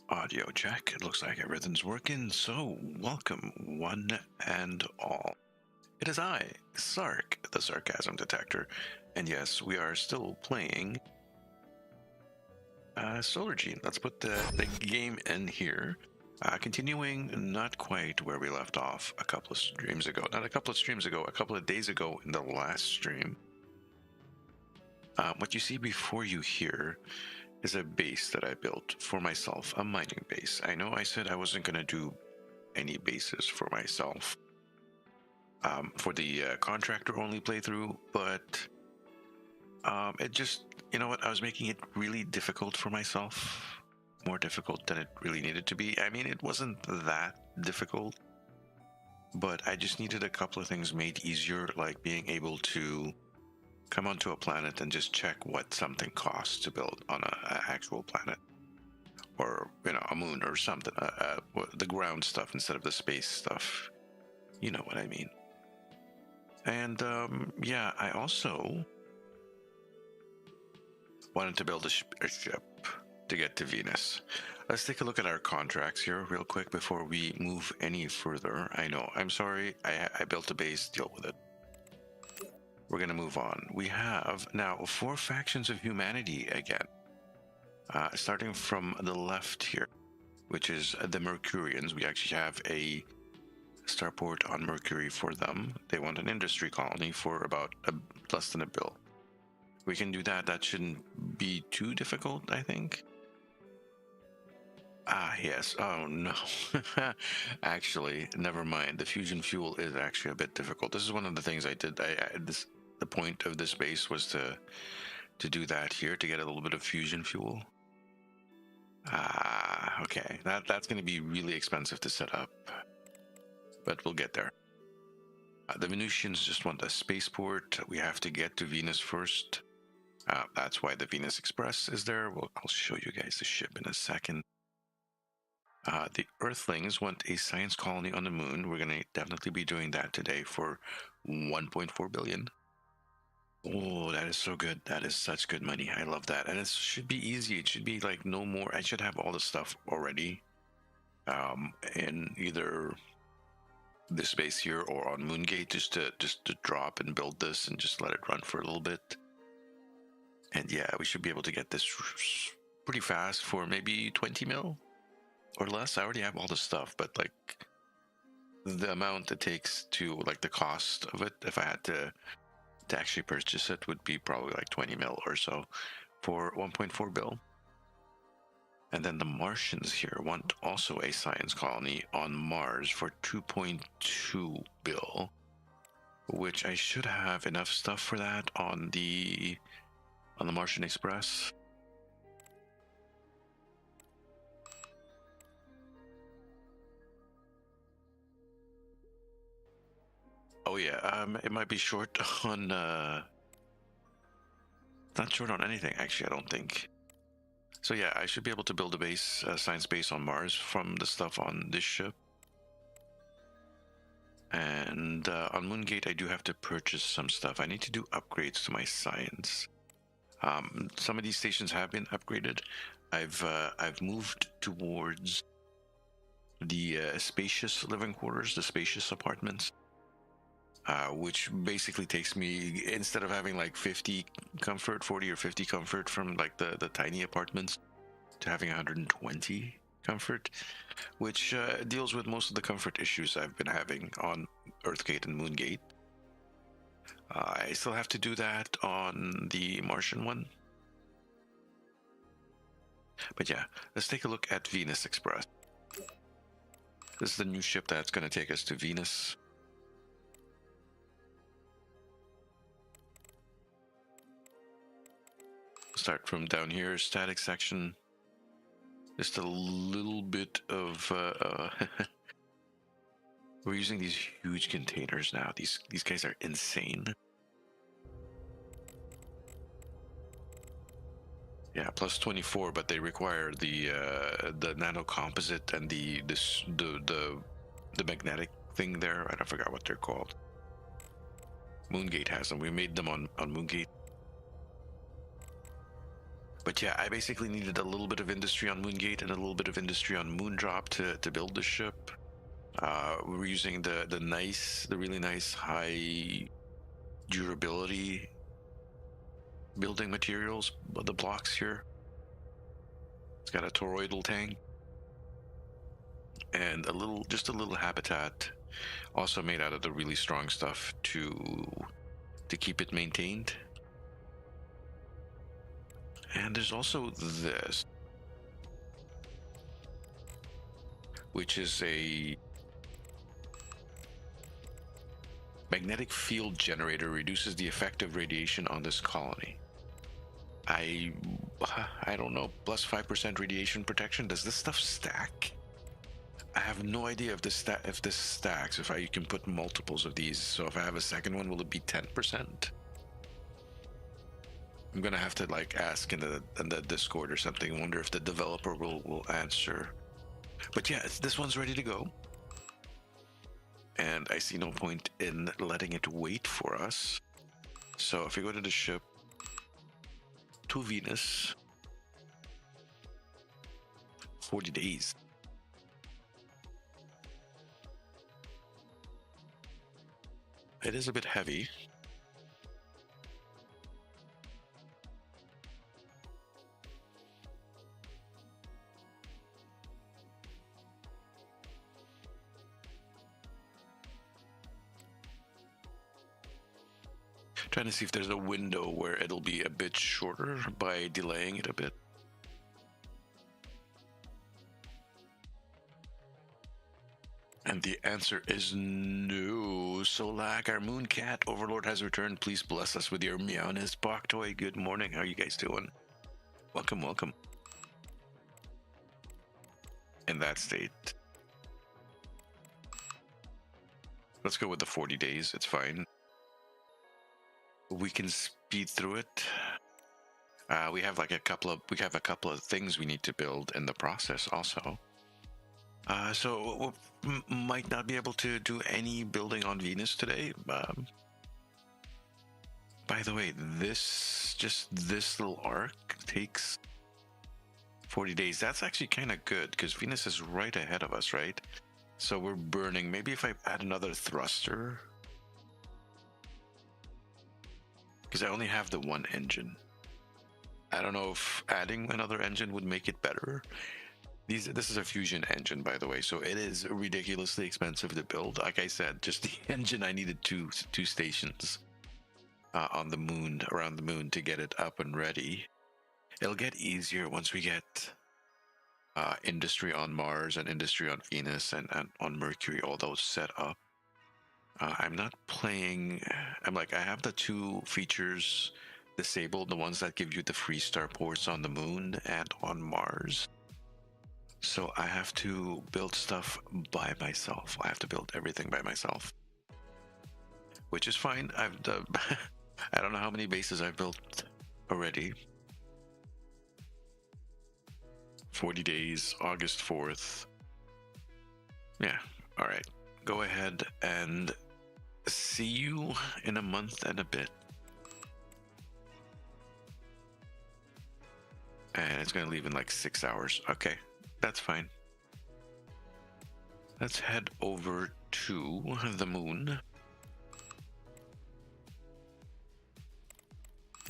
Audio check. It looks like everything's working, so welcome, one and all. It is I, Sark, the Sarcasm Detector, and yes, we are still playing Solargene. Let's put the game in here. Continuing not quite where we left off a couple of streams ago. Not a couple of streams ago, a couple of days ago in the last stream. What you see before you here is a base that I built for myself, a mining base. I know I said I wasn't going to do any bases for myself for the contractor only playthrough, but it just, you know what, I was making it really difficult for myself, more difficult than it really needed to be. I mean, it wasn't that difficult, but I just needed a couple of things made easier, like being able to come onto a planet and just check what something costs to build on an actual planet, or a moon or something, the ground stuff instead of the space stuff. You know what I mean. And yeah, I also wanted to build a ship to get to Venus. Let's take a look at our contracts here real quick before we move any further. I know, I'm sorry, I built a base, deal with it. We're going to move on. We have now 4 factions of humanity again. Starting from the left here, which is the Mercurians. We actually have a starport on Mercury for them. They want an industry colony for about less than $1 billion. We can do that. That shouldn't be too difficult, I think. Yes. Oh, no. Actually, never mind. The fusion fuel is actually a bit difficult. This is one of the things I did. The point of this base was to do that here, to get a little bit of fusion fuel. Okay. That's going to be really expensive to set up, but we'll get there. The Venusians just want a spaceport. We have to get to Venus first. That's why the Venus Express is there. I'll show you guys the ship in a second. The Earthlings want a science colony on the moon. We're going to definitely be doing that today for 1.4 billion. Oh, that is so good. That is such good money. I love that. And it should be easy. It should be like no more. I should have all the stuff already in either this base here or on Moongate, just to drop and build this and just let it run for a little bit. And yeah, we should be able to get this pretty fast for maybe 20 mil or less. I already have all the stuff, but like the amount it takes to, like, the cost of it, if I had to actually purchase it, would be probably like 20 mil or so for 1.4 bill. And then the Martians here want also a science colony on Mars for 2.2 bill, which I should have enough stuff for that on the Martian Express. Oh yeah, it might be short on not short on anything, actually, I don't think. So yeah, I should be able to build a base, science base on Mars from the stuff on this ship. And on Moongate, I do have to purchase some stuff. I need to do upgrades to my science. Some of these stations have been upgraded. I've moved towards the spacious living quarters, the spacious apartments, which basically takes me, instead of having like 40 or 50 comfort from like the tiny apartments, to having 120 comfort, which deals with most of the comfort issues I've been having on Earthgate and Moongate. I still have to do that on the Martian one. But yeah, let's take a look at Venus Express. This is the new ship that's going to take us to Venus. Start from down here, static section. Just a little bit of we're using these huge containers now. These guys are insane. Yeah, plus 24, but they require the nano composite and the magnetic thing there. I forgot what they're called. Moongate has them. We made them on Moongate. But yeah, I basically needed a little bit of industry on Moongate and a little bit of industry on Moondrop to build the ship. We're using the really nice high durability building materials, the blocks here. It's got a toroidal tank and just a little habitat, also made out of the really strong stuff to keep it maintained. And there's also this, which is a magnetic field generator, reduces the effect of radiation on this colony. I don't know, plus 5% radiation protection. Does this stuff stack? I have no idea if this stacks, if you can put multiples of these. So if I have a second one, will it be 10%? I'm gonna have to like ask in the Discord or something. I wonder if the developer will answer. But yeah, this one's ready to go. And I see no point in letting it wait for us. So if we go to the ship, to Venus, 40 days. It is a bit heavy. Trying to see if there's a window where it'll be a bit shorter by delaying it a bit. And the answer is no. Solak, our moon cat overlord has returned. Please bless us with your meowness. Boktoy, good morning. How are you guys doing? Welcome, welcome. In that state, let's go with the 40 days. It's fine. We can speed through it. We have a couple of things we need to build in the process also. So we might not be able to do any building on Venus today. By the way, this little arc takes 40 days. That's actually kind of good because Venus is right ahead of us, right? So we're burning. Maybe if I add another thruster, because I only have the one engine. I don't know if adding another engine would make it better. This is a fusion engine, by the way, so it is ridiculously expensive to build. Like I said, just the engine, I needed two stations on the moon, around the moon, to get it up and ready. It'll get easier once we get industry on Mars and industry on Venus and on Mercury, all those set up. I'm not playing. I have the two features disabled, the ones that give you the free starports on the moon and on Mars. So I have to build stuff by myself. I have to build everything by myself, which is fine. I don't know how many bases I've built already. 40 days, August 4th. Yeah, all right. Go ahead and see you in a month and a bit. And it's going to leave in like 6 hours. Okay, that's fine. Let's head over to the moon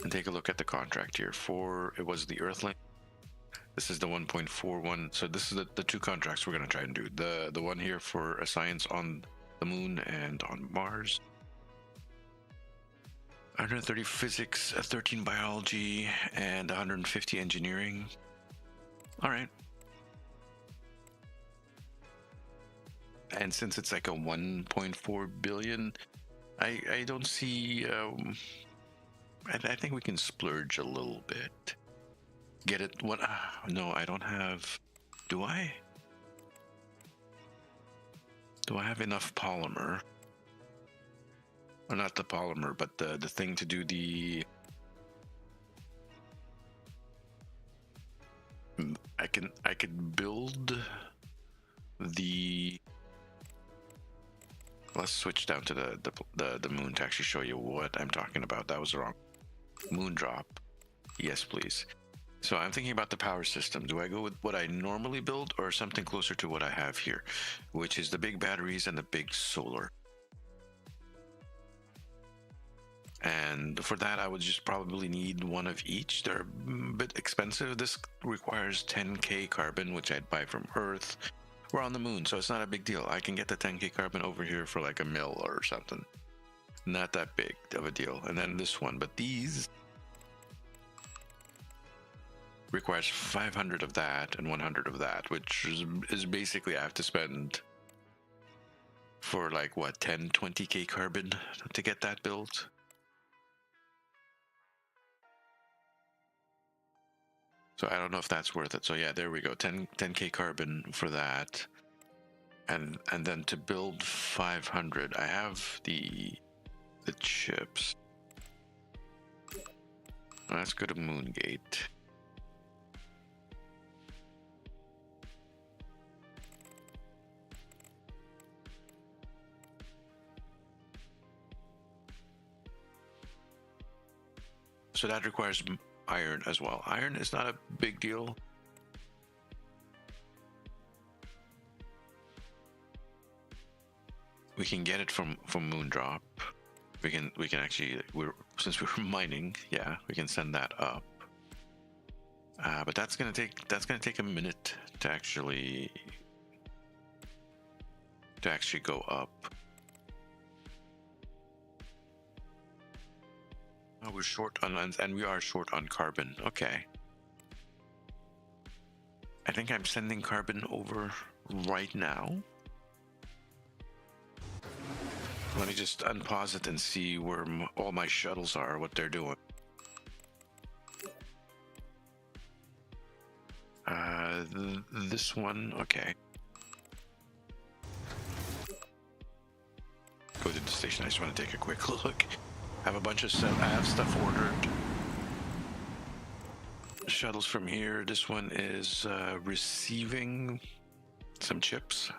and take a look at the contract here. It was the Earthling. This is the 1.41. So this is the two contracts we're going to try and do. The one here for a science on the moon and on Mars. 130 physics, 13 biology, and 150 engineering. All right. And since it's like a 1.4 billion, I don't see. I think we can splurge a little bit. Get it? What? No, I don't have. Do I? Do I have enough polymer? Or not the polymer, but the thing to do the. I could build the. Let's switch down to the moon to actually show you what I'm talking about. That was wrong. Moon drop. Yes, please. So I'm thinking about the power system. Do I go with what I normally build or something closer to what I have here, which is the big batteries and the big solar? And for that, I would just probably need one of each. They're a bit expensive. This requires 10K carbon, which I'd buy from Earth. We're on the moon, so it's not a big deal. I can get the 10K carbon over here for like a mil or something. Not that big of a deal. And then this one, but these requires 500 of that and 100 of that, which is basically I have to spend for like what, 10, 20K carbon to get that built. So I don't know if that's worth it. So yeah, there we go. 10K carbon for that. And then to build 500, I have the chips. Let's go to Moongate. So that requires iron as well. Iron is not a big deal. We can get it from Moondrop. We can actually, since we're mining, yeah, we can send that up. But that's gonna take a minute to actually go up. Oh, we're short on, and we are short on carbon. Okay. I think I'm sending carbon over right now. Let me just unpause it and see where all my shuttles are, what they're doing. This one, okay. Go to the station. I just want to take a quick look. I have a bunch of stuff. I have stuff ordered. Shuttles from here. This one is receiving some chips.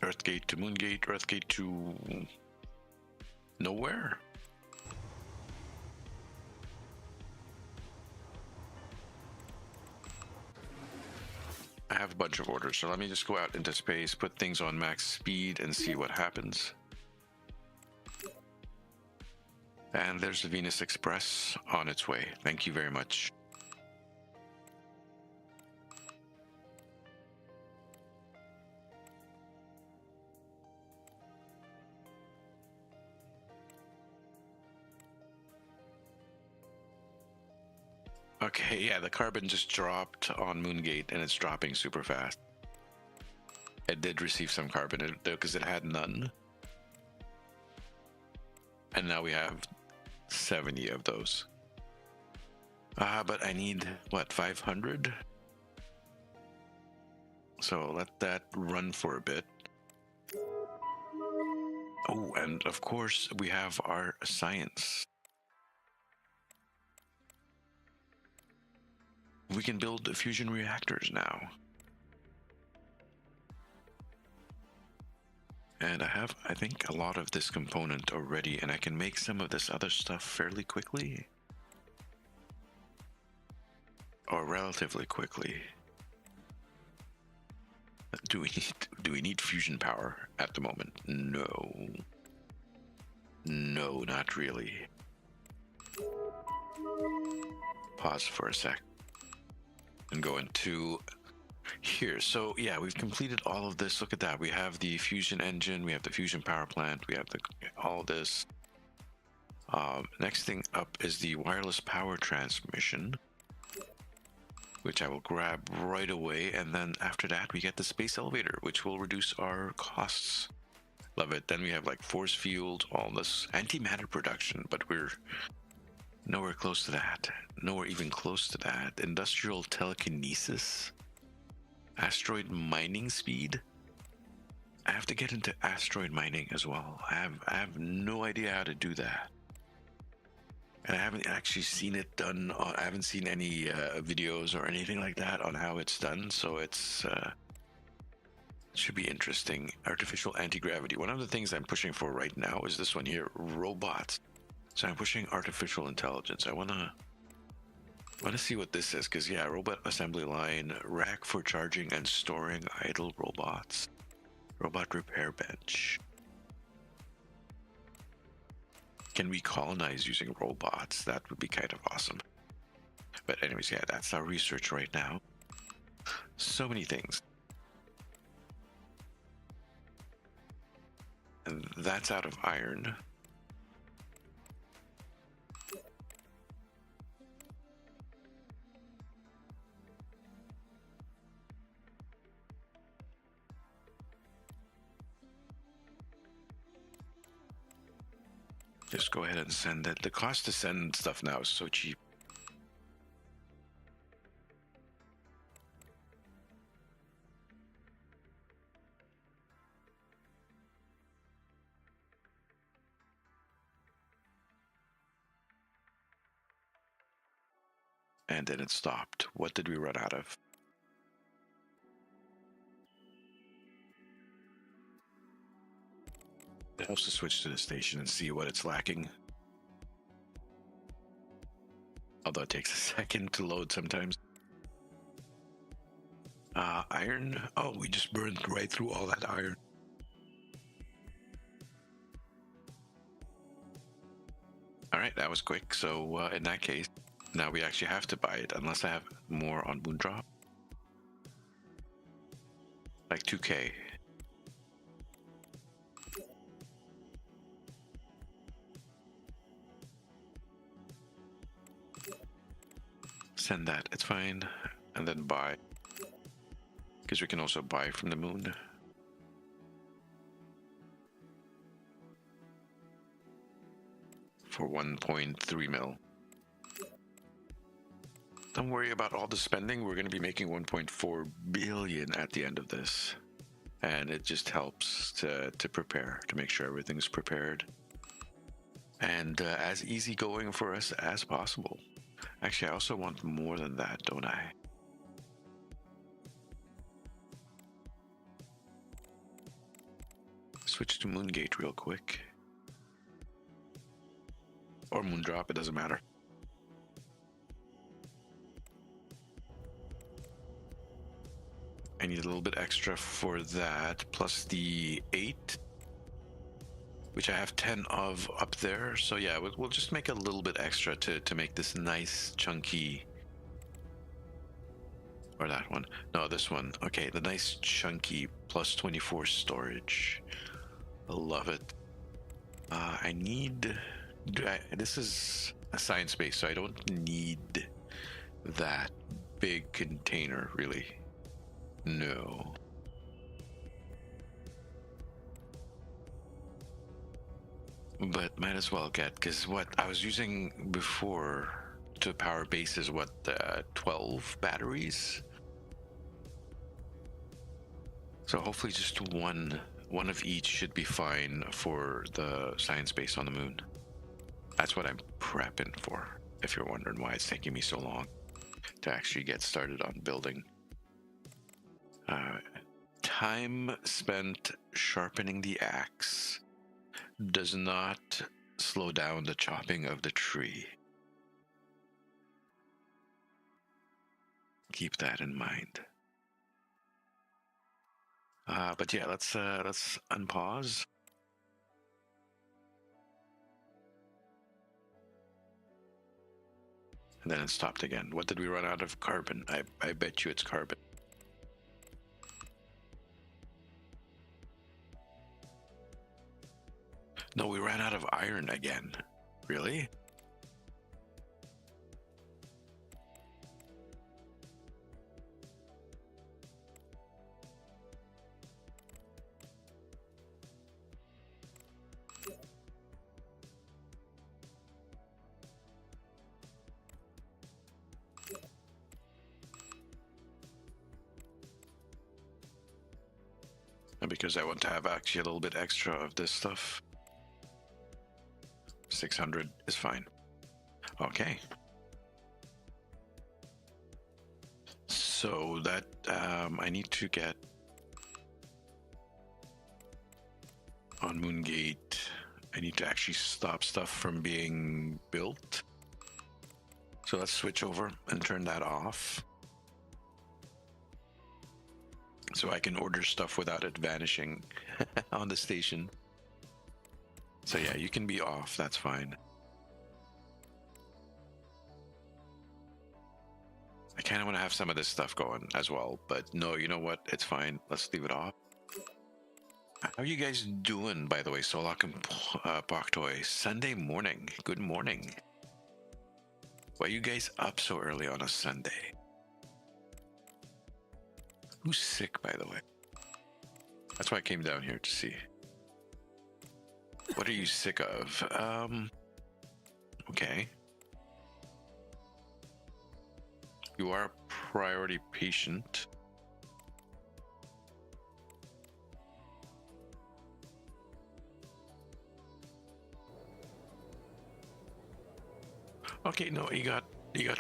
Earthgate to Moongate, Earthgate to nowhere. I have a bunch of orders, so let me just go out into space, put things on max speed, and see what happens. And there's the Venus Express on its way. Thank you very much. Okay, yeah, the carbon just dropped on Moongate and it's dropping super fast. It did receive some carbon because it had none. And now we have 70 of those. But I need, what, 500? So let that run for a bit. Oh, and of course we have our science. We can build fusion reactors now. And I have, I think, a lot of this component already, and I can make some of this other stuff fairly quickly. Or relatively quickly. Do we need fusion power at the moment? No. No, not really. Pause for a sec. And go into here. So yeah, we've completed all of this. Look at that. We have the fusion engine, we have the fusion power plant, we have all this. Next thing up is the wireless power transmission, which I will grab right away. And then after that, we get the space elevator, which will reduce our costs. Love it. Then we have like force field, all this antimatter production, but we're nowhere close to that. Nowhere even close to that. Industrial telekinesis. Asteroid mining speed. I have to get into asteroid mining as well. I have no idea how to do that. And I haven't actually seen it done. I haven't seen any videos or anything like that on how it's done. So it's should be interesting. Artificial anti-gravity. One of the things I'm pushing for right now is this one here, robots. So I'm pushing artificial intelligence. I want to I want to see what this is, because yeah, robot assembly line, rack for charging and storing idle robots, robot repair bench. Can we colonize using robots? That would be kind of awesome. But anyways, yeah, that's our research right now. So many things. And that's out of iron. Just go ahead and send it. The cost to send stuff now is so cheap. And then it stopped. What did we run out of? It helps to switch to the station and see what it's lacking. Although it takes a second to load sometimes. Iron. Oh, we just burned right through all that iron. All right, that was quick. So in that case, now we actually have to buy it unless I have more on Moondrop. Like 2K. Send that, it's fine. And then buy. Because we can also buy from the moon. For 1.3 mil. Don't worry about all the spending. We're going to be making 1.4 billion at the end of this. And it just helps to prepare, to make sure everything's prepared. And as easygoing for us as possible. Actually, I also want more than that, don't I? Switch to Moongate real quick. Or Moondrop, it doesn't matter. I need a little bit extra for that, plus the 8, which I have 10 of up there. So yeah, we'll just make a little bit extra to make this nice, chunky... Or that one. No, this one. Okay, the nice, chunky, plus 24 storage. I love it. I need... this is a science base, so I don't need that big container, really. No. But might as well get, because what I was using before to power base is what, 12 batteries? So hopefully just one of each should be fine for the science base on the moon. That's what I'm prepping for, if you're wondering why it's taking me so long to actually get started on building. Time spent sharpening the axe does not slow down the chopping of the tree. Keep that in mind. But yeah, let's unpause. And then it stopped again. What did we run out of? Carbon. I bet you it's carbon. No, we ran out of iron again. Really? Because I want to have actually a little bit extra of this stuff. 600 is fine. Okay. So that I need to get on Moongate. I need to actually stop stuff from being built. So let's switch over and turn that off. So I can order stuff without it vanishing on the station. So yeah, you can be off, that's fine. I kind of want to have some of this stuff going as well, but no, you know what? It's fine. Let's leave it off. How are you guys doing, by the way? Solak and Boktoy, Sunday morning. Good morning. Why are you guys up so early on a Sunday? Who's sick, by the way? That's why I came down here to see. What are you sick of? Okay. You are a priority patient. Okay, no, you got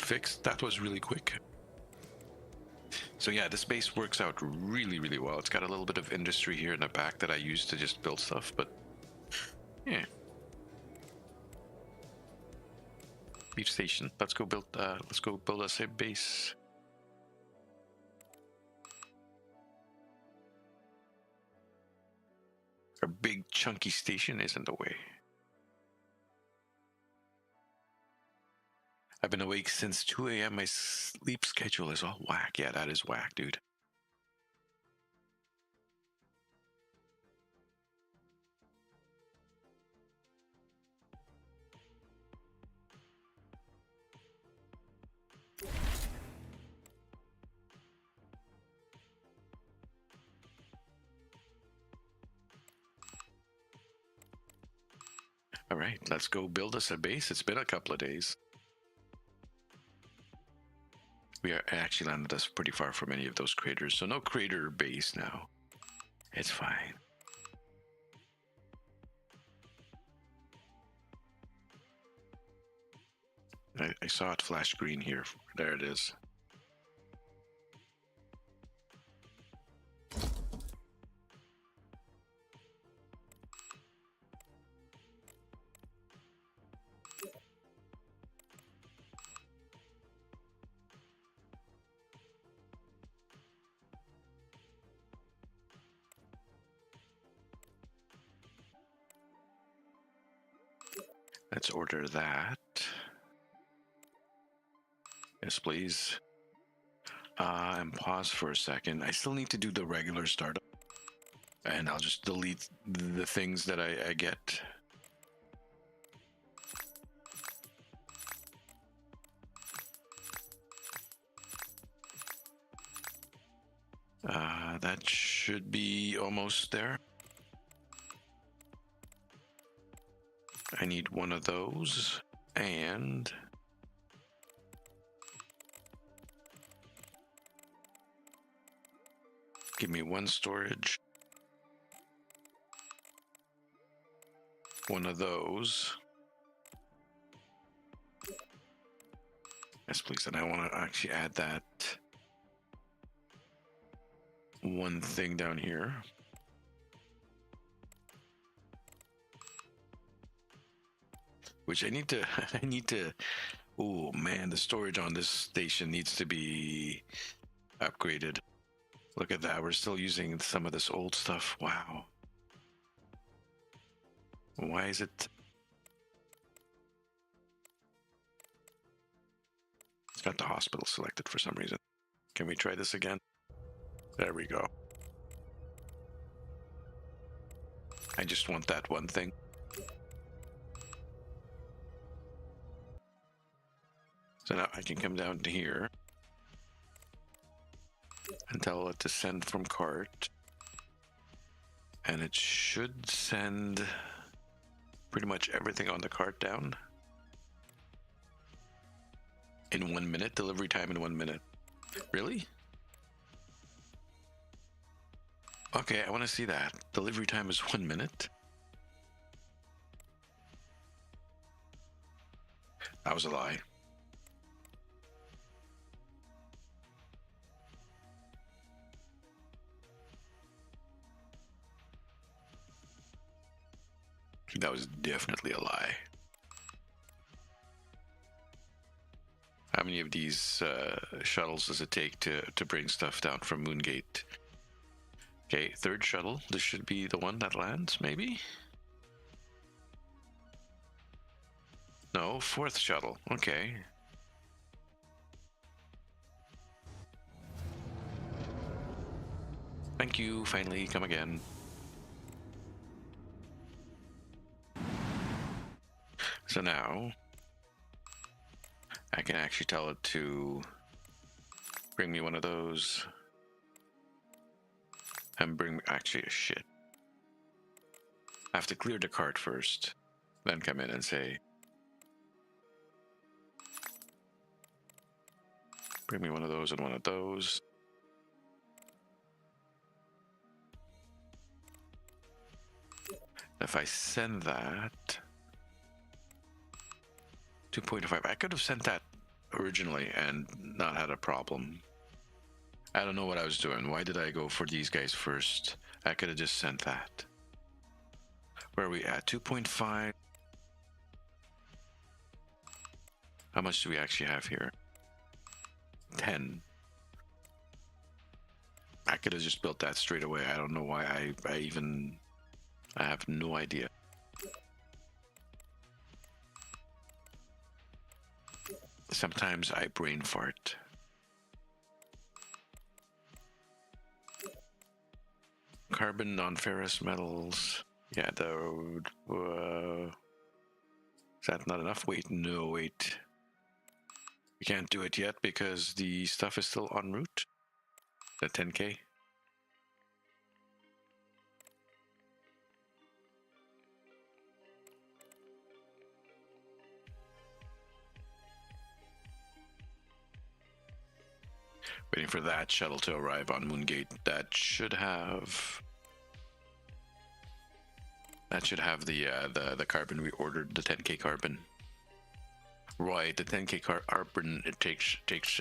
fixed. That was really quick. So yeah, this base works out really, really well. It's got a little bit of industry here in the back that I use to just build stuff, but yeah. Beach station. Let's go build us a base. Our big chunky station is in the way. I've been awake since 2 a.m. My sleep schedule is all whack. Yeah, that is whack, dude. All right, let's go build us a base. It's been a couple of days. We are actually landed us pretty far from any of those craters, so no crater base now. It's fine. I saw it flash green here. There it is. Let's order that. Yes, please. And pause for a second. I still need to do the regular startup. And I'll just delete the things that I get. That should be almost there. I need one of those, and give me one storage, one of those. Yes, please. And I want to actually add that one thing down here. Which I need to, oh man, the storage on this station needs to be upgraded. Look at that, we're still using some of this old stuff. Wow. Why is it? It's got the hospital selected for some reason. Can we try this again? There we go. I just want that one thing. So now I can come down to here and tell it to send from cart. And it should send pretty much everything on the cart down in 1 minute. Delivery time in 1 minute. Really? Okay, I want to see that. Delivery time is 1 minute. That was a lie. That was definitely a lie. many of these shuttles does it take to bring stuff down from Moongate? Okay, third shuttle. This should be the one that lands, maybe? No, fourth shuttle. Okay. Thank you. Finally, come again. So now I can actually tell it to bring me one of those and bring me actually shit. I have to clear the cart first, then come in and say, bring me one of those and one of those. If I send that 2.5, I could have sent that originally and not had a problem. I don't know what I was doing. Why did I go for these guys first? I could have just sent that. Where are we at? 2.5. How much do we actually have here? 10. I could have just built that straight away. I don't know why I have no idea. Sometimes I brain fart. Carbon, non-ferrous metals. Yeah, is that not enough? Wait, no, wait. We can't do it yet because the stuff is still en route. The 10K. Waiting for that shuttle to arrive on Moongate. That should have the carbon we ordered, the 10K carbon. Right, the 10K carbon, it takes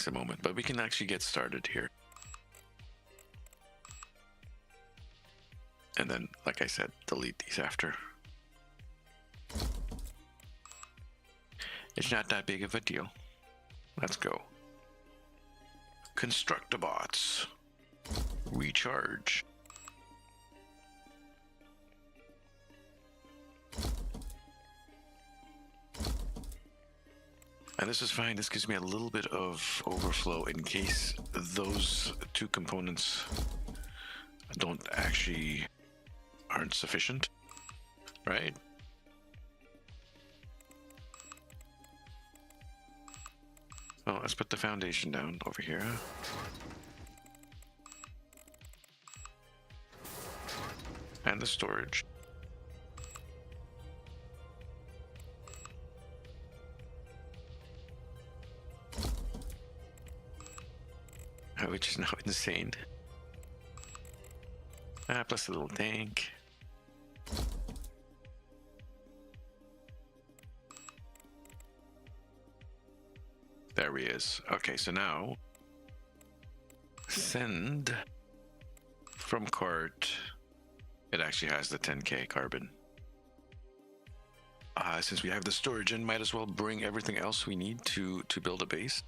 a moment, but we can actually get started here. And then, like I said, delete these after. It's not that big of a deal. Let's go. Constructabots. Recharge. And this is fine. This gives me a little bit of overflow in case those two components aren't sufficient, right? Well, let's put the foundation down over here. And the storage. Which is now insane. Plus a little tank. There he is. Okay, so now send from cart. It actually has the 10K carbon. Since we have the storage in, might as well bring everything else we need to build a base.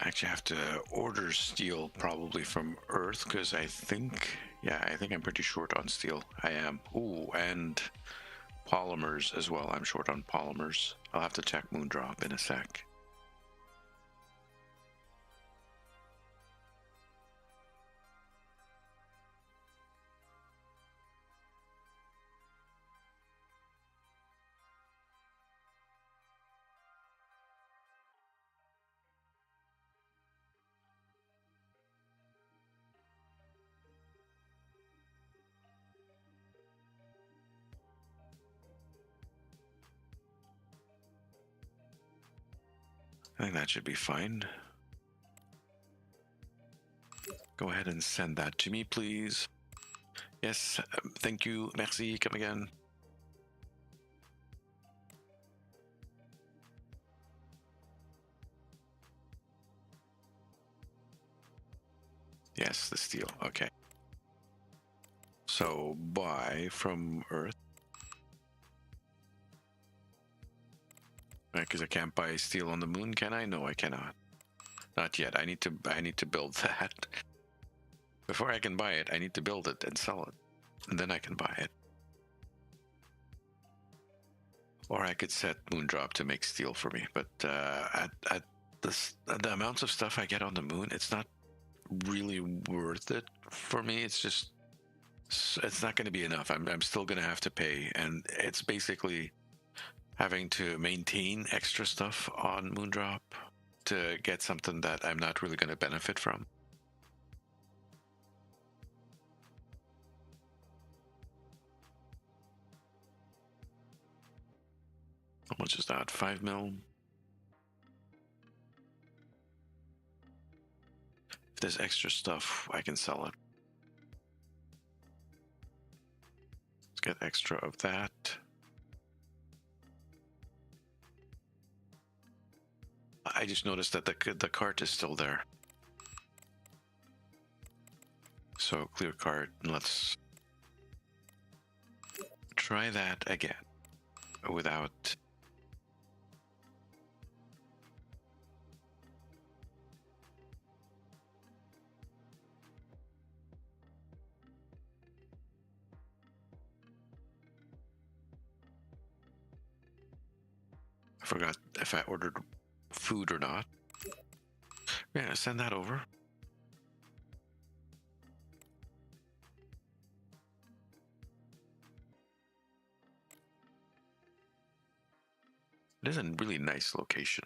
Actually have to order steel probably from Earth because I think I'm pretty short on steel. I am. Ooh, and polymers as well. I'm short on polymers. I'll have to check Moondrop in a sec. I think that should be fine. Go ahead and send that to me, please. Yes, thank you. Merci. Come again. Yes, the steel. Okay. So buy from Earth. Because I can't buy steel on the moon, can I? No, I cannot. Not yet. I need to build that. Before I can buy it, I need to build it and sell it. And then I can buy it. Or I could set Moondrop to make steel for me. But at the amounts of stuff I get on the moon, it's not really worth it for me. It's not going to be enough. I'm still going to have to pay. And it's basically having to maintain extra stuff on Moondrop to get something that I'm not really going to benefit from. How much is that? 5 mil? If there's extra stuff, I can sell it. Let's get extra of that. I just noticed that the cart is still there. So clear cart, and let's try that again without. I forgot if I ordered food or not. Yeah, send that over. It is a really nice location.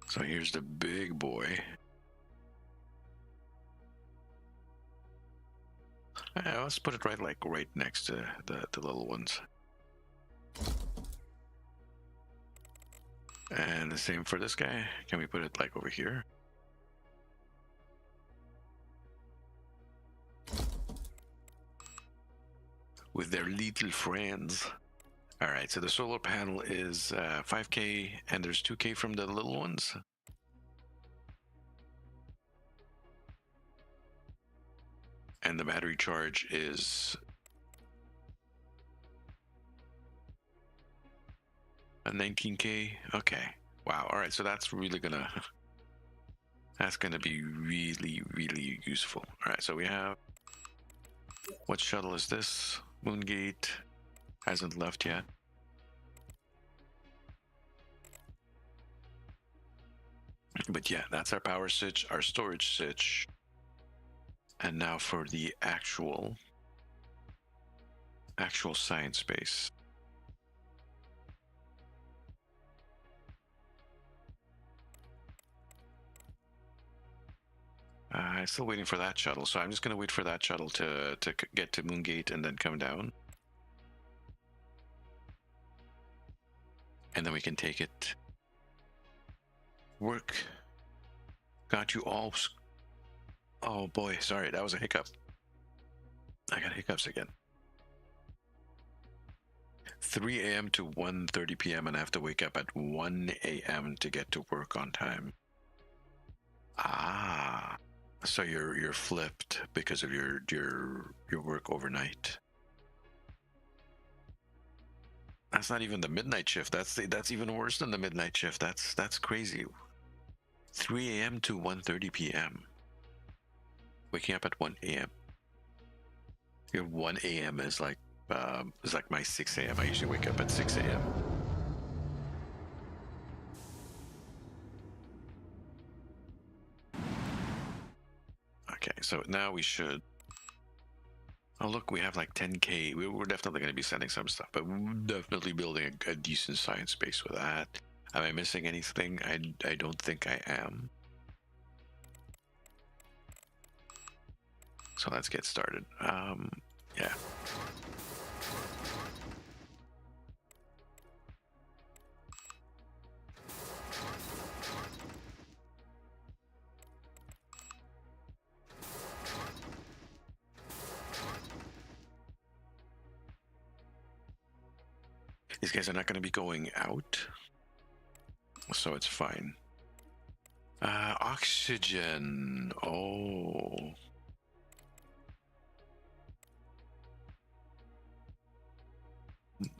So here's the big boy. Let's put it right next to the little ones. And the same for this guy. Can we put it like over here? With their little friends. All right, so the solar panel is 5K, and there's 2K from the little ones. And the battery charge is a 19K. Okay. Wow. All right, so that's really gonna be really, really useful. All right, so we have, what shuttle is this? Moongate hasn't left yet. But yeah, that's our power switch, our storage switch. And now for the actual science base. I'm still waiting for that shuttle, so I'm just going to wait for that shuttle to get to Moongate and then come down. And then we can take it. Work. Got you all. Oh boy, sorry, that was a hiccup. I got hiccups again. 3 a.m. to 1:30 p.m. and I have to wake up at 1 a.m. to get to work on time. Ah, so you're flipped because of your work overnight. That's not even the midnight shift. That's even worse than the midnight shift. That's crazy. 3 a.m. to 1:30 p.m. Waking up at 1 a.m. Your 1 a.m. is like my 6 a.m. I usually wake up at 6 a.m. Okay, so now we should. Oh look, we have like 10K. We're definitely going to be sending some stuff, but we're definitely building a decent science base with that. Am I missing anything? I don't think I am. So let's get started. Yeah. These guys are not going to be going out, so it's fine. Oxygen. Oh.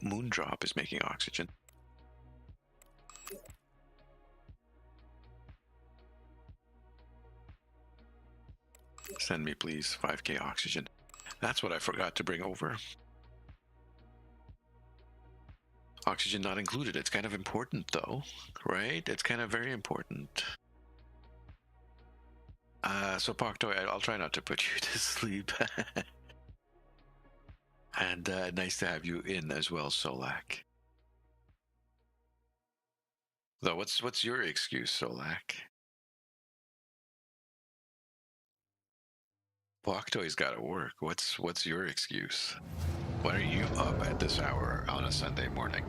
Moondrop is making oxygen. Send me, please, 5k oxygen. That's what I forgot to bring over. Oxygen not included. It's kind of important, though, right? It's kind of very important. So, Paktoy, I'll try not to put you to sleep. And nice to have you in as well, Solak. Though, what's your excuse, Solak? Paktoy's got to work. What's your excuse? Why are you up at this hour on a Sunday morning?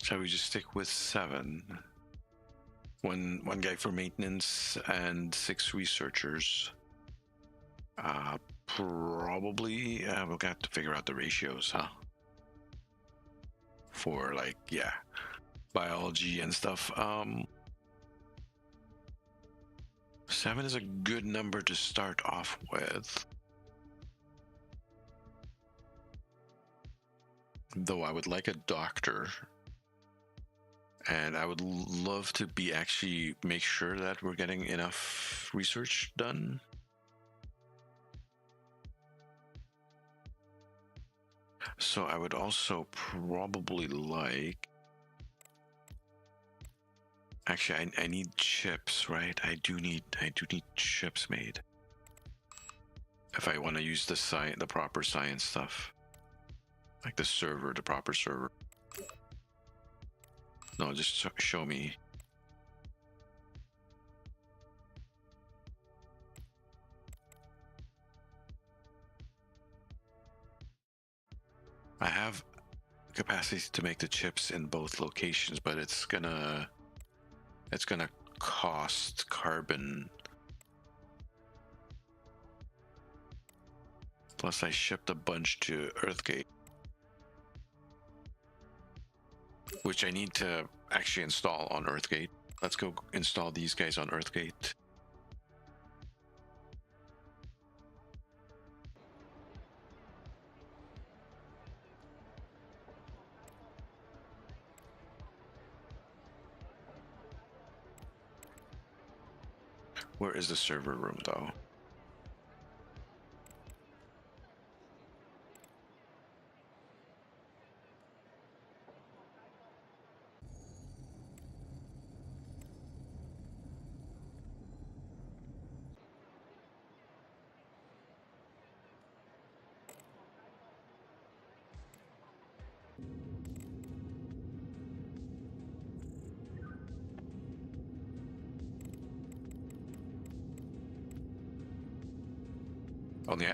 Shall we just stick with 7? One guy for maintenance and 6 researchers. Probably we'll have to figure out the ratios, huh? For like, yeah, biology and stuff. 7 is a good number to start off with. Though I would like a doctor. And I would love to be actually make sure that we're getting enough research done. So I would also probably like... Actually, I need chips, right? I do need chips made. If I want to use the proper science stuff. Like the proper server. No, just show me. I have capacity to make the chips in both locations, but it's gonna cost carbon. Plus, I shipped a bunch to Earthgate, which I need to actually install on Earthgate. Let's go install these guys on Earthgate. Where is the server room, though?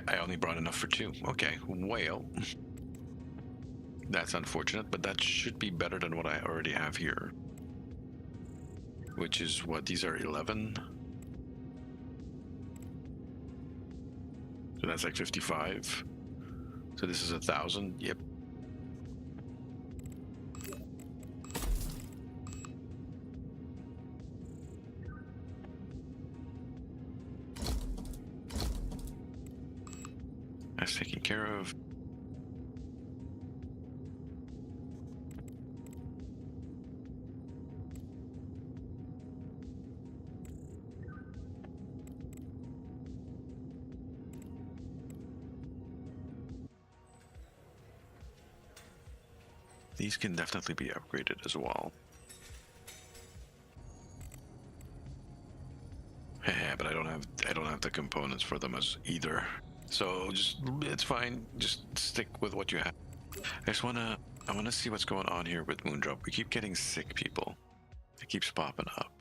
I only brought enough for 2. Okay, well, that's unfortunate, but that should be better than what I already have here. Which is what, these are 11? So that's like 55. So this is 1,000, yep. That's taken care of. These can definitely be upgraded as well. the components for them as either. So it's fine. Just stick with what you have. I wanna see what's going on here with Moondrop. We keep getting sick people. It keeps popping up.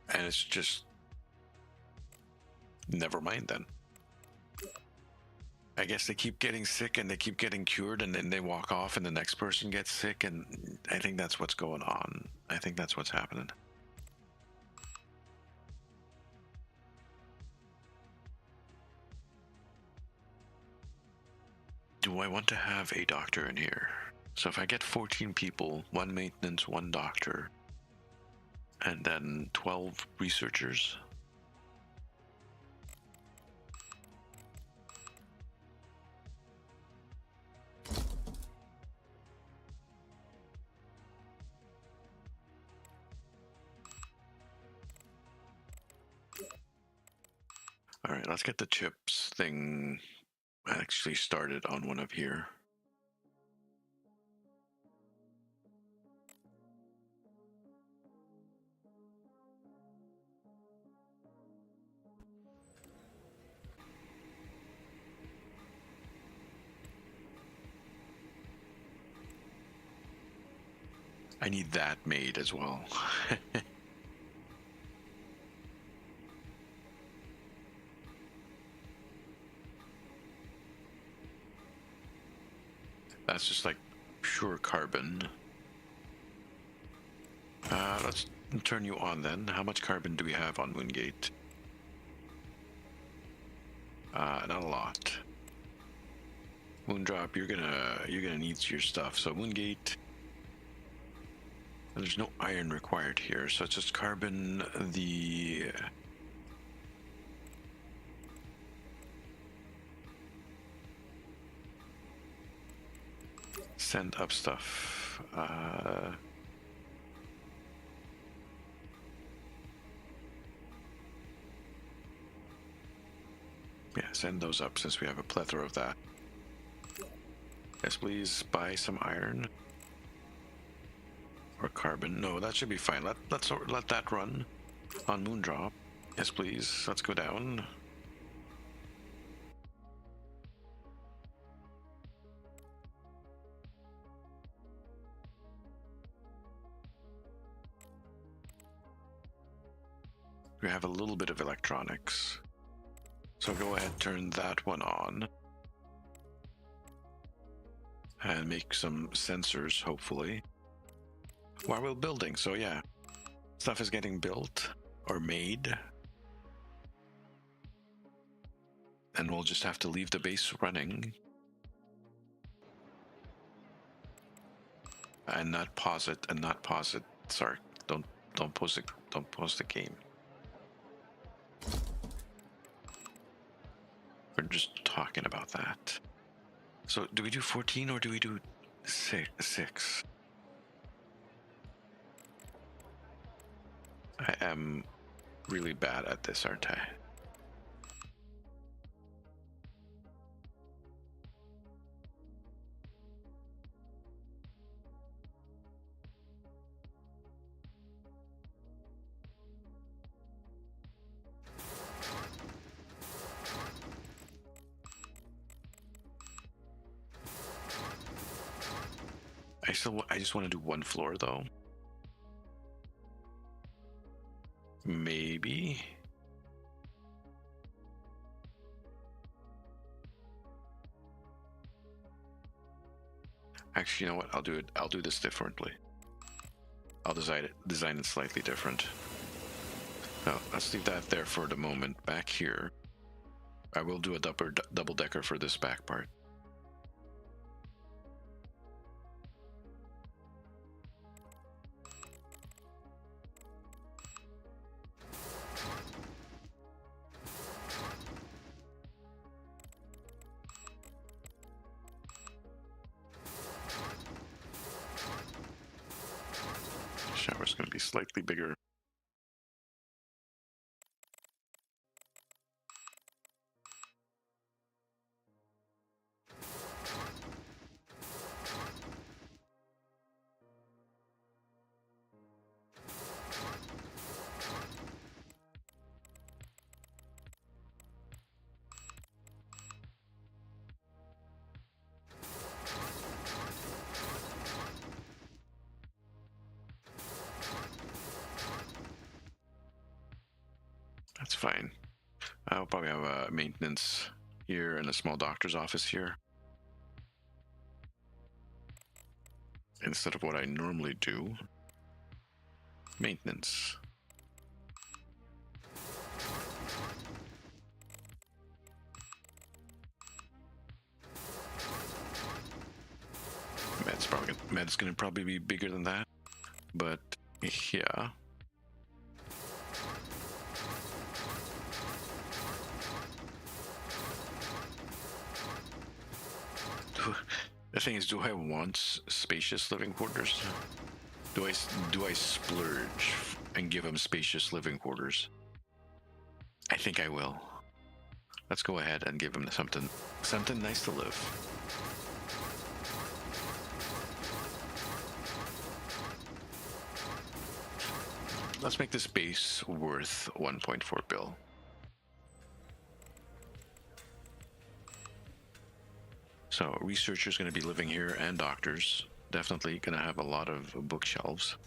And it's just, never mind then. I guess they keep getting sick and they keep getting cured, and then they walk off and the next person gets sick, and I think that's what's going on. I think that's what's happening. Do I want to have a doctor in here? So if I get 14 people, 1 maintenance, 1 doctor, and then 12 researchers. All right, let's get the chips thing actually started on one of here. I need that made as well. That's just like pure carbon. Let's turn you on then. How much carbon do we have on Moongate? Not a lot. Moondrop, you're gonna need your stuff. So Moongate. There's no iron required here, so it's just carbon. The send up stuff. Yeah, send those up since we have a plethora of that. Yes, please buy some iron or carbon. No, that should be fine. Let's let that run on Moondrop. Yes, please. Let's go down. We have a little bit of electronics. So go ahead, turn that one on. And make some sensors, hopefully. While we're building, so yeah. Stuff is getting built or made. And we'll just have to leave the base running. And not pause it, Sorry, don't pause the game. We're just talking about that. So do we do 14 or do we do 6? I am really bad at this, aren't I? I just want to do 1 floor though. Maybe. Actually, you know what? I'll do it. I'll do this differently. I'll design it slightly different. No, let's leave that there for the moment. Back here, I will do a double decker for this back part. Shower's going to be slightly bigger. That's fine. I'll probably have a maintenance here and a small doctor's office here, instead of what I normally do. Maintenance. Med's gonna probably be bigger than that, but yeah. The thing is, do I want spacious living quarters? Do I splurge and give him spacious living quarters? I think I will. Let's go ahead and give him something nice to live. Let's make this base worth 1.4 bill. So researchers going to be living here, and doctors. Definitely going to have a lot of bookshelves.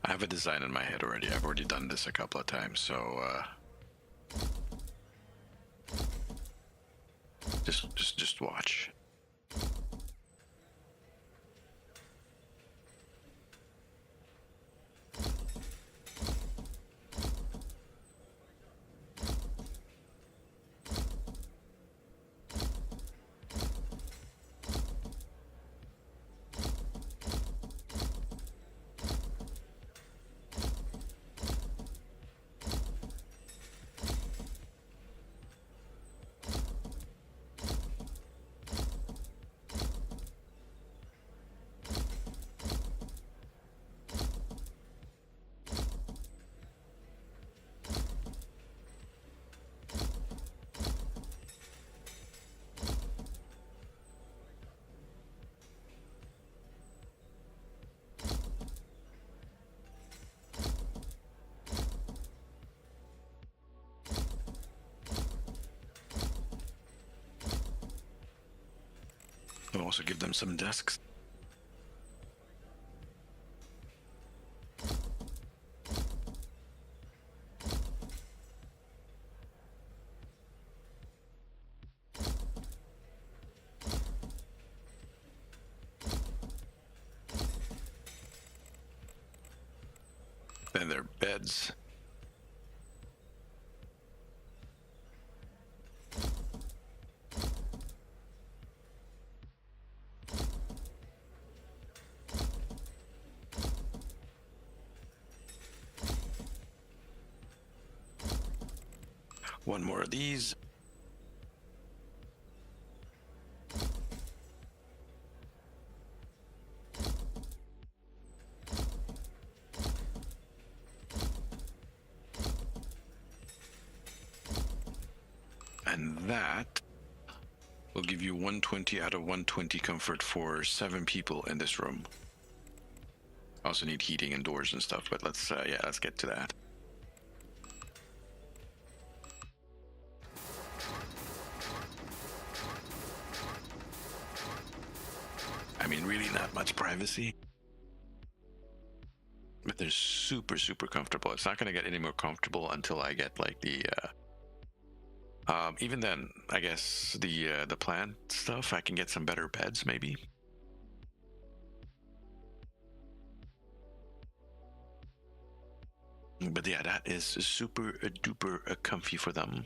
I have a design in my head already. I've already done this a couple of times, so just watch. I'll also give them some desks. Then their beds. One more of these. And that will give you 120 out of 120 comfort for 7 people in this room. Also need heating and doors and stuff, but let's get to that. I mean, really not much privacy, but they're super, super comfortable. It's not going to get any more comfortable until I get like the Even then, I guess the plant stuff, I can get some better beds, maybe. But yeah, that is super duper comfy for them.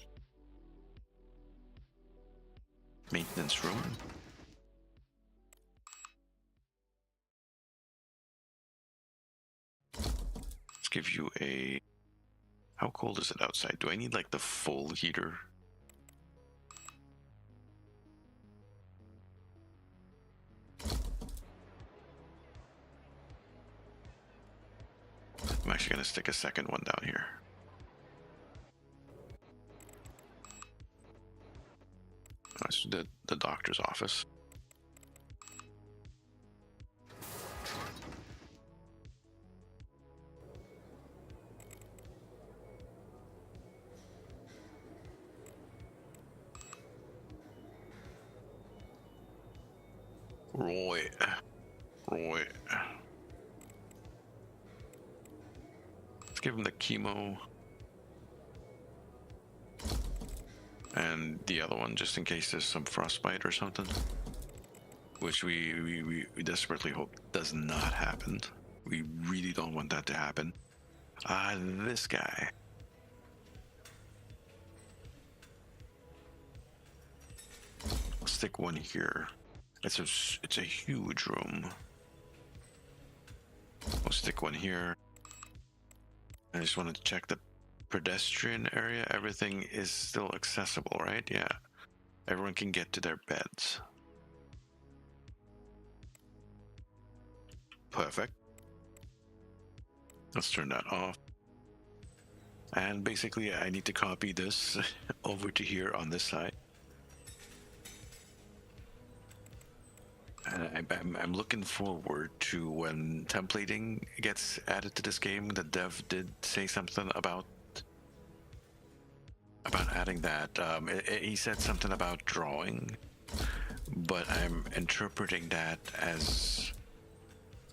Maintenance room. Let's give you a... How cold is it outside? Do I need like the full heater? I'm actually going to stick a second one down here. That's the doctor's office. Right. Let's give him the chemo. And the other one, just in case there's some frostbite or something. Which we desperately hope does not happen. We really don't want that to happen. This guy. Stick one here. It's a huge room. We'll stick one here. I just wanted to check the pedestrian area. Everything is still accessible, right? Yeah. Everyone can get to their beds. Perfect. Let's turn that off. And basically, I need to copy this over to here on this side. And I'm looking forward to when templating gets added to this game. The dev did say something about adding that. He said something about drawing, but I'm interpreting that as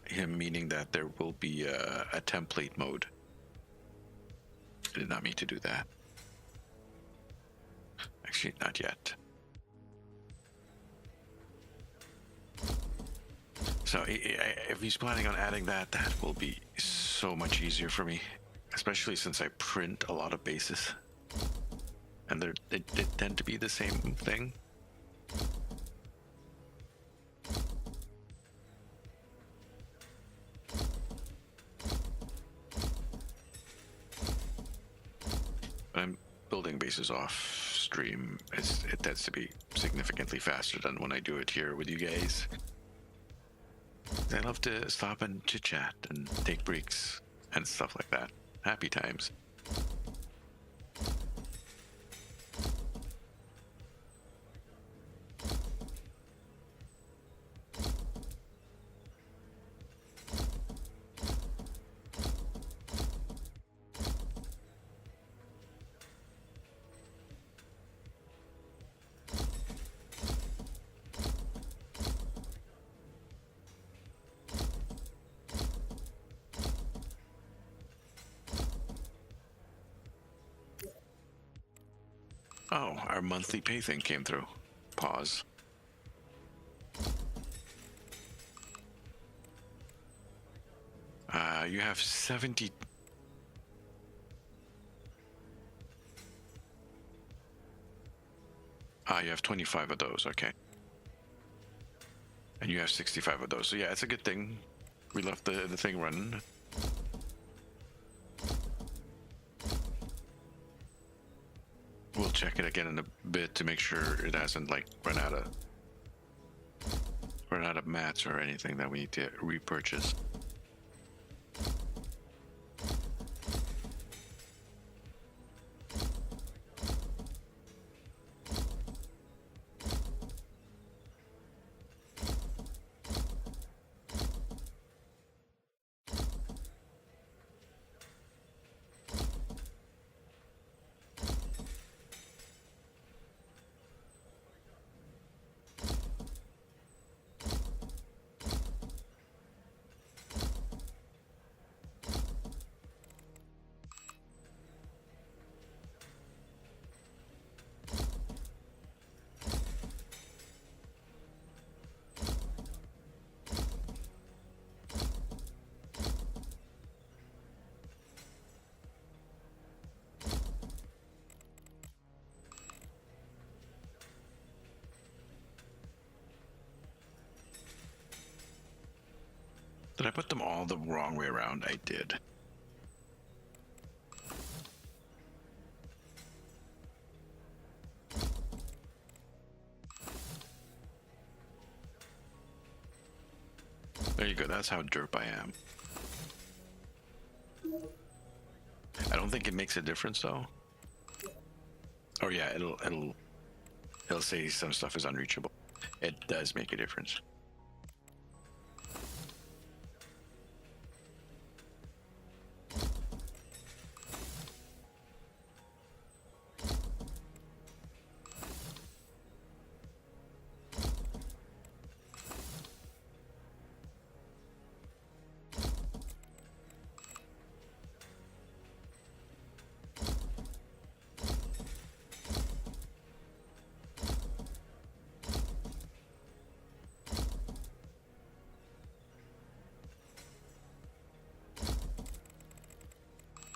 him meaning that there will be a template mode. I did not mean to do that. Actually, not yet. So if he's planning on adding that, that will be so much easier for me, especially since I print a lot of bases, and they tend to be the same thing. I'm building bases off stream. It tends to be significantly faster than when I do it here with you guys. I love to stop and chit chat and take breaks and stuff like that. Happy times. Oh, our monthly pay thing came through. Pause. You have 70. You have 25 of those, okay. And you have 65 of those. So yeah, it's a good thing we left the thing running. We'll check it again in a bit to make sure it hasn't like run out of mats or anything that we need to repurchase. Did I put them all the wrong way around? I did. There you go. That's how derp I am. I don't think it makes a difference though. Oh yeah, it'll say some stuff is unreachable. It does make a difference.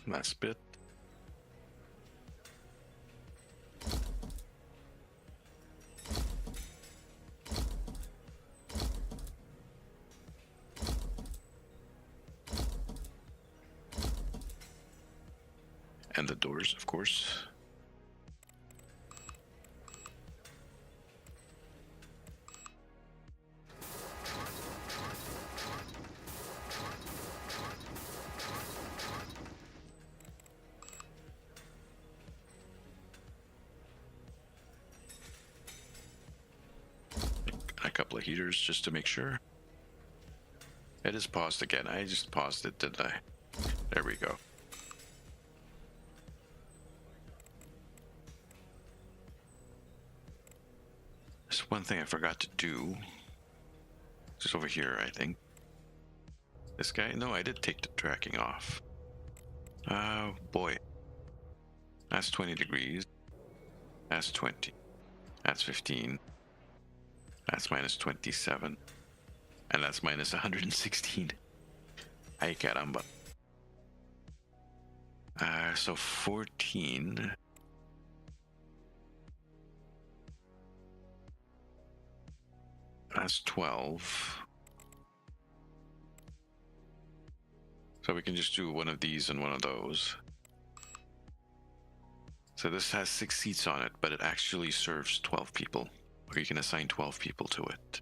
Last bit. And the doors, of course. A couple of heaters just to make sure. It is paused again. I just paused it, didn't I? There we go. There's one thing I forgot to do. Just over here, I think. This guy? No, I did take the tracking off. Oh boy. That's 20 degrees. That's 20. That's 15. That's minus 27. And that's minus 116. Ay caramba. So 14. That's 12. So we can just do one of these and one of those. So this has 6 seats on it, but it actually serves 12 people. Or you can assign 12 people to it.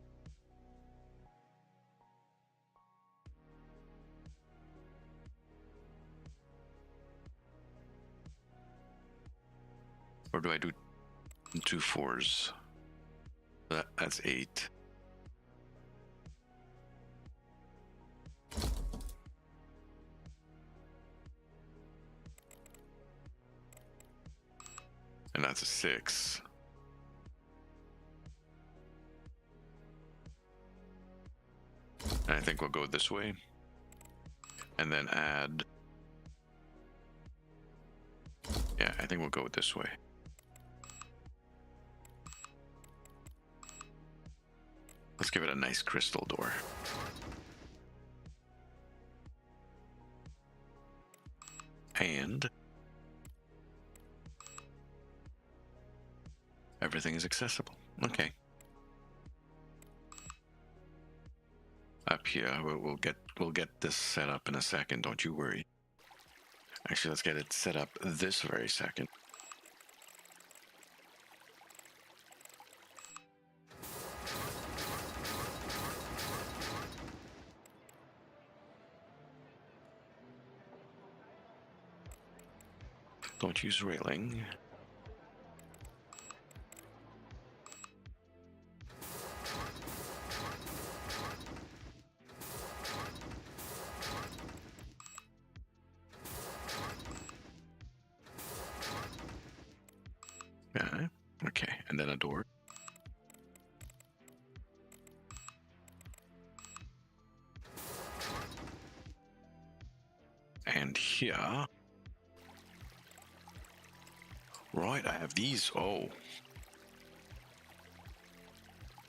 Or do I do 2 4s? That's 8. And that's a 6. And I think we'll go this way. And then add... Yeah, I think we'll go this way. Let's give it a nice crystal door. And... everything is accessible. Okay. Up here, we'll get this set up in a second, don't you worry. Actually, let's get it set up this very second. Don't use railing. Yeah, okay, and then a door. And here... Right, I have these. Oh.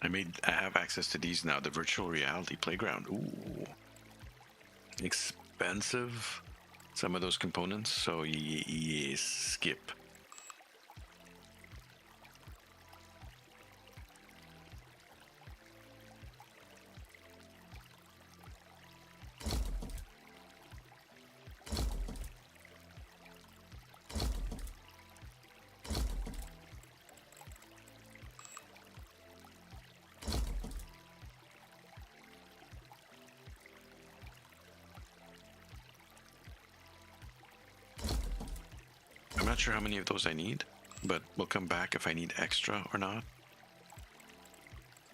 I have access to these now. The virtual reality playground. Ooh. Expensive. Some of those components. So yes, skip. not sure how many of those I need, but we'll come back if I need extra or not.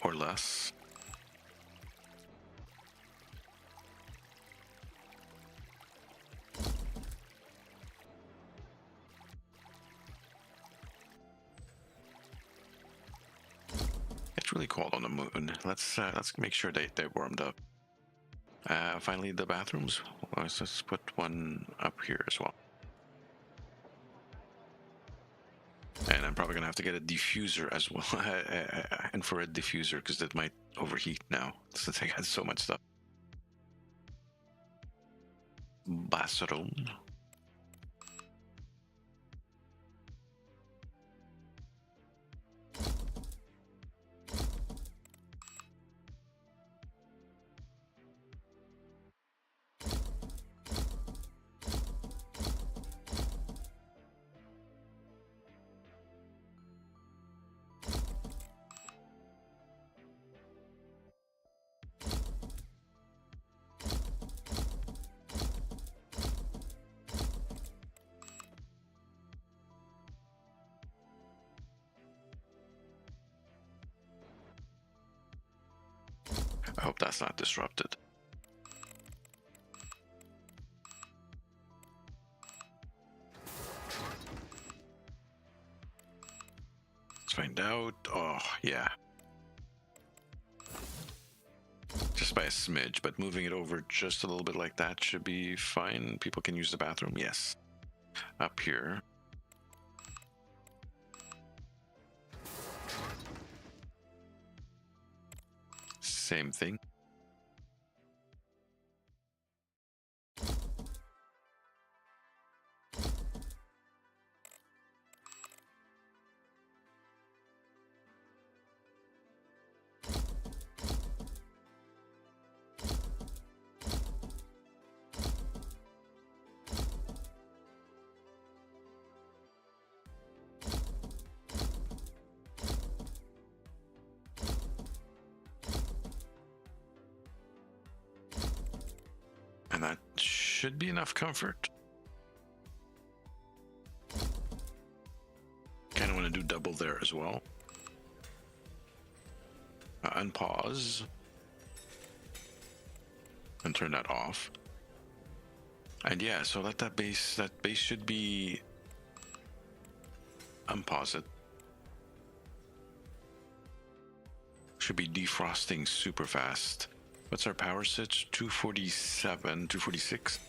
Or less. It's really cold on the moon. Let's make sure they're warmed up. Finally, the bathrooms. Let's just put one up here as well. And I'm probably gonna have to get a diffuser as well, infrared diffuser, because it might overheat now since I got so much stuff. Bathroom. I hope that's not disrupted. Let's find out. Oh, yeah. Just by a smidge, but moving it over just a little bit like that should be fine. People can use the bathroom. Yes. Up here. Same thing. And that should be enough comfort. Kind of want to do double there as well. Unpause. And turn that off. And yeah, so let that base should be unpause it. Should be defrosting super fast. What's our power switch? 247, 246.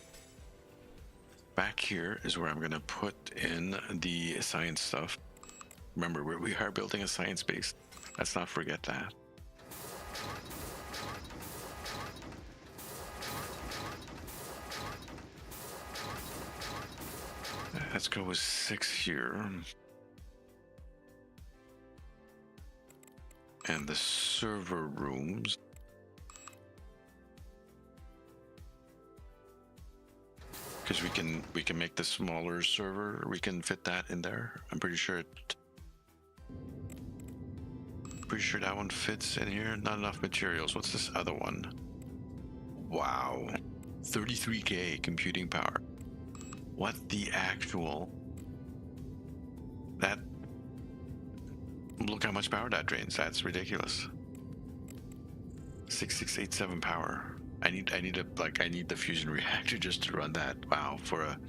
Back here is where I'm gonna put in the science stuff. Remember, we are building a science base. Let's not forget that. Let's go with 6 here. And the server rooms. Because we can make the smaller server. We can fit that in there. I'm pretty sure that one fits in here. Not enough materials. What's this other one? Wow. 33k computing power. What the actual? That, look how much power that drains. That's ridiculous. 6687 power. I need the fusion reactor just to run that. Wow, for a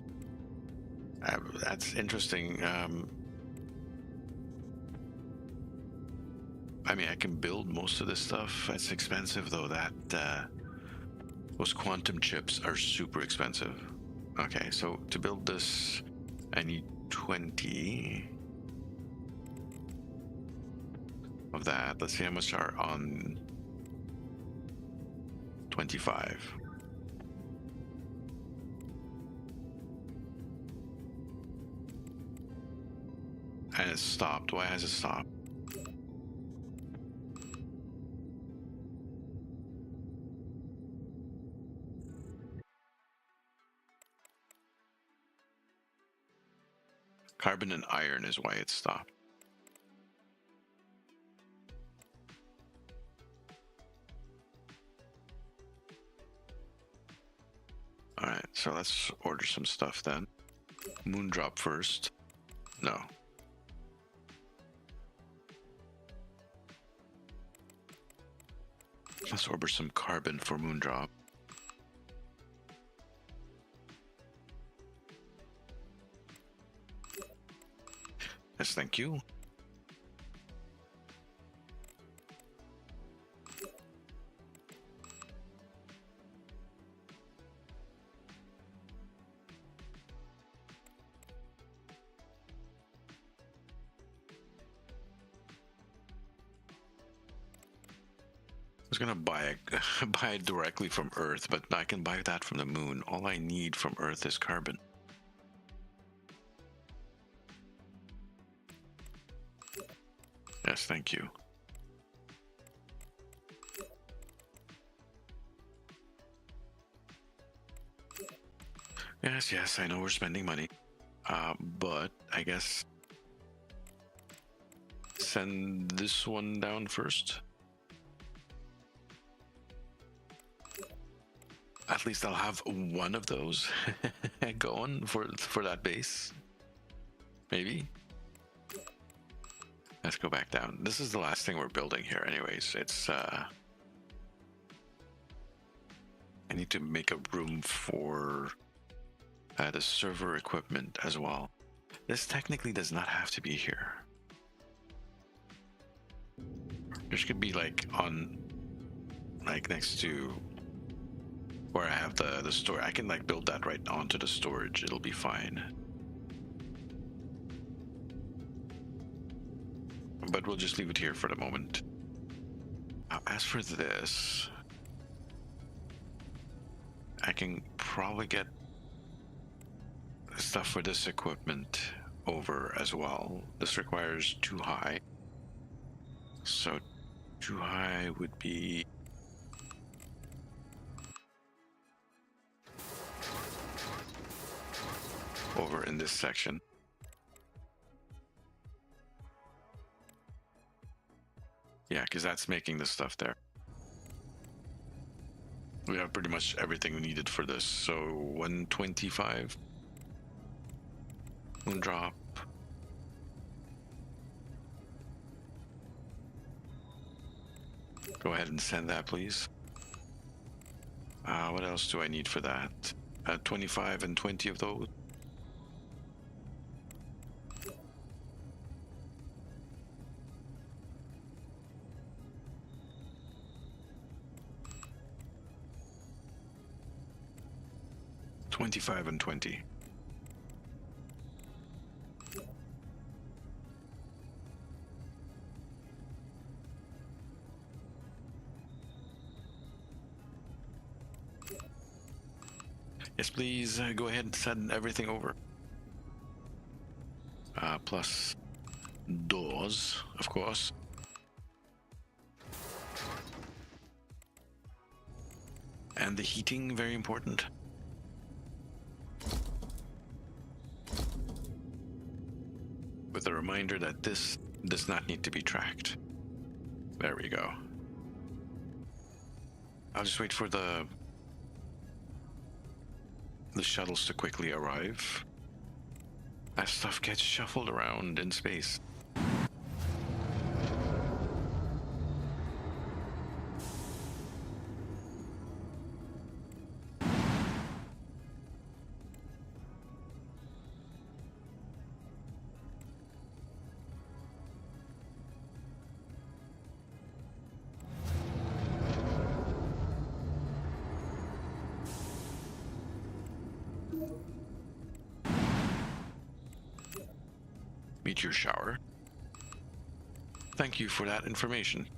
that's interesting. I mean, I can build most of this stuff. It's expensive though. Those quantum chips are super expensive. Okay, so to build this, I need 20 of that. Let's see how much are on 25. And it stopped. Why has it stopped? Carbon and iron is why it stopped. Alright, so let's order some stuff then. Moondrop first. No. Let's order some carbon for Moondrop. Yes, thank you. I was gonna buy it directly from Earth, but I can buy that from the moon. All I need from Earth is carbon. Yes, thank you. Yes, I know we're spending money. But I guess send this one down first. At least I'll have one of those going for that base. Maybe. Let's go back down. This is the last thing we're building here anyways. It's I need to make a room for the server equipment as well. This technically does not have to be here. This could be like on, like next to where I have the store. I can like build that right onto the storage. It'll be fine. But we'll just leave it here for the moment. As for this, I can probably get stuff for this equipment over as well. This requires 2 high. So 2 high would be over in this section. Yeah, because that's making the stuff there. We have pretty much everything needed for this. So 125. Moondrop. Go ahead and send that, please. What else do I need for that? 25 and 20 of those. $25 and $20. Yes, please go ahead and send everything over. Plus doors, of course. And the heating, very important. With a reminder that this does not need to be tracked. There we go. I'll just wait for the shuttles to quickly arrive. That stuff gets shuffled around in space. Meteor shower. Thank you for that information.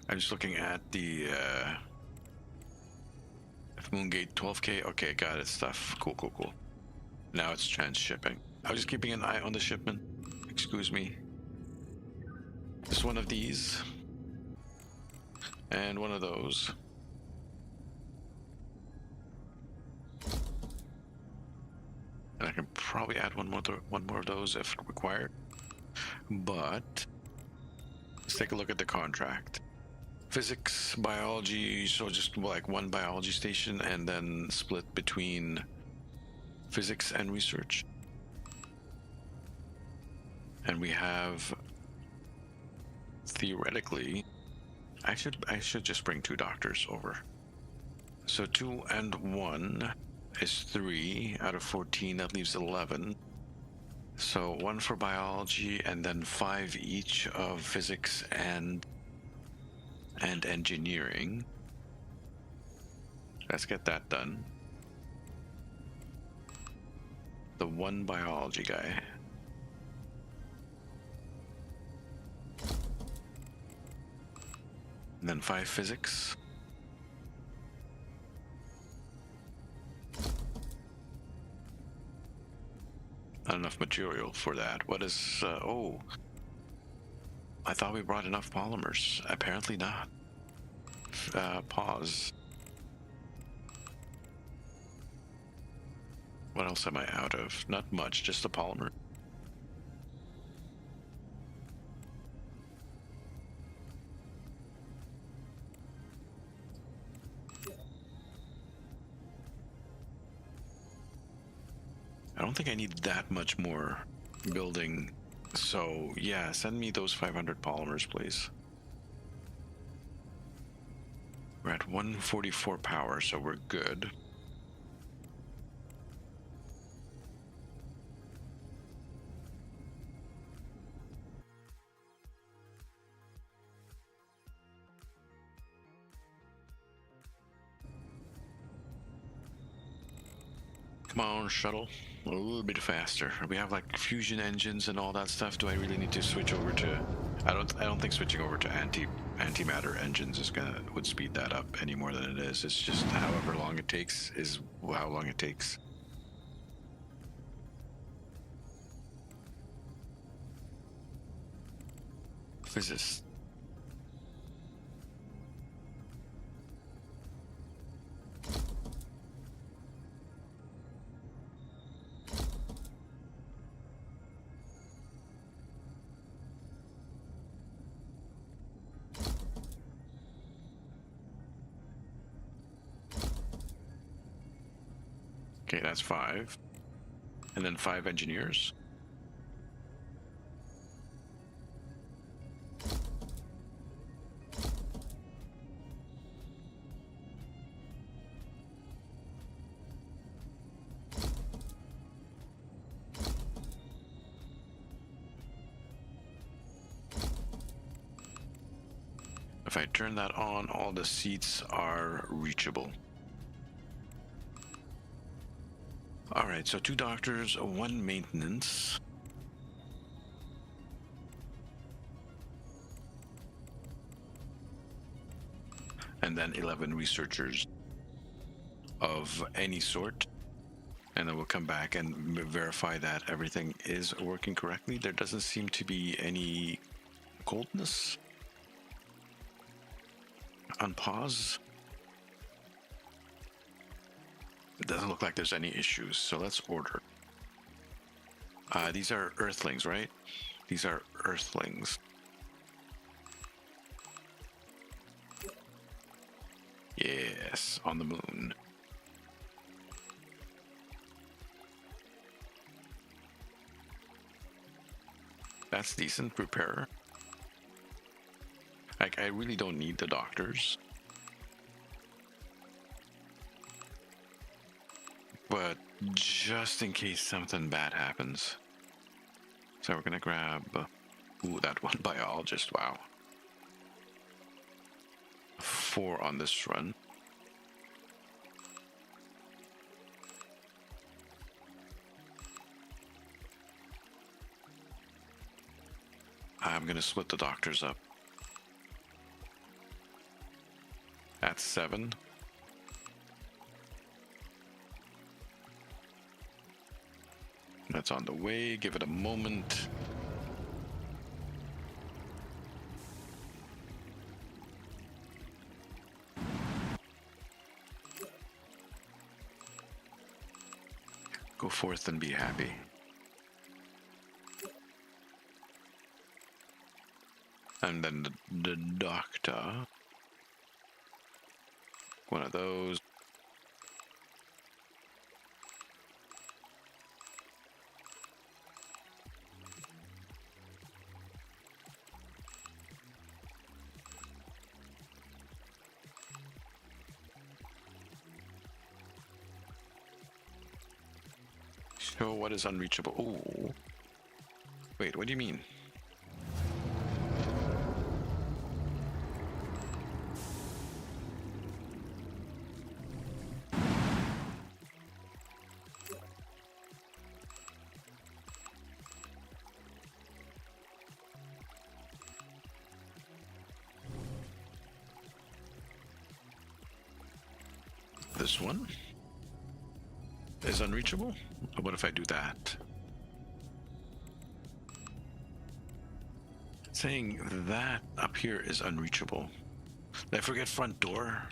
I'm just looking at the Moongate 12K. Okay, got it. Stuff. Cool. Now it's transshipping. I was just keeping an eye on the shipment. Excuse me. Just one of these. And one of those. And I can probably add one more of those if required. But let's take a look at the contract. Physics, biology, so just like one biology station and then split between physics and research. And we have, theoretically, I should just bring 2 doctors over. So 2 and 1 is 3 out of 14. That leaves 11. So 1 for biology, and then 5 each of physics and engineering. Let's get that done. The 1 biology guy. And then 5 physics. Not enough material for that. What is... oh, I thought we brought enough polymers. Apparently not. Pause. What else am I out of? Not much, just the polymer. I don't think I need that much more building. So yeah, send me those 500 polymers, please. We're at 144 power, so we're good. Come on, shuttle. A little bit faster. We have like fusion engines and all that stuff. Do I really need to switch over to... I don't think switching over to antimatter engines would speed that up any more than it is. It's just however long it takes is how long it takes. Physicist. Okay, that's 5. And then 5 engineers. If I turn that on, all the seats are reachable. All right, so 2 doctors, 1 maintenance. And then 11 researchers of any sort. And then we'll come back and verify that everything is working correctly. There doesn't seem to be any coldness. Unpause. It doesn't look like there's any issues, so let's order. These are Earthlings, right? These are Earthlings. Yes, on the moon. That's decent. Repair. Like, I really don't need the doctors. But just in case something bad happens. So we're gonna grab... ooh, that 1 biologist, wow. 4 on this run. I'm gonna split the doctors up. That's 7. That's on the way. Give it a moment. Go forth and be happy. And then the doctor. One of those. Oh, what is unreachable? Oh, wait, what do you mean? This one is unreachable? What if I do that? Saying that up here is unreachable. Did I forget front door?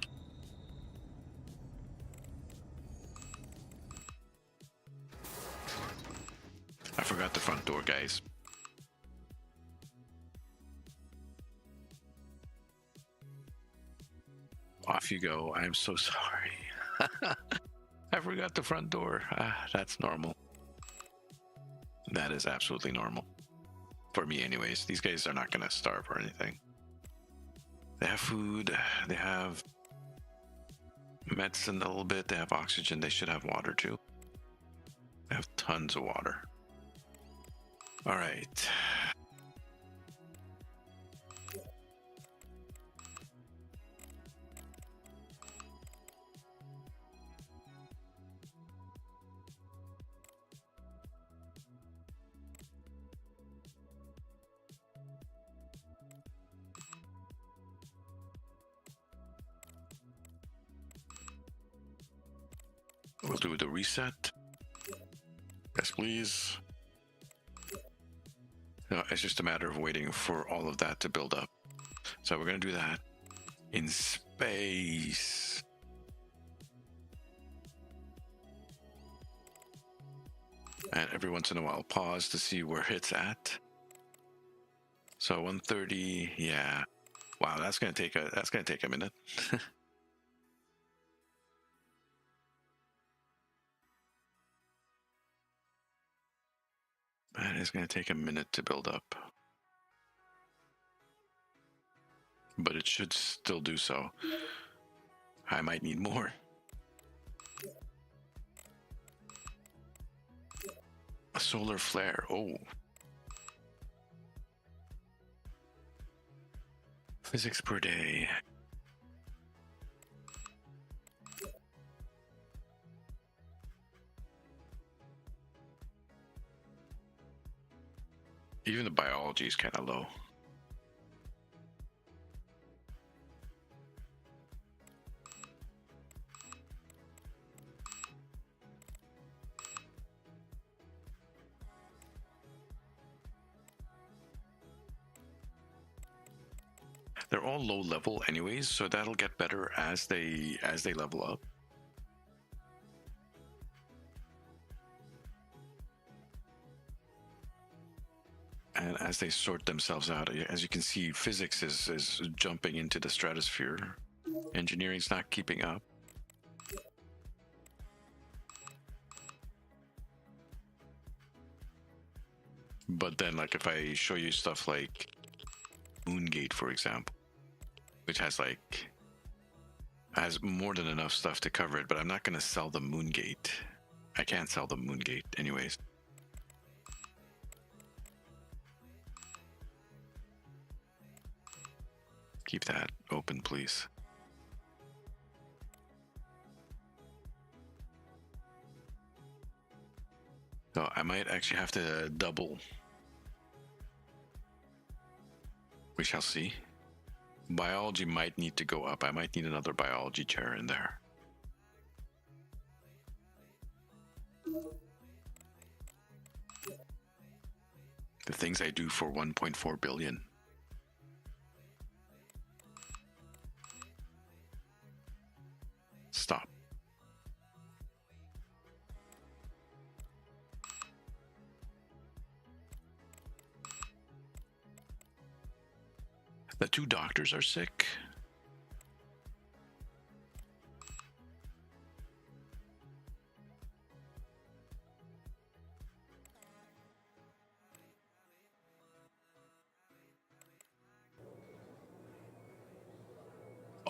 I forgot the front door, guys. Off you go. I'm so sorry. I forgot the front door. That's normal. That is absolutely normal. For me, anyways. These guys are not going to starve or anything. They have food. They have medicine a little bit. They have oxygen. They should have water too. They have tons of water. All right. We'll do the reset. Yes, please. No, it's just a matter of waiting for all of that to build up. So we're going to do that in space. And every once in a while, pause to see where it's at. So 130, yeah. Wow, that's going to take a minute. That is going to take a minute to build up. But it should still do so. I might need more. A solar flare. Oh. Physics per day. Even the biology is kind of low. They're all low level anyways, so that'll get better as they level up. And as they sort themselves out, as you can see, physics is jumping into the stratosphere. Engineering's not keeping up. But then, like, if I show you stuff like Moongate, for example, which has more than enough stuff to cover it, but I'm not going to sell the Moongate. I can't sell the Moongate anyways. Keep that open, please. So I might actually have to double. We shall see. Biology might need to go up. I might need another biology chair in there. The things I do for 1.4 billion. Stop. The 2 doctors are sick.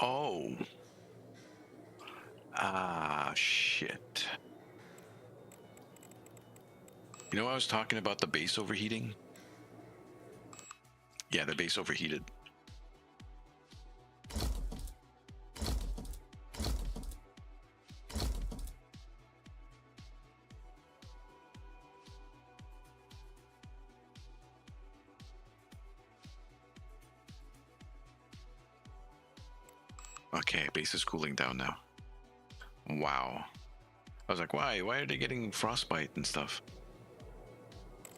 Oh. Ah, shit. You know, I was talking about the base overheating. Yeah, the base overheated. Okay, base is cooling down now. Wow. I was like, why? Why are they getting frostbite and stuff?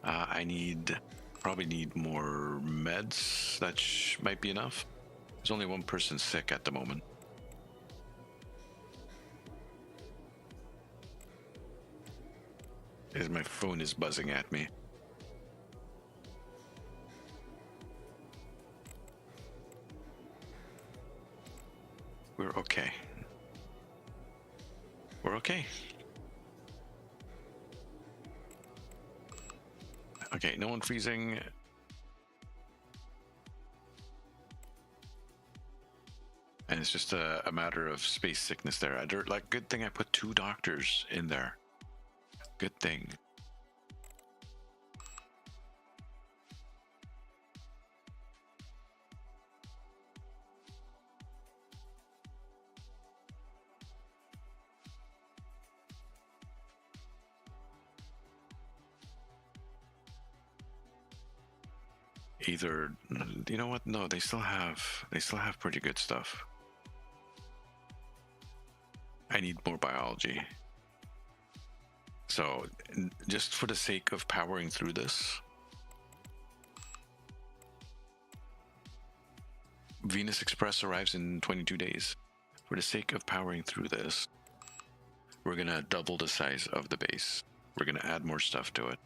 I probably need more meds. That might be enough. There's only one person sick at the moment. My phone is buzzing at me. We're okay. We're okay. Okay, no one freezing. And it's just a matter of space sickness there. Like, good thing I put 2 doctors in there. Good thing. Either, you know what? No, they still have pretty good stuff. I need more biology. So, just for the sake of powering through this, Venus Express arrives in 22 days. For the sake of powering through this, we're gonna double the size of the base. We're gonna add more stuff to it,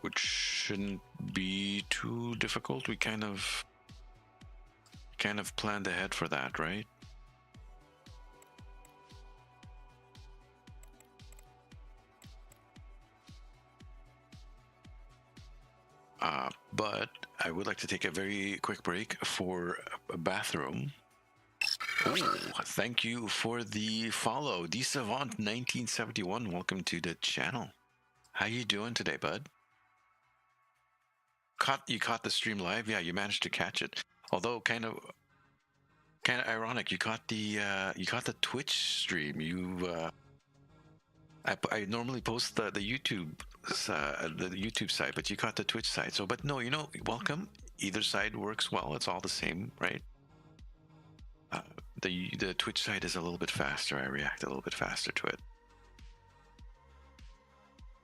which shouldn't be too difficult. We kind of planned ahead for that, right? But I would like to take a very quick break for a bathroom. Oh, thank you for the follow, DSavant1971. Welcome to the channel. How you doing today, bud? You caught the stream live? Yeah, you managed to catch it. Although kind of ironic, you caught the Twitch stream. I normally post the YouTube side, but you caught the Twitch side. So, but no, welcome. Either side works well. It's all the same, right? The Twitch side is a little bit faster. I react a little bit faster to it.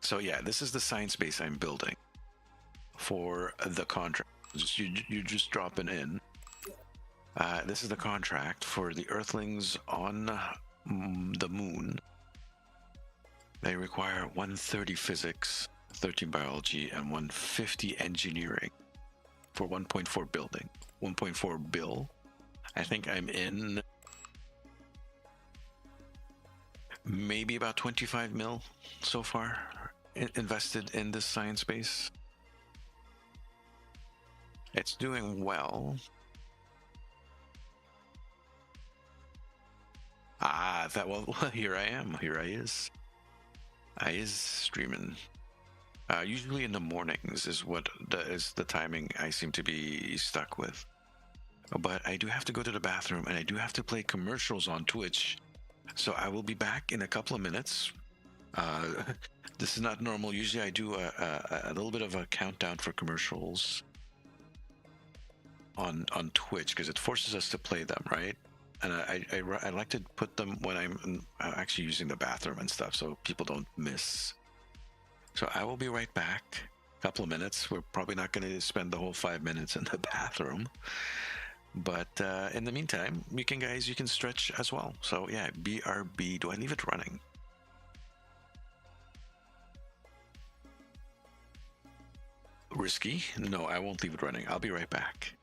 So yeah, this is the science base I'm building for the contract. You're just dropping in. This is the contract for the Earthlings on the moon. They require 130 physics, 13 biology, and 150 engineering for 1.4 building. 1.4 bill. I think I'm in maybe about 25 mil so far invested in this science base. It's doing well. Here I am. Here I is. I is streaming. Usually in the mornings is the timing I seem to be stuck with. But I do have to go to the bathroom, and I do have to play commercials on Twitch. So I will be back in a couple of minutes. This is not normal. Usually I do a little bit of a countdown for commercials on Twitch because it forces us to play them, right? And I like to put them when I'm actually using the bathroom and stuff, so people don't miss. So I will be right back. A couple of minutes. We're probably not going to spend the whole 5 minutes in the bathroom. But in the meantime, you can stretch as well. So yeah, BRB. Do I leave it running? Risky? No, I won't leave it running. I'll be right back.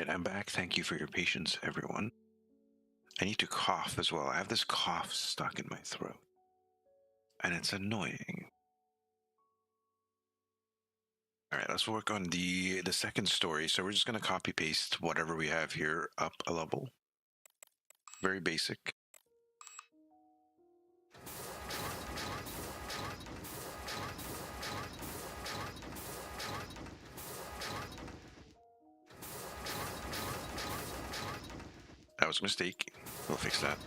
right, I'm back. Thank you for your patience, everyone. I need to cough as well. I have this cough stuck in my throat, and it's annoying. All right, let's work on the second story. So we're just going to copy paste whatever we have here up a level. Very basic. That was a mistake. We'll fix that.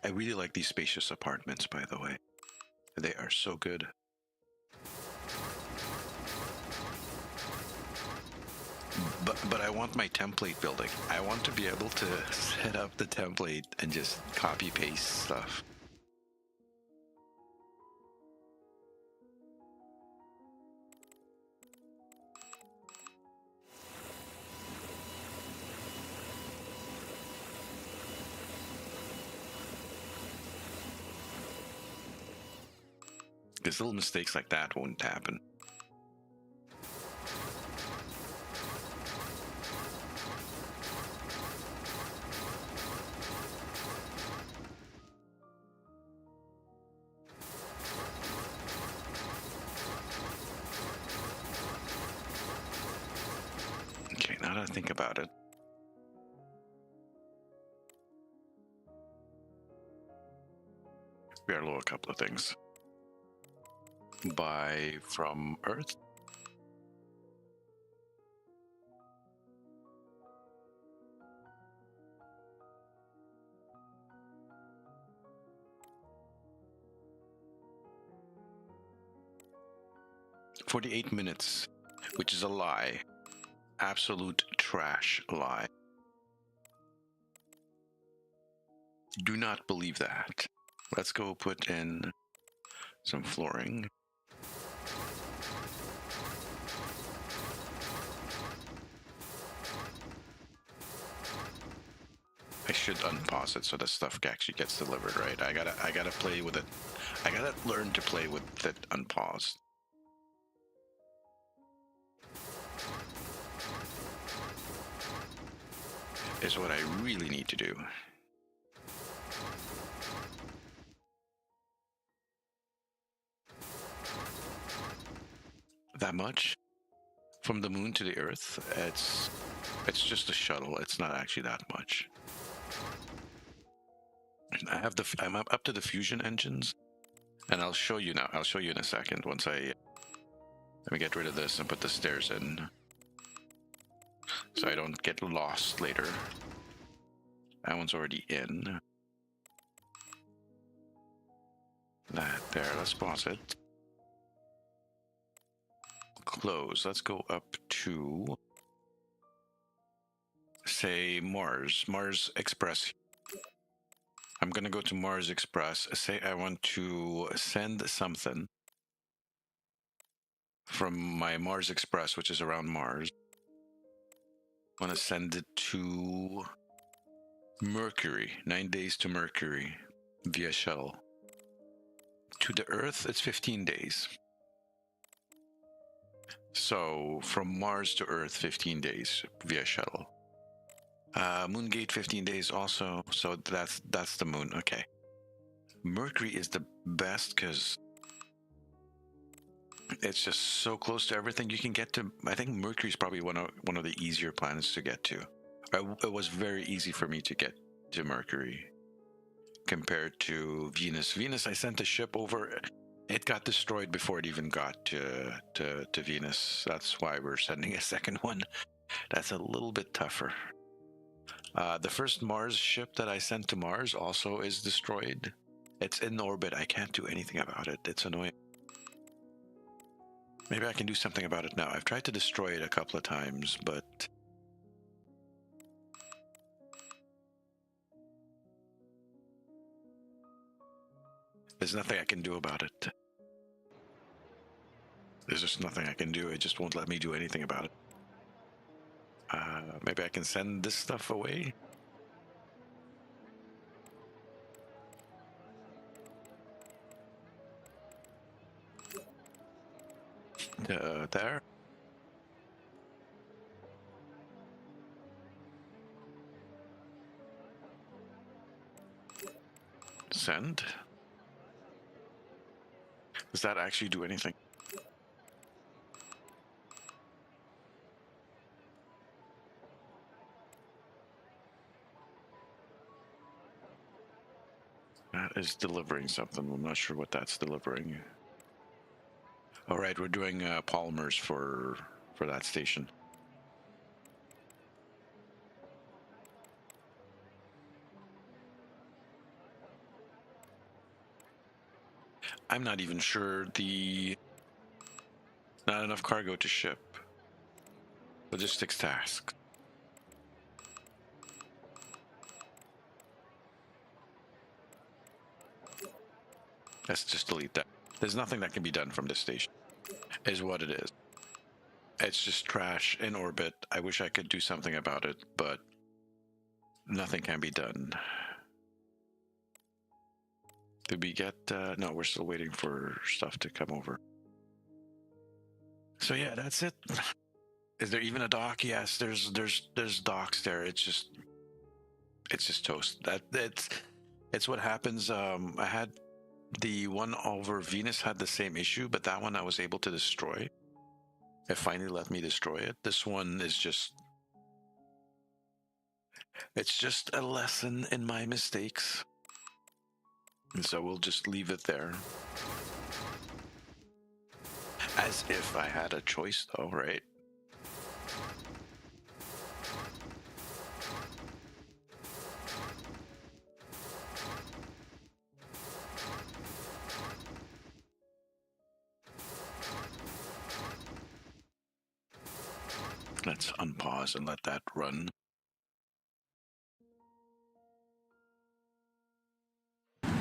I really like these spacious apartments, by the way. They are so good. But I want my template building. I want to be able to set up the template and just copy paste stuff. Because little mistakes like that won't happen. Okay, now that I think about it. We are low a couple of things. Buy from Earth. "48 minutes, which is a lie. Absolute trash lie. Do not believe that. Let's go put in some flooring. I should unpause it so the stuff actually gets delivered, right? I gotta play with it. I gotta learn to play with it unpaused. Is what I really need to do. That much? From the moon to the Earth? It's just a shuttle. It's not actually that much. I'm up to the fusion engines, and I'll show you now. I'll show you in a second once let me get rid of this and put the stairs in, so I don't get lost later. That one's already in. That there. Let's pause it. Close. Let's go up to, say, Mars Express. I'm gonna go to Mars Express. Say I want to send something from my Mars Express, which is around Mars. I want to send it to Mercury. 9 days to Mercury via shuttle. To the Earth, it's 15 days. So from Mars to Earth, 15 days via shuttle. Moongate, 15 days also. So that's the moon. Okay. Mercury is the best because it's just so close to everything you can get to. I think Mercury is probably one of the easier planets to get to. It was very easy for me to get to Mercury compared to Venus. Venus, I sent a ship over. It got destroyed before it even got to Venus. That's why we're sending a second one. That's a little bit tougher. The first Mars ship that I sent to Mars also is destroyed. It's in orbit. I can't do anything about it. It's annoying. Maybe I can do something about it now. I've tried to destroy it a couple of times, but there's nothing I can do about it. There's just nothing I can do. It just won't let me do anything about it. Maybe I can send this stuff away. there. Send. Does that actually do anything? That is delivering something. I'm not sure what that's delivering. All right, we're doing polymers for that station. I'm not even sure not enough cargo to ship. Logistics task. Let's just delete that. There's nothing that can be done from this station, is what it is. It's just trash in orbit. I wish I could do something about it, but nothing can be done. Did we get... no, we're still waiting for stuff to come over. So yeah, that's it. Is there even a dock? Yes, there's docks there. It's just toast. It's what happens. I had the one over Venus had the same issue, but that one I was able to destroy. It finally let me destroy it. This one is just... it's just a lesson in my mistakes. And so we'll just leave it there. As if I had a choice though, right? Let's unpause and let that run.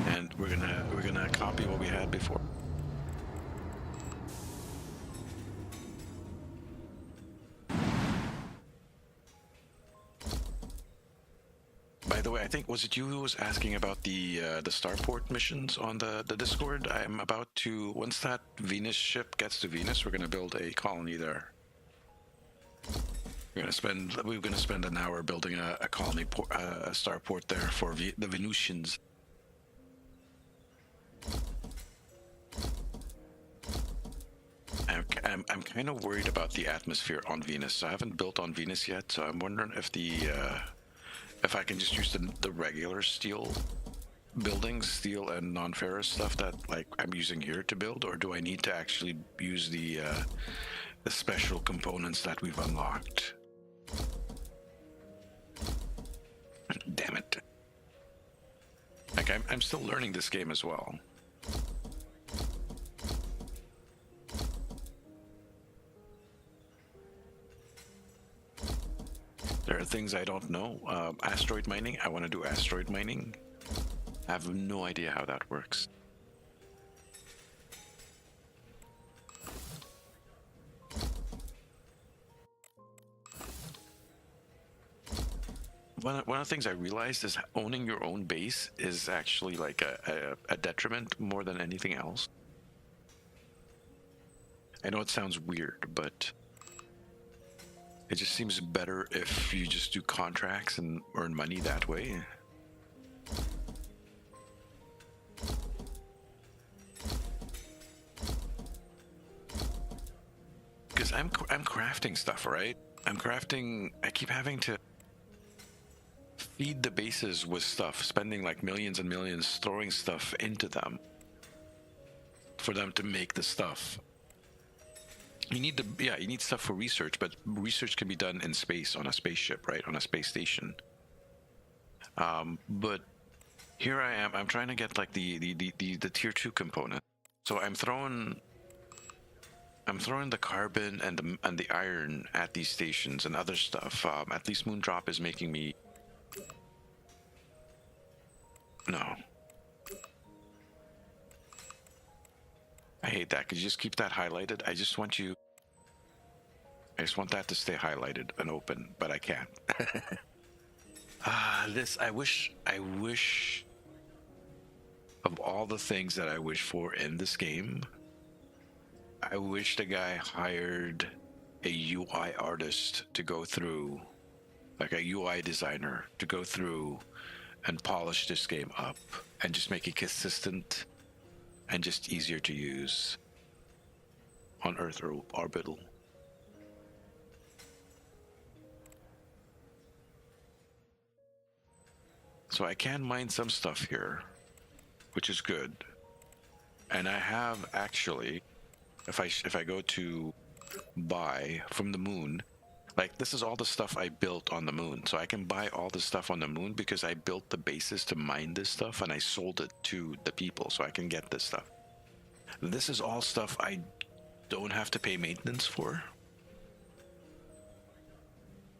And we're gonna copy what we had before. By the way, I think was it you who was asking about the starport missions on the Discord? I'm about to, once that Venus ship gets to Venus, we're gonna build a colony there. We're gonna spend an hour building a colony a starport there for the Venusians. I'm kind of worried about the atmosphere on Venus. So I haven't built on Venus yet, so I'm wondering if I can just use the regular steel buildings, steel and non-ferrous stuff that like I'm using here to build, or do I need to actually use the special components that we've unlocked? Damn it! Like I'm still learning this game as well. There are things I don't know. Asteroid mining. I want to do asteroid mining. I have no idea how that works. One of the things I realized is owning your own base is actually like a detriment more than anything else. I know it sounds weird, but it just seems better if you just do contracts and earn money that way. Because I'm crafting stuff, right? I keep having to feed the bases with stuff, spending like millions and millions throwing stuff into them for them to make the stuff. You need stuff for research, but research can be done in space on a spaceship, right? On a space station. But here I am. I'm trying to get like the tier 2 component. So I'm throwing the carbon and the iron at these stations and other stuff. At least Moondrop is making me. No. I hate that. Could you just keep that highlighted? I just want that to stay highlighted and open, but I can't. I wish of all the things that I wish for in this game, I wish the guy hired a UI artist to go through, like a UI designer to go through and polish this game up and just make it consistent and just easier to use on Earth or Orbital. So I can mine some stuff here, which is good. And I have actually, if I go to buy from the moon, like this is all the stuff I built on the moon. So I can buy all the stuff on the moon because I built the basis to mine this stuff and I sold it to the people so I can get this stuff. This is all stuff I don't have to pay maintenance for,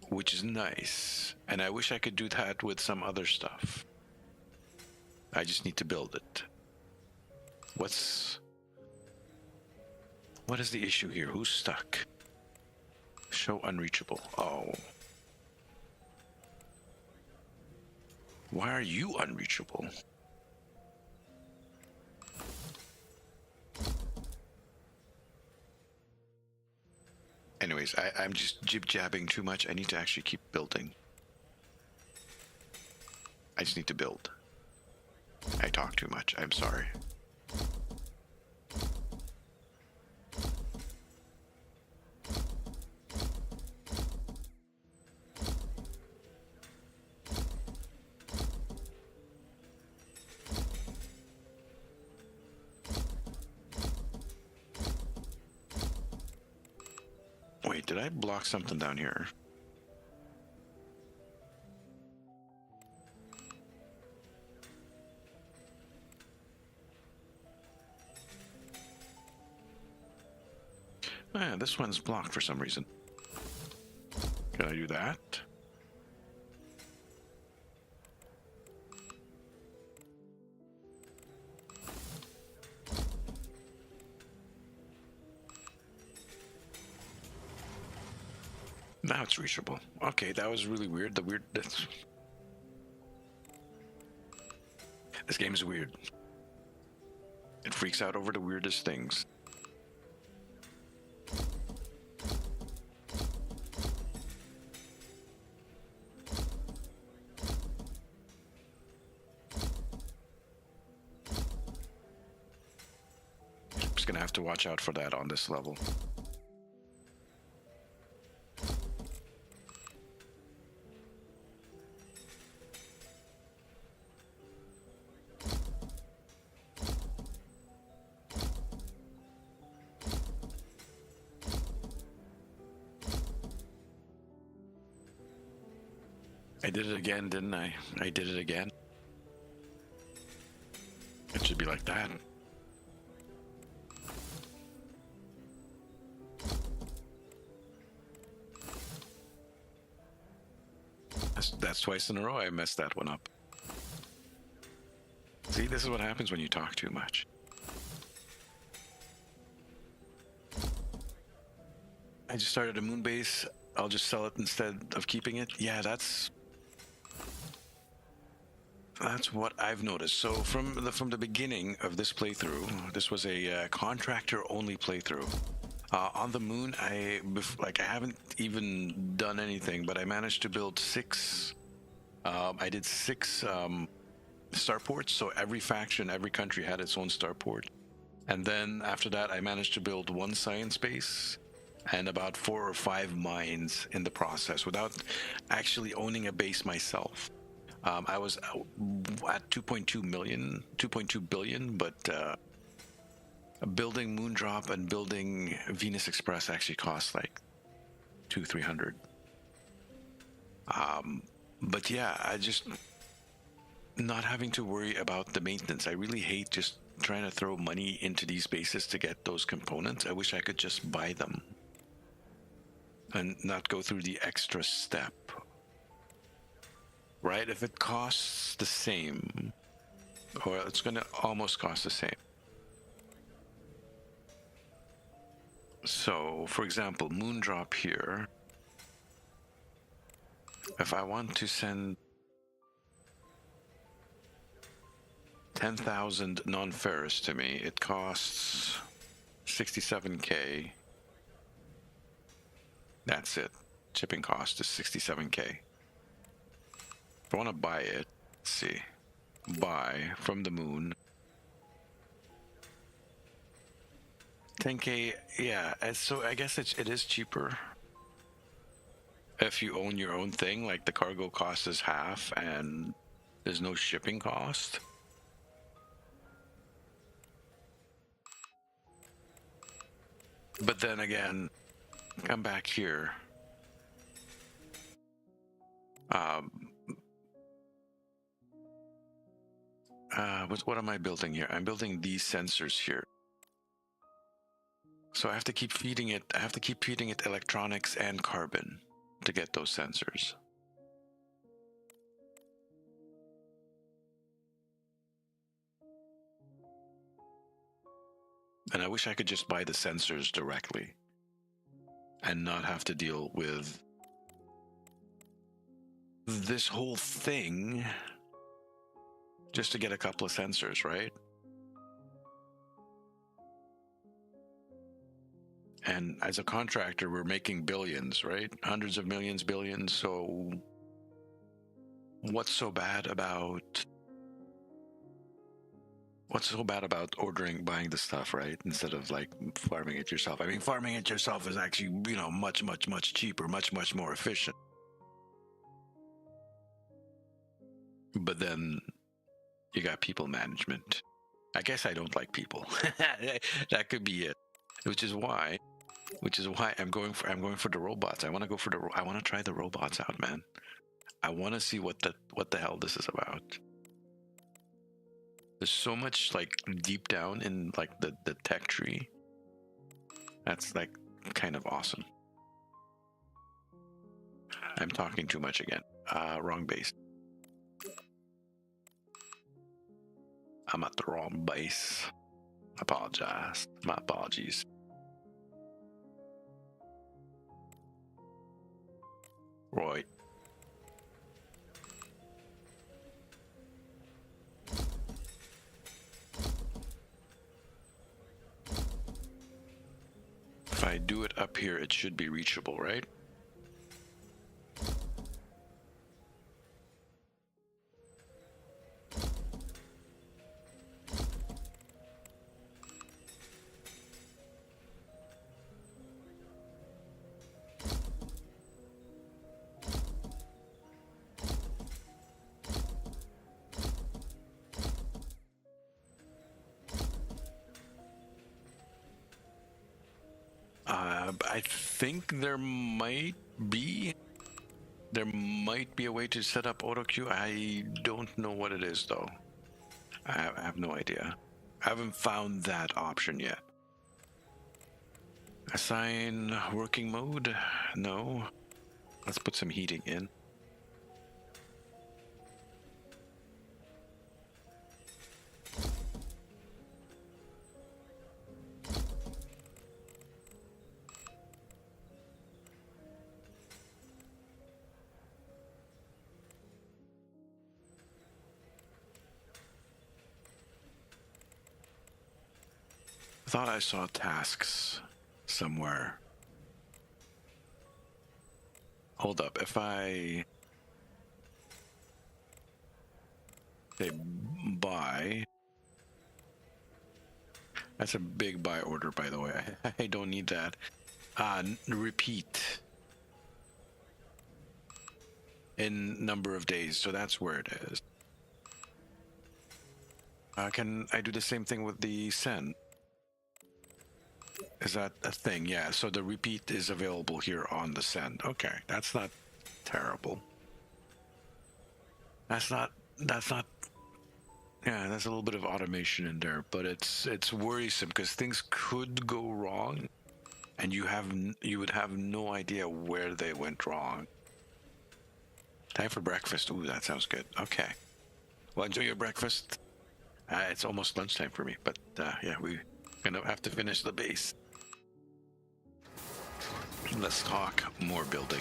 which is nice. And I wish I could do that with some other stuff. I just need to build it. What is the issue here? Who's stuck? Show unreachable. Oh. Why are you unreachable? Anyways, I'm just jib-jabbing too much. I need to actually keep building. I just need to build. I talk too much. I'm sorry. Wait, did I block something down here? Ah, this one's blocked for some reason. Can I do that? Now it's reachable. Okay, that was really weird. This game is weird. It freaks out over the weirdest things. I'm just gonna have to watch out for that on this level. I did it again, didn't I? I did it again. It should be like that. That's twice in a row I messed that one up. See, this is what happens when you talk too much. I just started a moon base. I'll just sell it instead of keeping it. Yeah, that's what I've noticed. So from the beginning of this playthrough, this was a contractor only playthrough. On the moon, I haven't even done anything, but I managed to build 6. I did 6 starports. So every faction, every country had its own starport. And then after that, I managed to build 1 science base and about 4 or 5 mines in the process without actually owning a base myself. I was at 2.2 billion, but building Moondrop and building Venus Express actually cost like 200-300. But yeah, I just not having to worry about the maintenance. I really hate just trying to throw money into these bases to get those components. I wish I could just buy them and not go through the extra step. Right? If it costs the same, or it's going to almost cost the same. So, for example, Moondrop here. If I want to send 10,000 non-ferrous to me, it costs 67K. That's it. Shipping cost is 67K. If I want to buy it, let's see. Buy from the moon. 10K, yeah. So I guess it is cheaper if you own your own thing. Like the cargo cost is half and there's no shipping cost. But then again, come back here. What am I building here? I'm building these sensors here. So I have to keep feeding it. I have to keep feeding it electronics and carbon to get those sensors. And I wish I could just buy the sensors directly and not have to deal with this whole thing just to get a couple of sensors, right? And as a contractor, we're making billions, right? Hundreds of millions, billions. So what's so bad about buying the stuff, right? Instead of like farming it yourself. I mean, farming it yourself is actually, much, much, much cheaper, much, much more efficient. But then you got people management. I guess I don't like people. That could be it. Which is why I'm going for the robots. I want to try the robots out, man. I want to see what the hell this is about. There's so much like deep down in like the tech tree. That's like kind of awesome. I'm talking too much again. Wrong base. I'm at the wrong base. Apologize. My apologies. Right. If I do it up here, it should be reachable, right? I think there might be a way to set up auto queue. I don't know what it is though. I have no idea. I haven't found that option yet. Assign working mode? No. Let's put some heating in. I thought I saw tasks somewhere. Hold up, if I say buy, that's a big buy order, by the way. I don't need that. Repeat in number of days, so that's where it is. Can I do the same thing with the send? Is that a thing? Yeah, so the repeat is available here on the send. Okay, that's not terrible. That's not yeah, there's a little bit of automation in there, but it's worrisome because things could go wrong and you would have no idea where they went wrong. Time for breakfast. Ooh, that sounds good. Okay. Well, enjoy your breakfast. It's almost lunchtime for me, but yeah, we're gonna have to finish the base. Let's talk more building.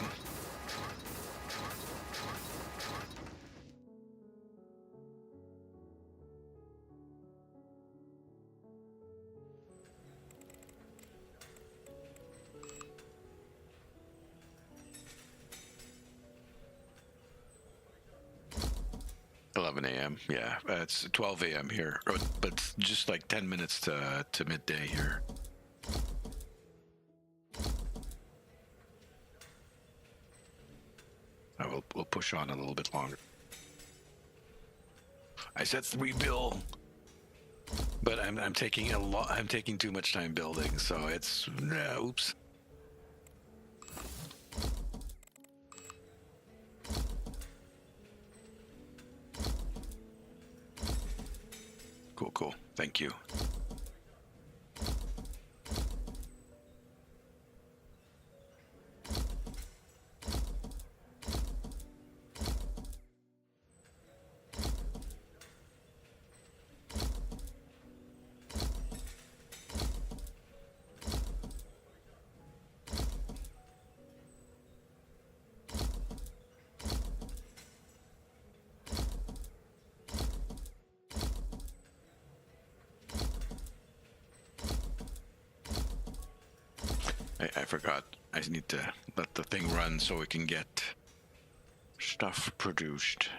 11 a.m. Yeah, it's 12 a.m. here, but it's just like 10 minutes to midday here. We'll push on a little bit longer. I said 3 bill, but I'm taking a lot. I'm taking too much time building, so it's oops. Cool. Thank you. I forgot. I need to let the thing run so we can get stuff produced.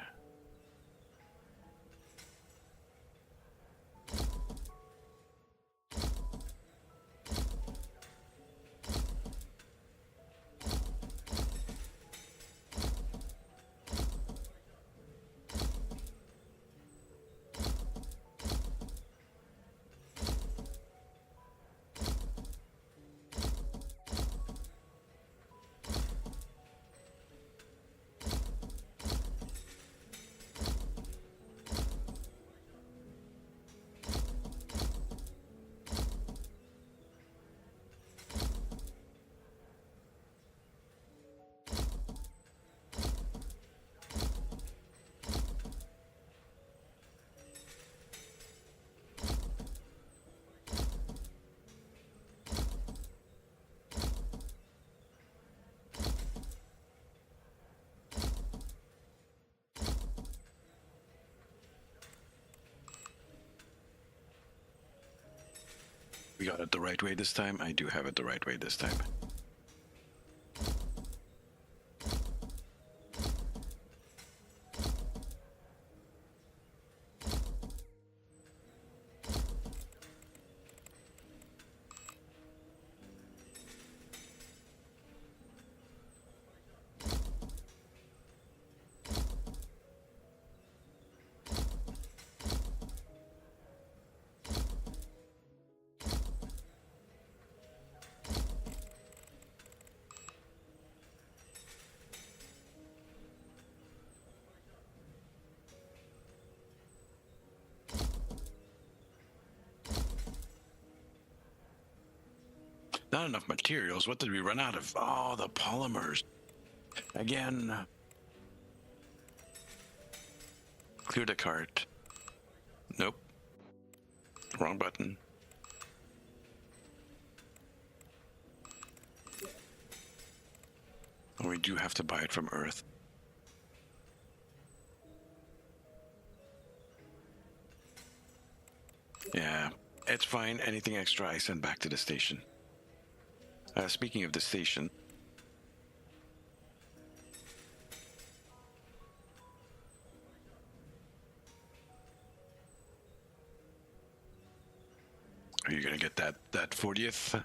We got it the right way this time. I do have it the right way this time. Not enough materials. What did we run out of? Oh, the polymers. Again. Clear the cart. Nope. Wrong button. Oh, we do have to buy it from Earth. Yeah, it's fine. Anything extra I send back to the station. Speaking of the station, are you gonna get that 40th?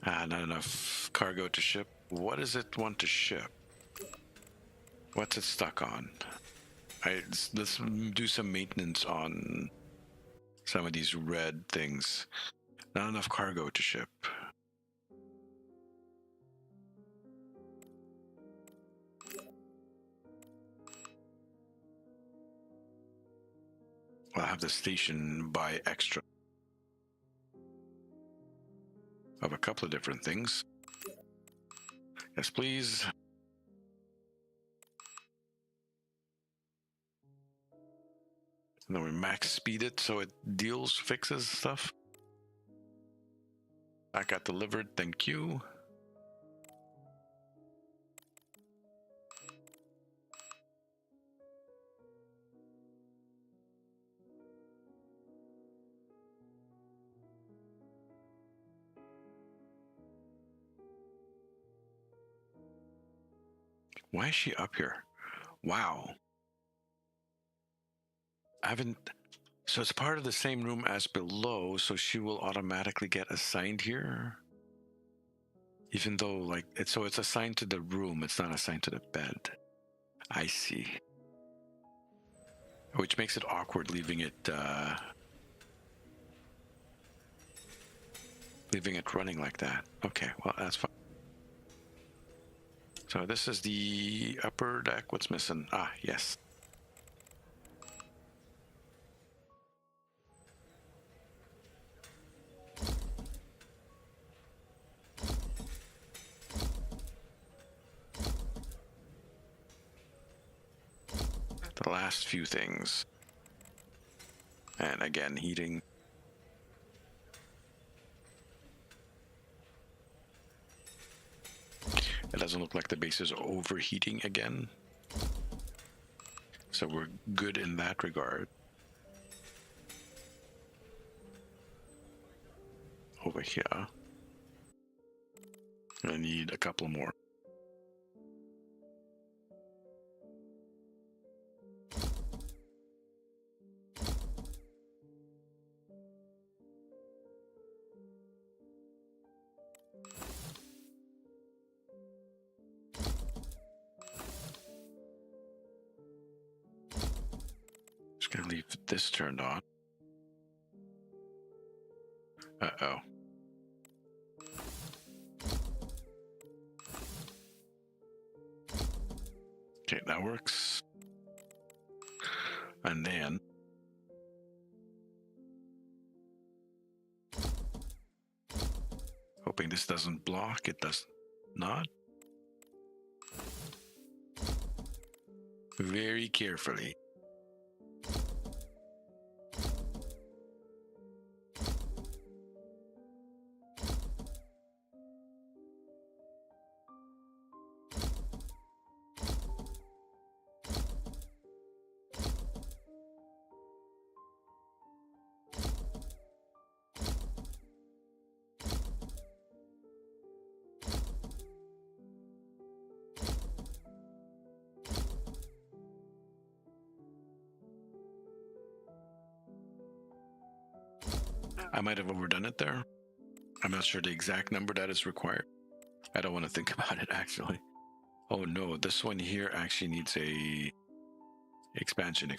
Not enough cargo to ship. What does it want to ship? What's it stuck on? Let's do some maintenance on some of these red things. Not enough cargo to ship. I'll have the station buy extra of a couple of different things. Yes, please. And then we max speed it so it fixes stuff. That got delivered, thank you. Why is she up here? Wow. I haven't. So it's part of the same room as below, so she will automatically get assigned here. Even though, like, it's assigned to the room, it's not assigned to the bed. I see. Which makes it awkward leaving it running like that. Okay, well, that's fine. So this is the upper deck. What's missing? Ah, yes. The last few things. And again, heating. It doesn't look like the base is overheating again. So we're good in that regard. Over here. I need a couple more. Just gonna leave this turned on. Uh-oh. Okay, that works. And then hoping this doesn't block. It does not. Very carefully. I might have overdone it there. I'm not sure the exact number that is required. I don't want to think about it, actually. Oh no, this one here actually needs a expansion.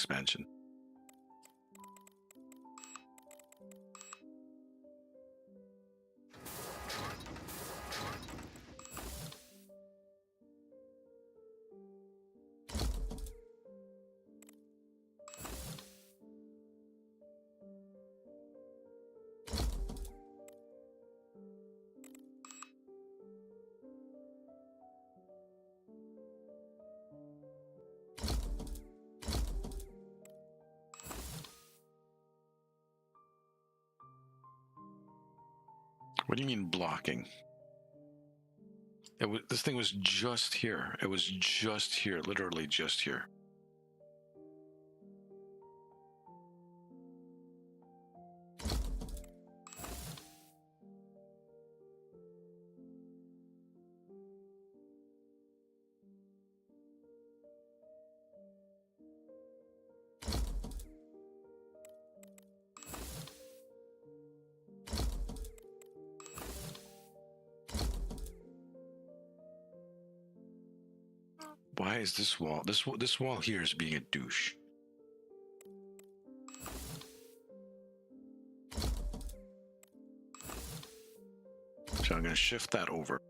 What do you mean blocking? This thing was just here. It was just here, literally just here. Why is this wall? This wall here is being a douche. So I'm going to shift that over.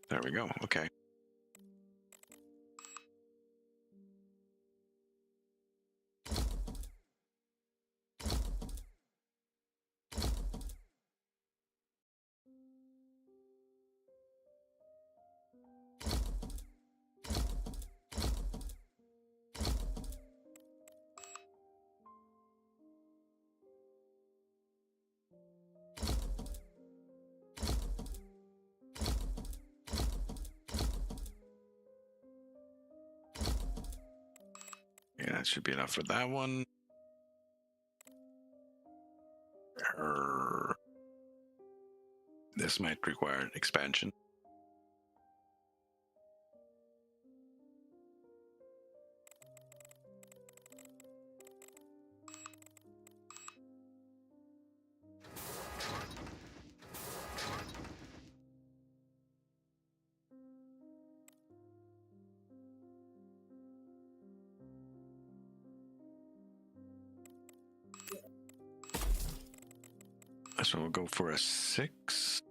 There we go. Okay. Yeah, that should be enough for that one. This might require expansion. So we'll go for a 6.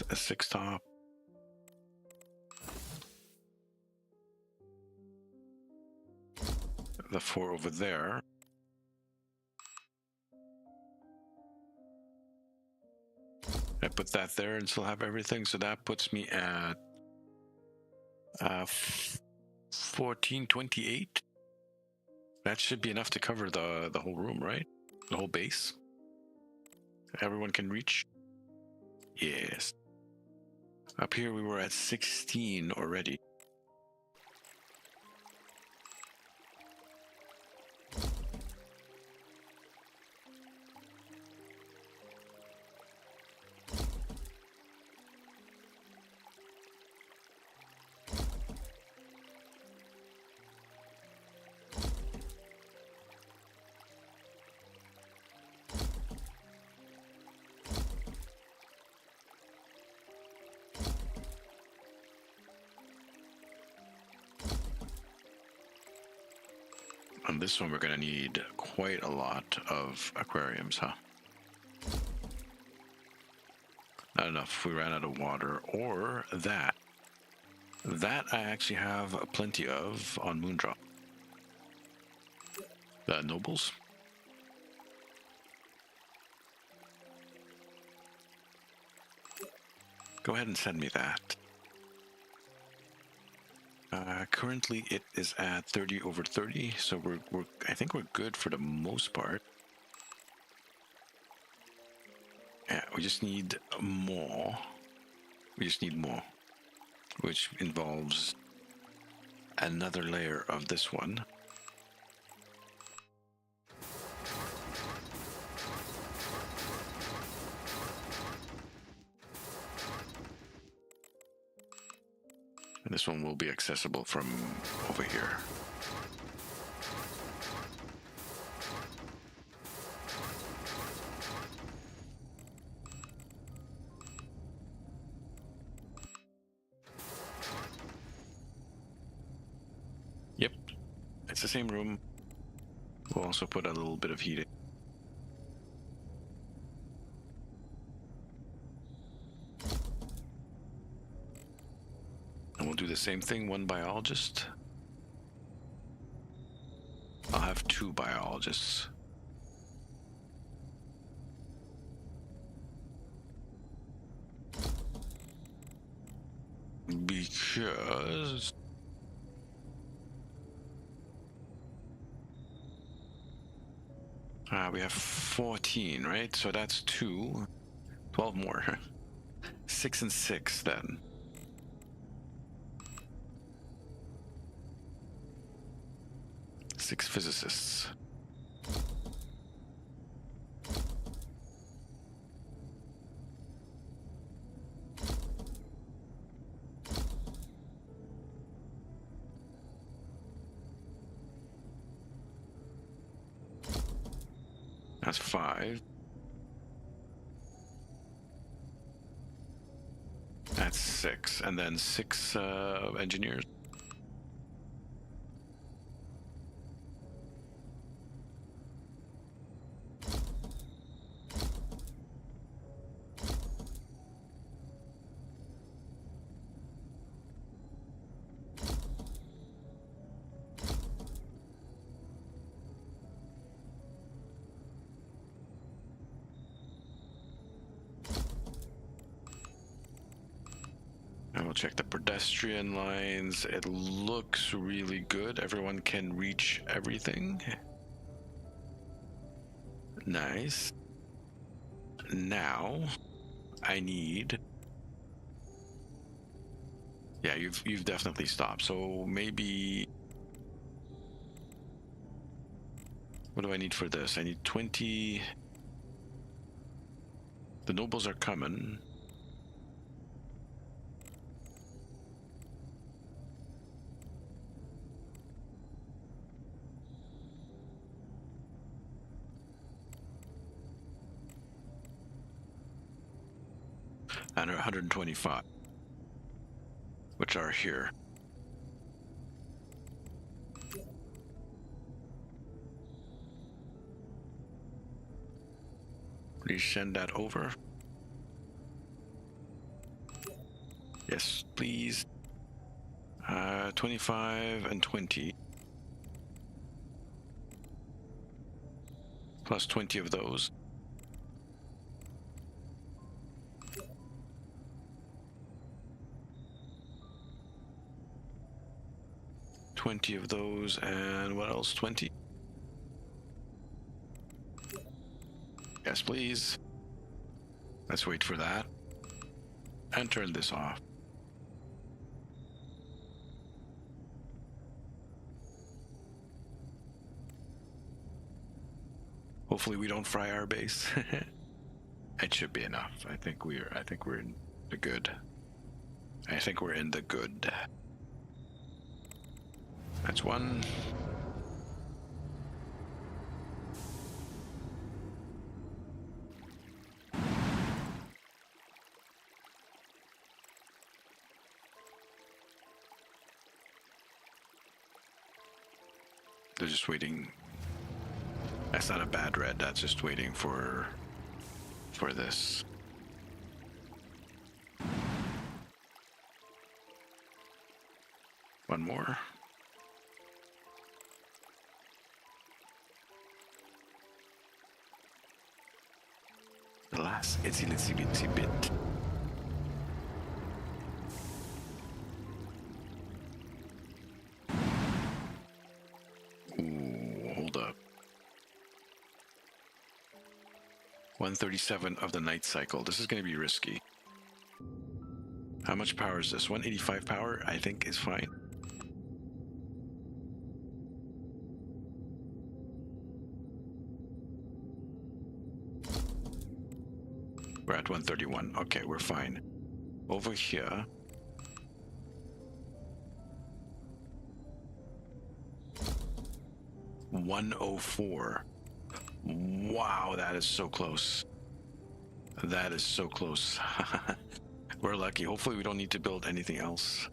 A 6 top. The 4 over there. I put that there and still have everything, so that puts me at 1428. That should be enough to cover the whole room, right? The whole base. Everyone can reach. Yes. Up here we were at 16 already. On this one, we're going to need quite a lot of aquariums, huh? Not enough. We ran out of water. Or that. That I actually have plenty of on Moondrop. The nobles. Go ahead and send me that. Currently, it is at 30 over 30, so I think we're good for the most part. Yeah, we just need more. Which involves another layer of this one. And this one will be accessible from over here. Yep, it's the same room. We'll also put a little bit of heating. And we'll do the same thing, one biologist. I'll have 2 biologists. Because we have 14, right? So that's 2. 12 more. 6 and 6 then. Six physicists. That's 5. That's 6. And then 6 engineers. And we'll check the pedestrian lines. It looks really good. Everyone can reach everything. Nice. Now, I need... Yeah, you've definitely stopped. So maybe, what do I need for this? I need 20. The nobles are coming. And 125, which are here. Please send that over. Yes, please. 25 and 20. Plus 20 of those. Twenty of those, and what else? 20. Yes, please. Let's wait for that. And turn this off. Hopefully we don't fry our base. It should be enough. I think we're in the good. I think we're in the good. That's one. They're just waiting. That's not a bad red. That's just waiting for this. One more. The last itsy bit. Ooh, hold up. 137 of the night cycle. This is going to be risky. How much power is this? 185 power, I think, is fine. We're at 131. Okay, we're fine. Over here. $104. Wow, that is so close. That is so close. We're lucky. Hopefully we don't need to build anything else.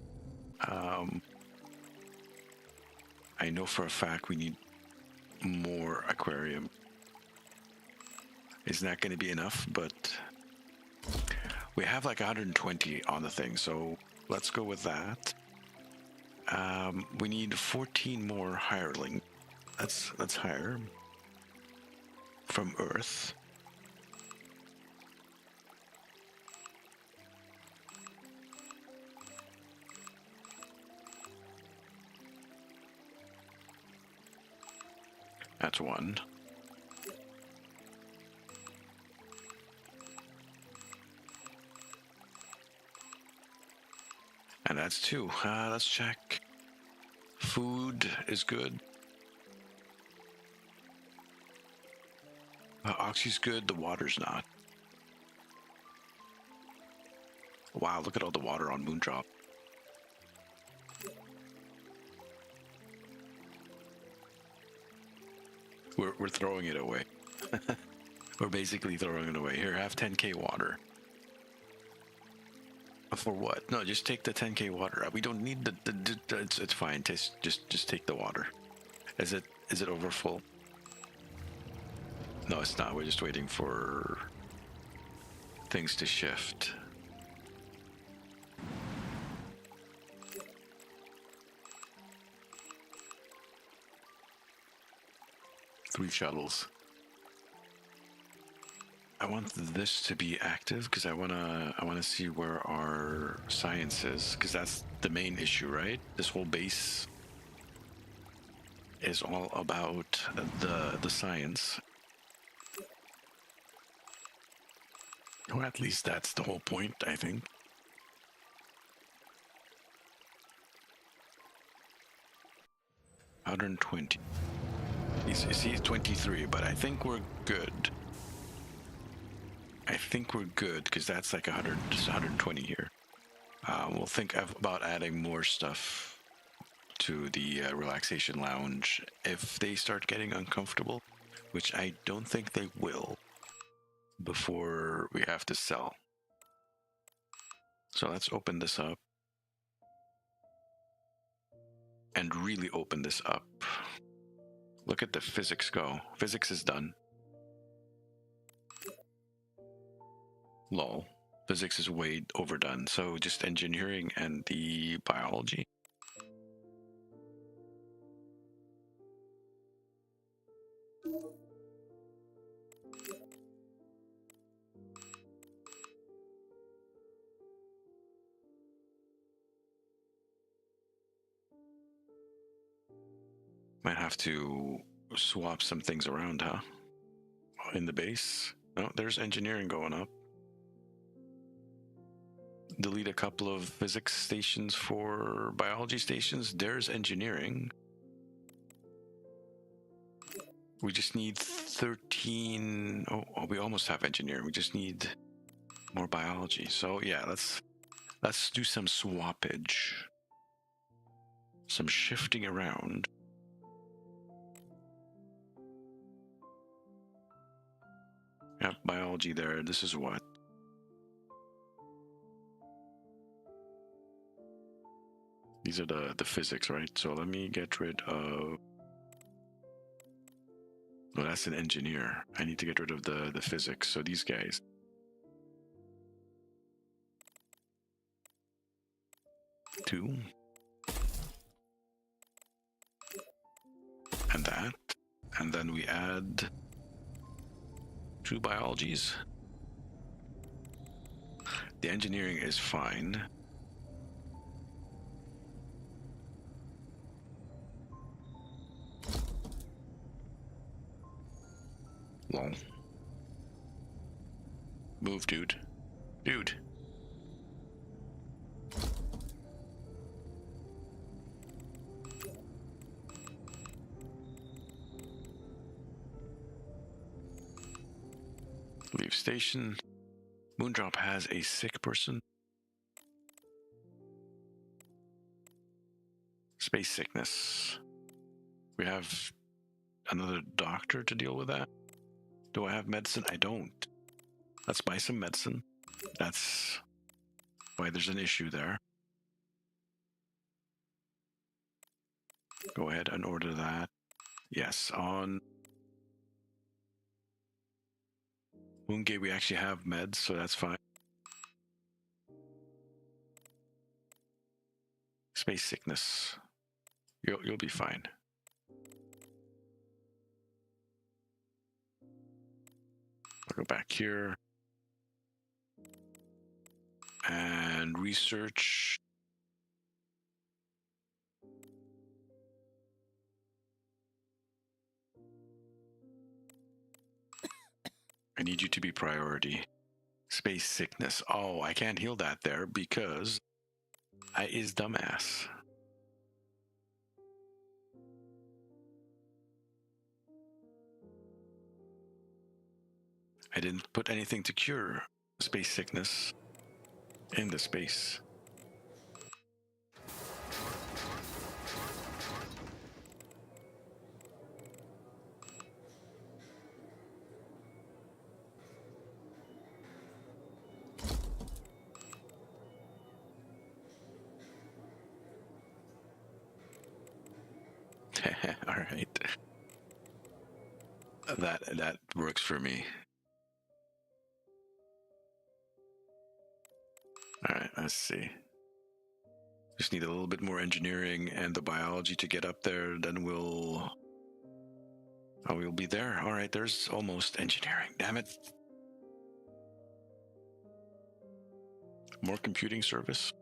I know for a fact we need more aquarium. It's not going to be enough, but we have like 120 on the thing, so let's go with that. We need 14 more hireling. Let's hire from Earth. That's one. And that's two. Let's check. Food is good. Oxy's good. The water's not. Wow, look at all the water on Moondrop. We're throwing it away. We're basically throwing it away. Here, have 10k water. For what? No, just take the 10k water. We don't need it's fine. Just take the water. Is it over full? No, it's not. We're just waiting for things to shift. Three shuttles. I want this to be active because I wanna see where our science is, because that's the main issue, right? This whole base is all about the science. Or at least that's the whole point, I think. 120. He's 23, but I think we're good. I think we're good because that's like 100, just 120 here. We'll think about adding more stuff to the relaxation lounge if they start getting uncomfortable, which I don't think they will before we have to sell. So let's open this up and really open this up. Look at the physics go. Physics is done. Lol. Physics is way overdone. So just engineering and the biology. Might have to swap some things around, huh? In the base. No, there's engineering going up. Delete a couple of physics stations for biology stations. There's engineering. We just need 13. Oh, we almost have engineering. We just need more biology. So yeah, let's do some swappage. Some shifting around. Yep, biology there. This is what? These are the physics, right? So let me get rid of... Oh, that's an engineer. I need to get rid of the physics. So these guys. Two. And that. And then we add 2 biologies. The engineering is fine. Lol. Move, dude. Dude. Leave station. Moondrop has a sick person. Space sickness. We have another doctor to deal with that. Do I have medicine? I don't. Let's buy some medicine. That's why there's an issue there. Go ahead and order that. Yes, on Moongate we actually have meds, so that's fine. Space sickness. You'll be fine. I'll go back here. And research. I need you to be priority. Space sickness. Oh, I can't heal that there because I is dumbass. I didn't put anything to cure space sickness in the space. All right. That works for me. All right, let's see. Just need a little bit more engineering and the biology to get up there, then we'll be there. All right, there's almost engineering. Damn it. More computing service.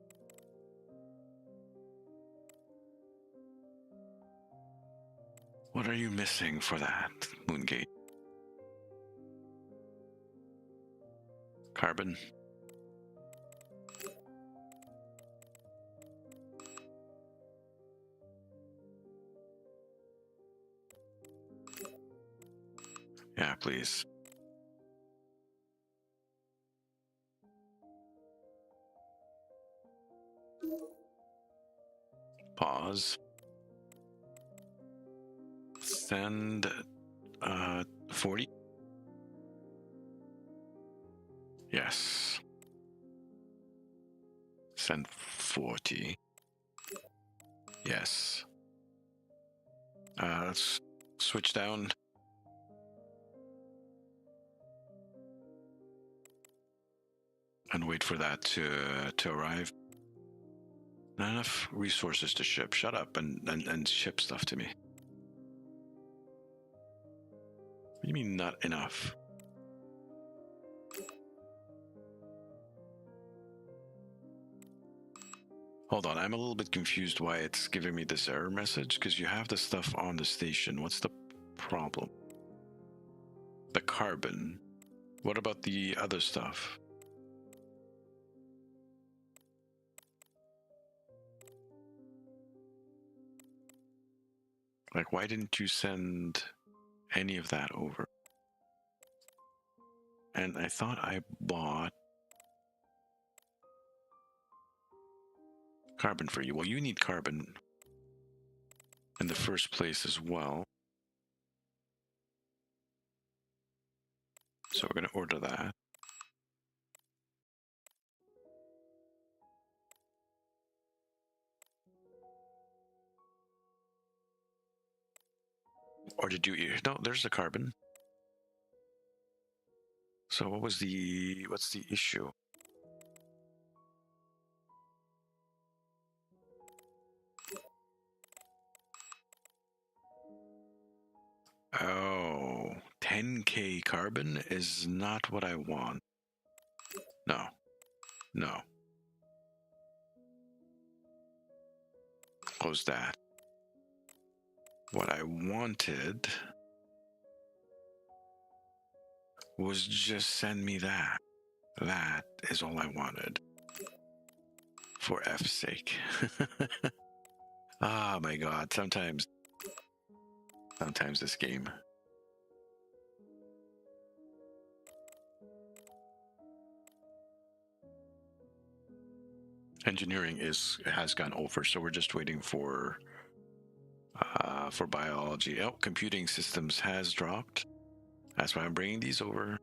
What are you missing for that, Moongate? Carbon. Yeah, please. Pause. Send 40. Yes. Send 40. Yes. Let's switch down. And wait for that to arrive. Not enough resources to ship. Shut up and ship stuff to me. What do you mean not enough? Hold on, I'm a little bit confused why it's giving me this error message, because you have the stuff on the station. What's the problem? The carbon. What about the other stuff? Like, why didn't you send any of that over? And I thought I bought carbon for you. Well, you need carbon in the first place as well. So we're going to order that. Or did you... No, there's the carbon. So what's the issue? Oh, 10k carbon is not what I want. No. No. Close that. What I wanted was just send me that. That is all I wanted. For F's sake. Ah, my God. Sometimes this game. Engineering has gone over, so we're just waiting for biology. Oh, computing systems has dropped. That's why I'm bringing these over.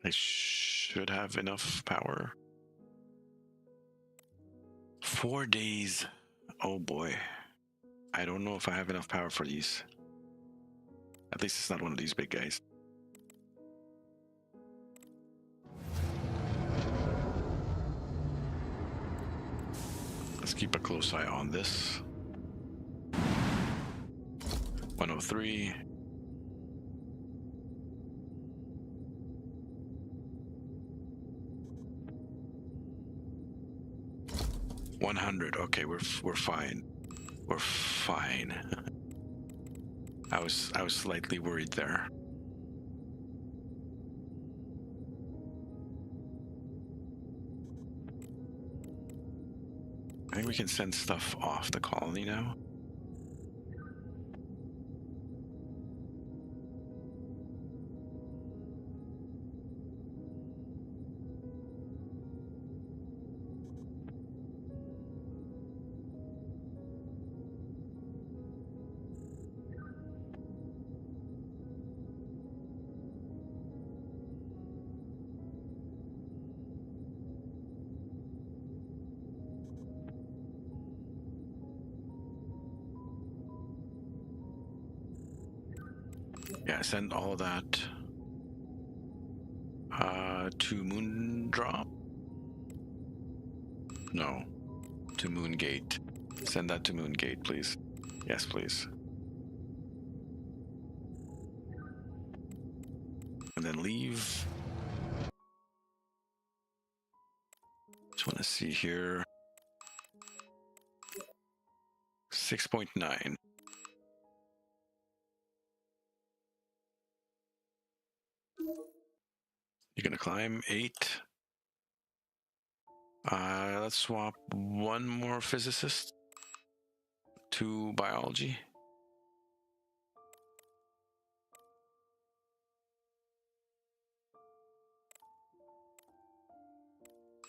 I should have enough power. 4 days. Oh boy. I don't know if I have enough power for these. At least it's not one of these big guys. Let's keep a close eye on this. 103. Okay, we're fine. We're fine. I was slightly worried there. I think we can send stuff off the colony now. Yeah, send all of that to Moondrop? No, to Moongate. Send that to Moongate, please. Yes, please. And then leave. Just want to see here. 6.9. You're gonna climb 8. Let's swap one more physicist to biology.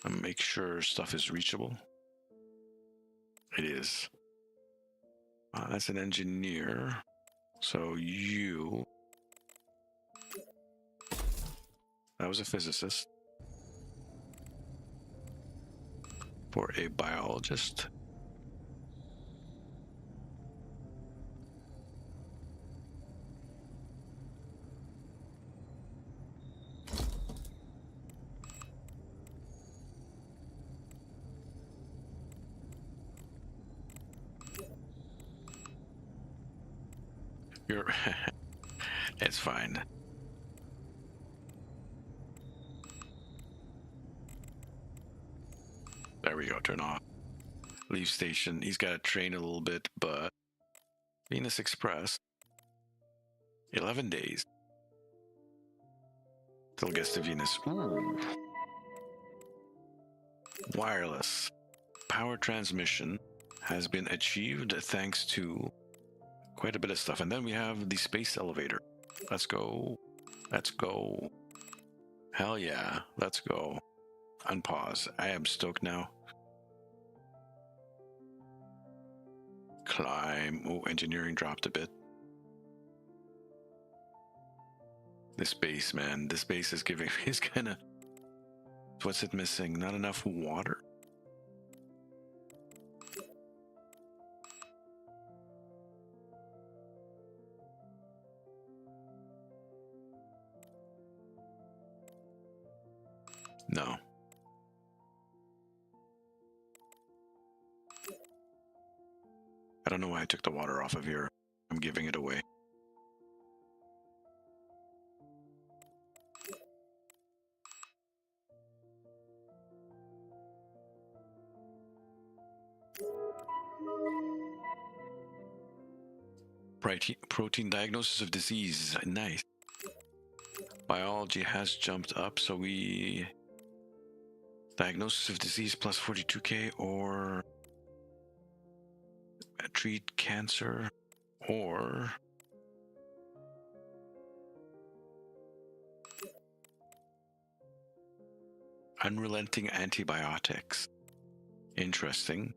And make sure stuff is reachable. It is. That's an engineer. So you... That was a physicist. For a biologist. You're... It's fine. There we go, turn off. Leave station. He's got to train a little bit, but... Venus Express. 11 days. Till gets to Venus. Ooh. Wireless. Power transmission has been achieved thanks to quite a bit of stuff. And then we have the space elevator. Let's go. Let's go. Hell yeah. Let's go. Unpause. I am stoked now. Climb. Oh, engineering dropped a bit. This base, man. This base is giving me... It's kind of... What's it missing? Not enough water? No. I don't know why I took the water off of here. I'm giving it away. Protein diagnosis of disease. Nice. Biology has jumped up, so we... Diagnosis of disease plus 42k, or... Treat cancer, or... Unrelenting antibiotics. Interesting.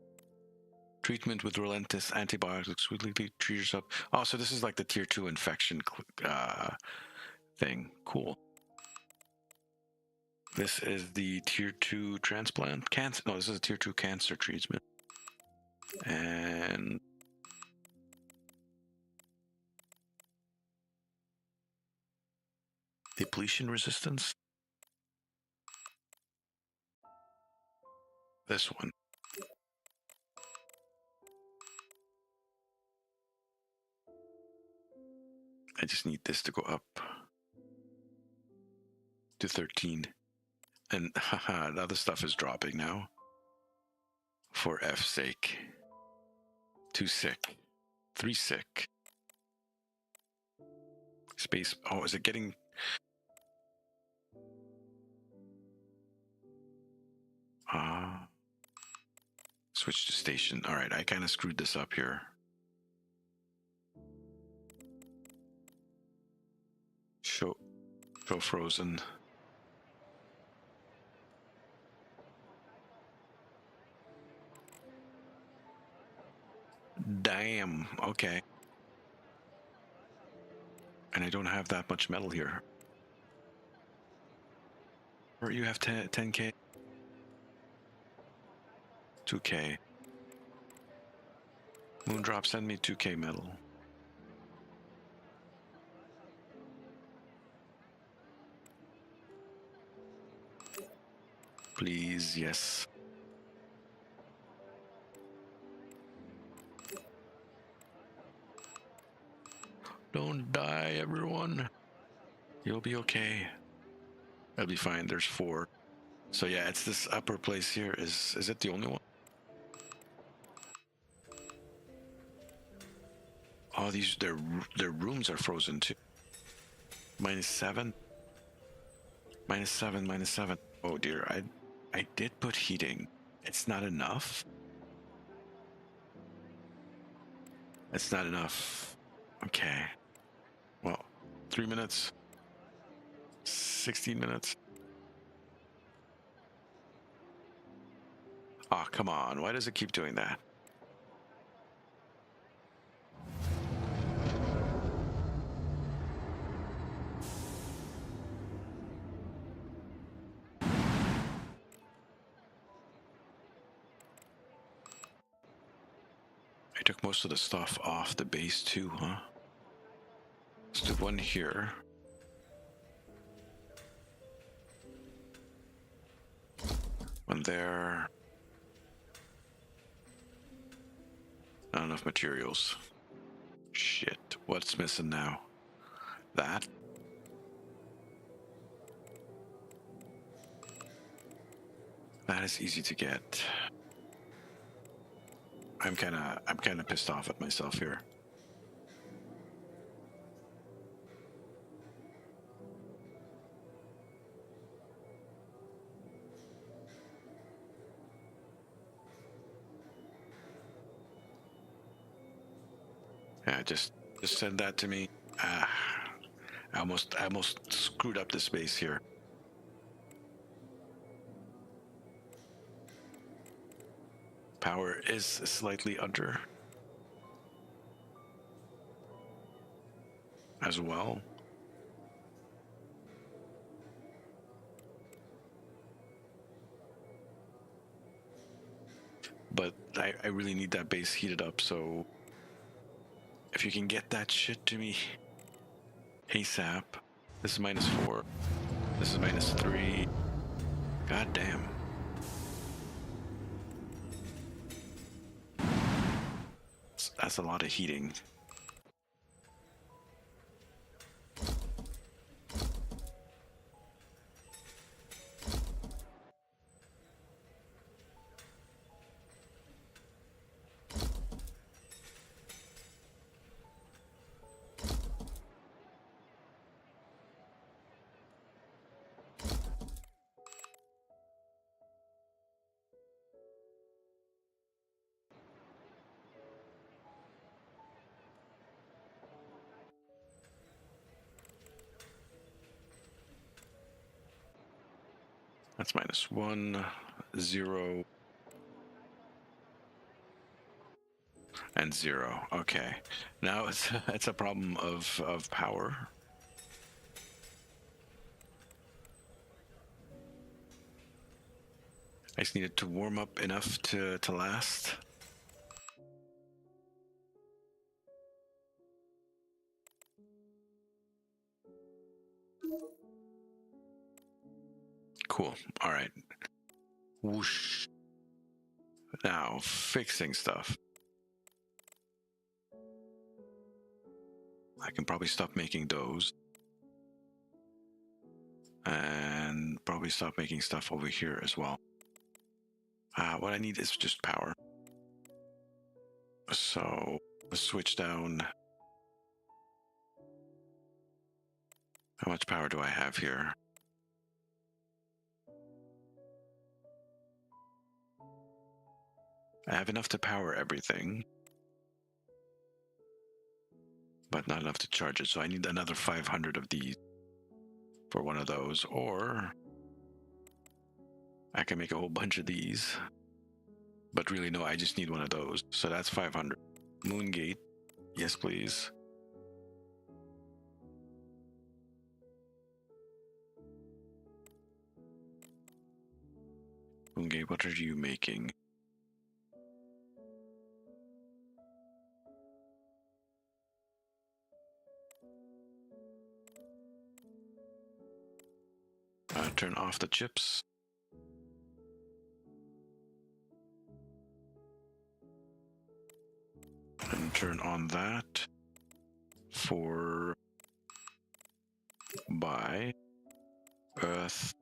Treatment with relentless antibiotics will treat yourself. Oh, so this is like the tier 2 infection thing. Cool. This is the tier 2 transplant. Cancer. No, this is a tier 2 cancer treatment. And depletion resistance. This one. I just need this to go up to 13. And haha, the other stuff is dropping now. For F's sake. 2 sick. 3 sick. Space. Oh, is it getting... Switch to station. All right, I kind of screwed this up here. Show frozen. Damn. Okay. And I don't have that much metal here. Or you have 10k. 2k. Moondrop, send me 2k metal. Please, yes. Don't die, everyone. You'll be okay. I'll be fine. There's 4. So yeah, it's this upper place here. Is it the only one? Oh, their rooms are frozen too. -7. -7, -7. Oh dear, I did put heating. It's not enough. It's not enough. Okay. Well, 3 minutes. 16 minutes. Oh, come on. Why does it keep doing that? I took most of the stuff off the base too, huh? Let's do one here. One there. Not enough materials. Shit. What's missing now? That? That is easy to get. I'm kinda pissed off at myself here. Yeah, just send that to me. I almost screwed up the space here. Power is slightly under as well. But I really need that base heated up, so if you can get that shit to me ASAP. This is -4. This is -3. God damn. That's a lot of heating. That's -1, 0, and 0. Okay. Now it's a problem of power. I just needed to warm up enough to last. Cool. All right. Whoosh. Now, fixing stuff. I can probably stop making those. And probably stop making stuff over here as well. What I need is just power. So, let's switch down. How much power do I have here? I have enough to power everything, but not enough to charge it. So I need another 500 of these for one of those, or I can make a whole bunch of these. But really, no, I just need one of those. So that's 500. Moongate, yes, please. Moongate, what are you making? Turn off the chips. And turn on that for buy earth.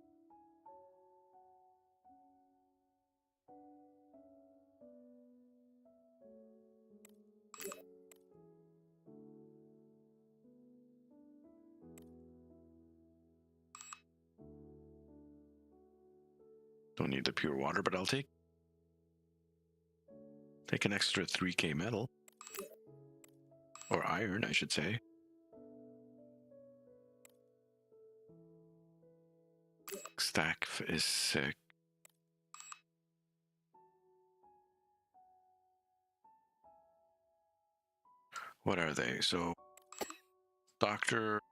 Don't need the pure water, but I'll take an extra 3k metal. Or iron, I should say. Stack is sick. What are they? So, doctor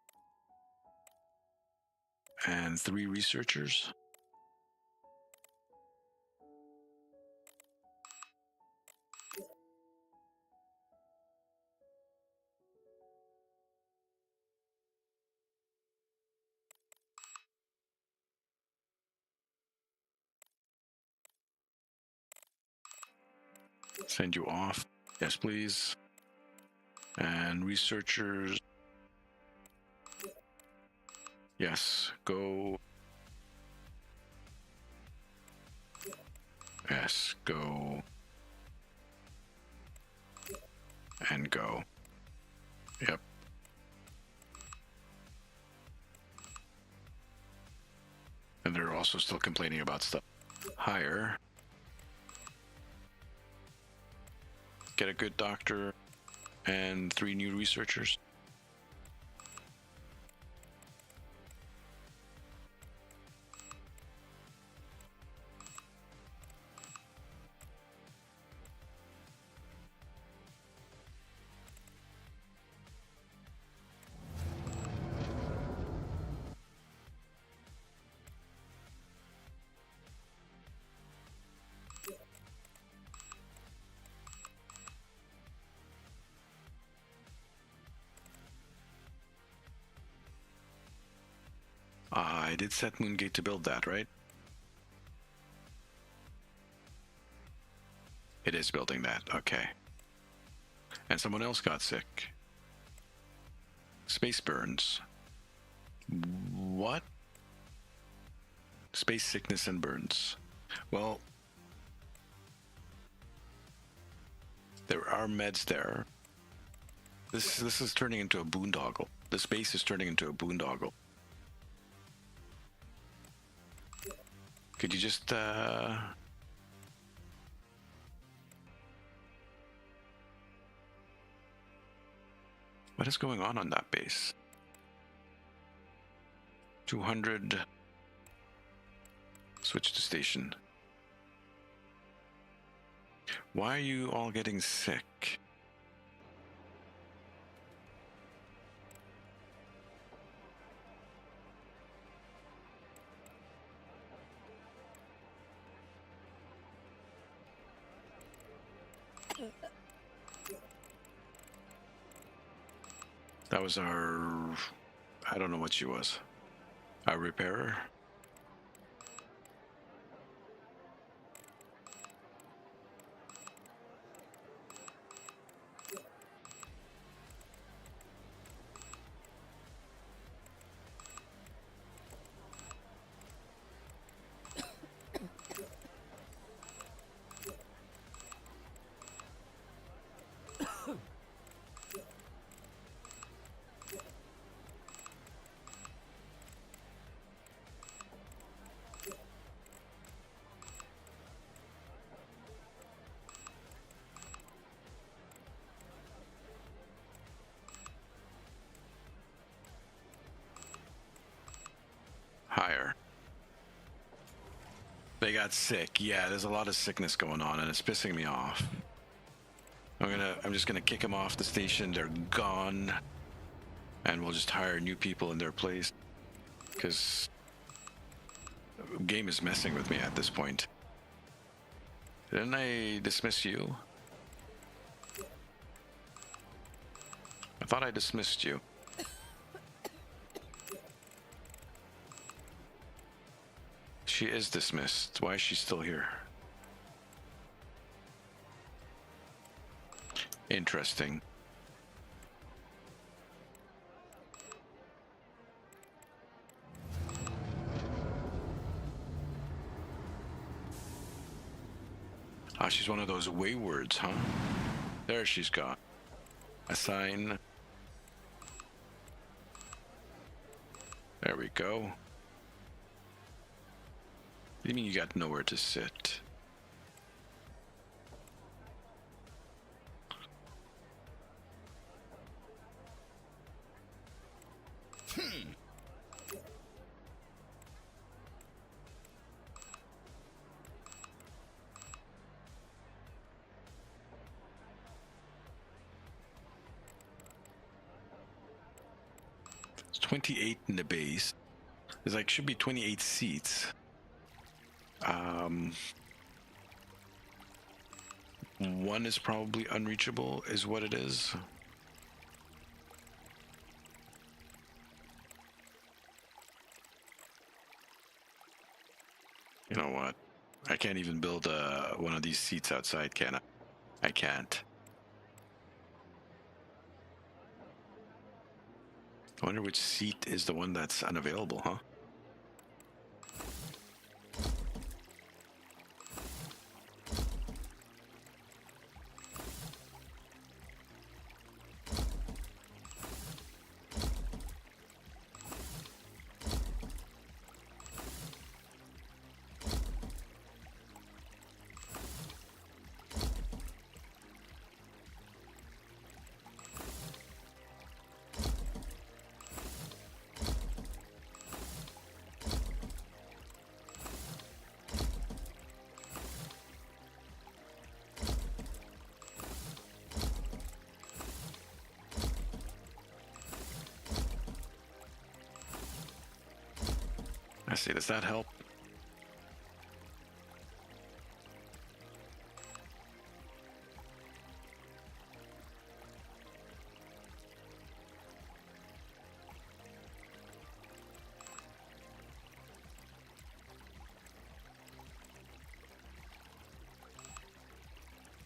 and 3 researchers. Send you off. Yes, please. And researchers. Yes, go. Yes, go. And go. Yep. And they're also still complaining about stuff. Hire. Get a good doctor and 3 new researchers. I did set Moongate to build that, right? It is building that, okay. And someone else got sick. Space burns. What? Space sickness and burns. Well, there are meds there. This is turning into a boondoggle. The space is turning into a boondoggle. Could you just what is going on that base? 200. Switch to station. Why are you all getting sick? That was our... I don't know what she was. Our repairer? Higher. They got sick. Yeah, there's a lot of sickness going on, and it's pissing me off. I'm just gonna kick them off the station. They're gone, and we'll just hire new people in their place. Because the game is messing with me at this point. Didn't I dismiss you? I thought I dismissed you. She is dismissed. Why is she still here? Interesting. Ah, she's one of those waywards, huh? There she's got. Assign. There we go. What do you mean you got nowhere to sit? 28 in the base. There's like should be 28 seats. One is probably unreachable, is what it is. You know what? I can't even build one of these seats outside, can I? I can't. I wonder which seat is the one that's unavailable, huh? I see. Does that help?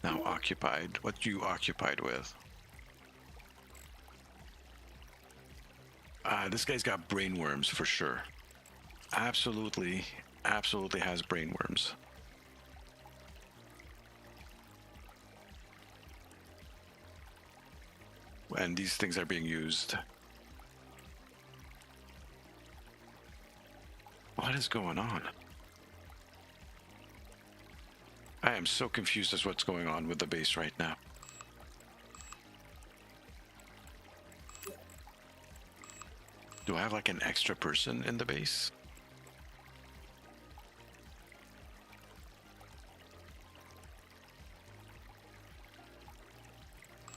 Now occupied. What you occupied with? This guy's got brainworms for sure. Absolutely has brainworms. And these things are being used. What is going on? I am so confused as what's going on with the base right now. Do I have like an extra person in the base?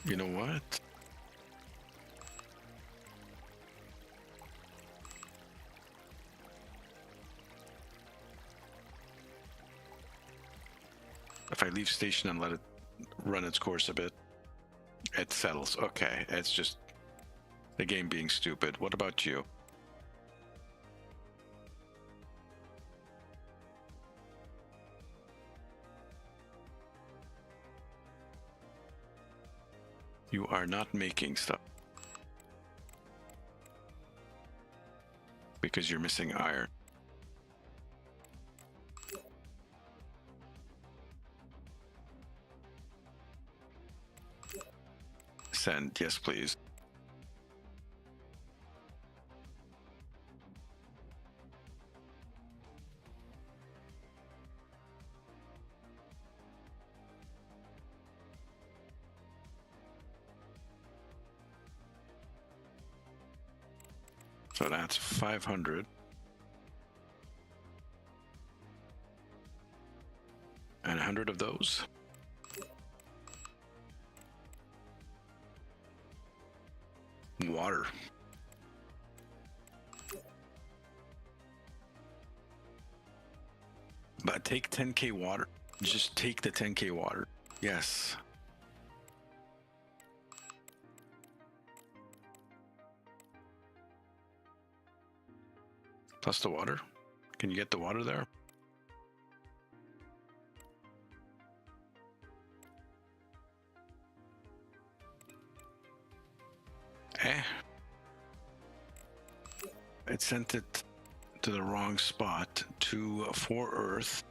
You know what? If I leave station and let it run its course a bit, it settles. Okay, it's just the game being stupid. What about you? You are not making stuff. Because you're missing iron. Send, yes please. So that's 500. And 100 of those. Water. But take 10k water. Just take the 10k water. Yes. Plus the water. Can you get the water there? It sent it to the wrong spot, to 4 Earth.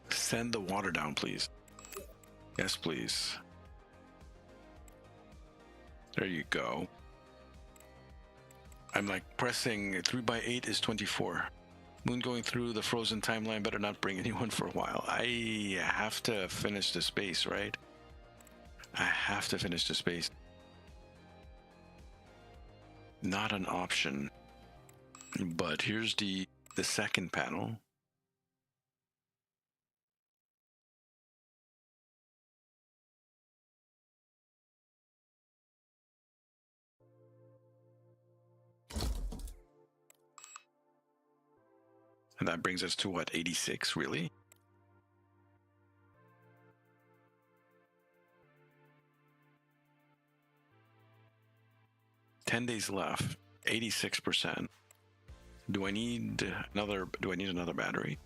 Send the water down, please. Yes, please. There you go. I'm like pressing 3x8 is 24. Moon going through the frozen timeline better not bring anyone for a while. I have to finish the space, right? I have to finish the space. Not an option. But here's the second panel. And that brings us to what, 86, really? $10 days left, 86%. Do I need another battery?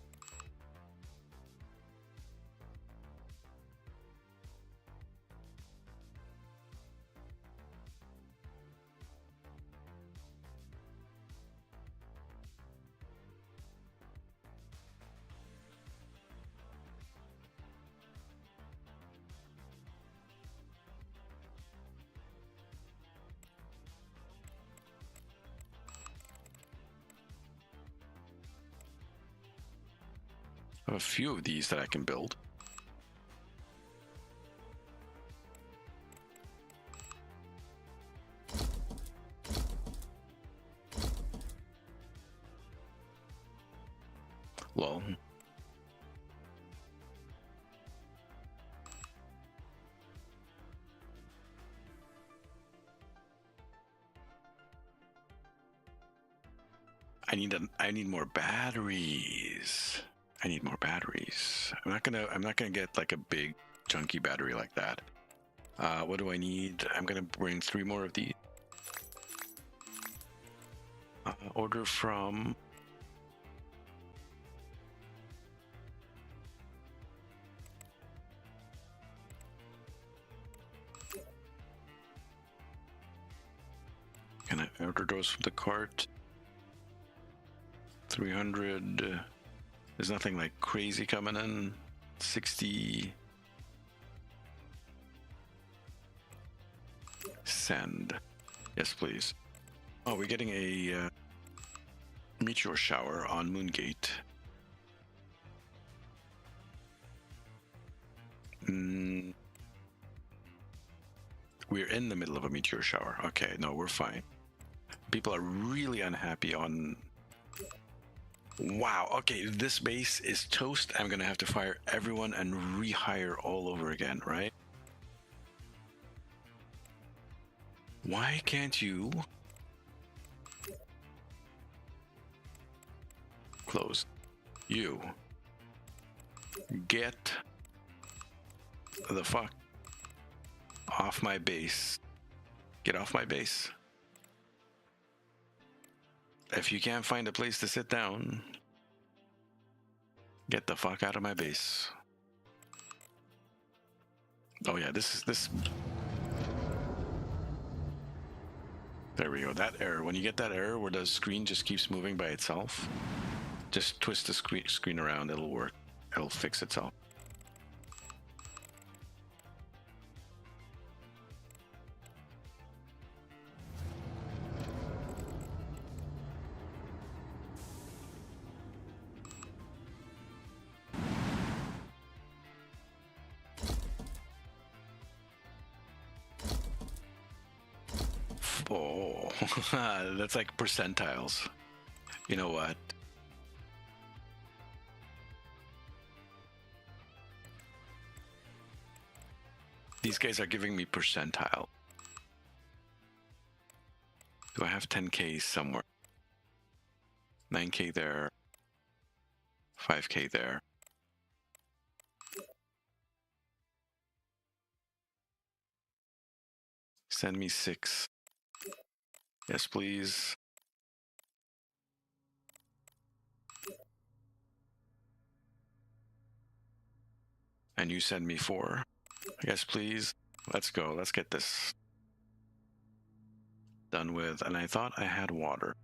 I have a few of these that I can build. Lol. I need more batteries. I need more batteries. I'm not gonna get like a big chunky battery like that. What do I need? I'm gonna bring 3 more of these. Order from can I order those from the cart? 300. There's nothing like crazy coming in. 60. Send. Yes, please. Oh, we're getting a meteor shower on Moongate. We're in the middle of a meteor shower. Okay, no, we're fine. People are really unhappy on... Wow, okay, this base is toast. I'm gonna have to fire everyone and rehire all over again, right? Why can't you... Close. You. Get the fuck off my base. Get off my base. If you can't find a place to sit down, get the fuck out of my base. Oh yeah, this. There we go. That error. When you get that error where the screen just keeps moving by itself, just twist the screen around. It'll work. It'll fix itself. Oh, that's like percentiles. You know what? These guys are giving me percentile. Do I have 10K somewhere? 9K there. 5K there. Send me 6. Yes, please. And you send me 4. Yes, please. Let's go. Let's get this done with. And I thought I had water.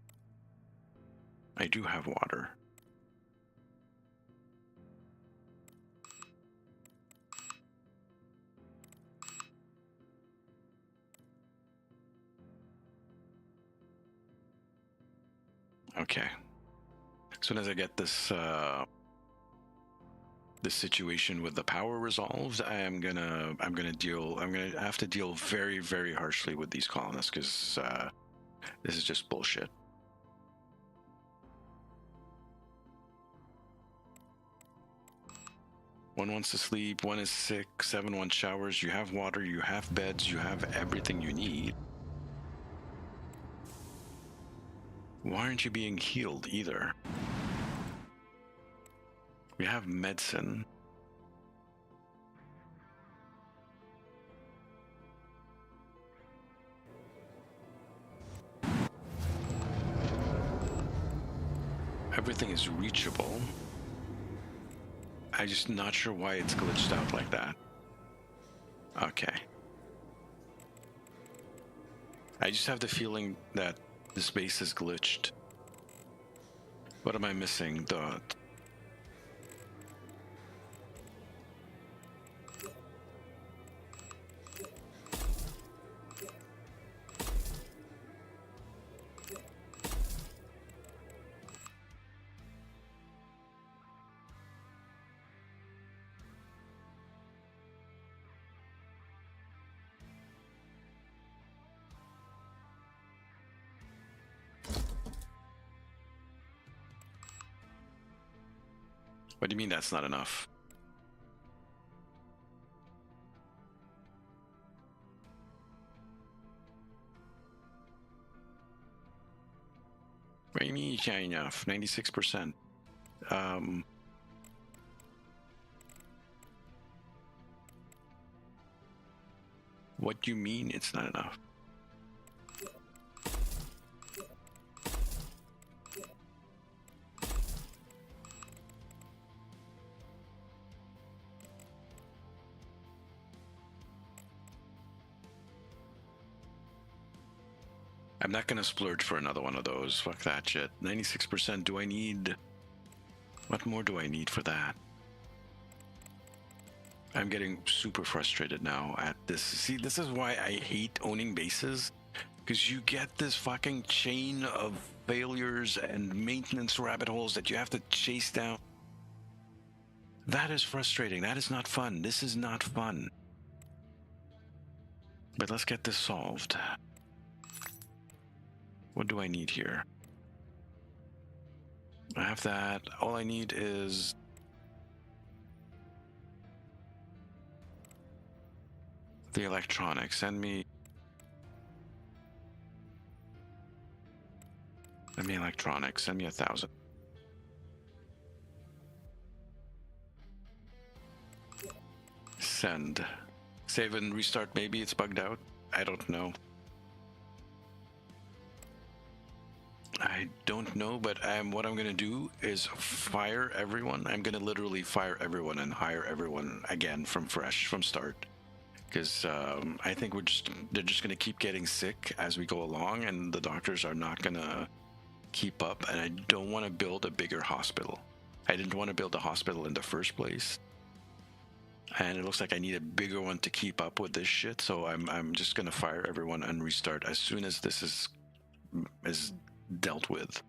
I do have water. Okay. As soon as I get this this situation with the power resolved, I'm gonna have to deal very, very harshly with these colonists because this is just bullshit. One wants to sleep, one is sick, 7 wants showers. You have water, you have beds, you have everything you need. Why aren't you being healed either? We have medicine. Everything is reachable. I'm just not sure why it's glitched out like that. Okay. I just have the feeling that the space is glitched. What am I missing? What do you mean that's not enough? What do you mean not enough? 96%. What do you mean it's not enough? I'm not gonna splurge for another one of those. Fuck that shit. 96%. Do I need... What more do I need for that? I'm getting super frustrated now at this. See, this is why I hate owning bases. Because you get this fucking chain of failures and maintenance rabbit holes that you have to chase down. That is frustrating. That is not fun. This is not fun. But let's get this solved. What do I need here? I have that. All I need is... the electronics. Send me electronics. Send me 1,000. Send. Save and restart. Maybe it's bugged out. I don't know. I don't know, but what I'm gonna do is fire everyone. I'm gonna literally fire everyone and hire everyone again from fresh, from start. Because I think they're just gonna keep getting sick as we go along, and the doctors are not gonna keep up. And I don't want to build a bigger hospital. I didn't want to build a hospital in the first place, and it looks like I need a bigger one to keep up with this shit. So I'm just gonna fire everyone and restart as soon as this is dealt with,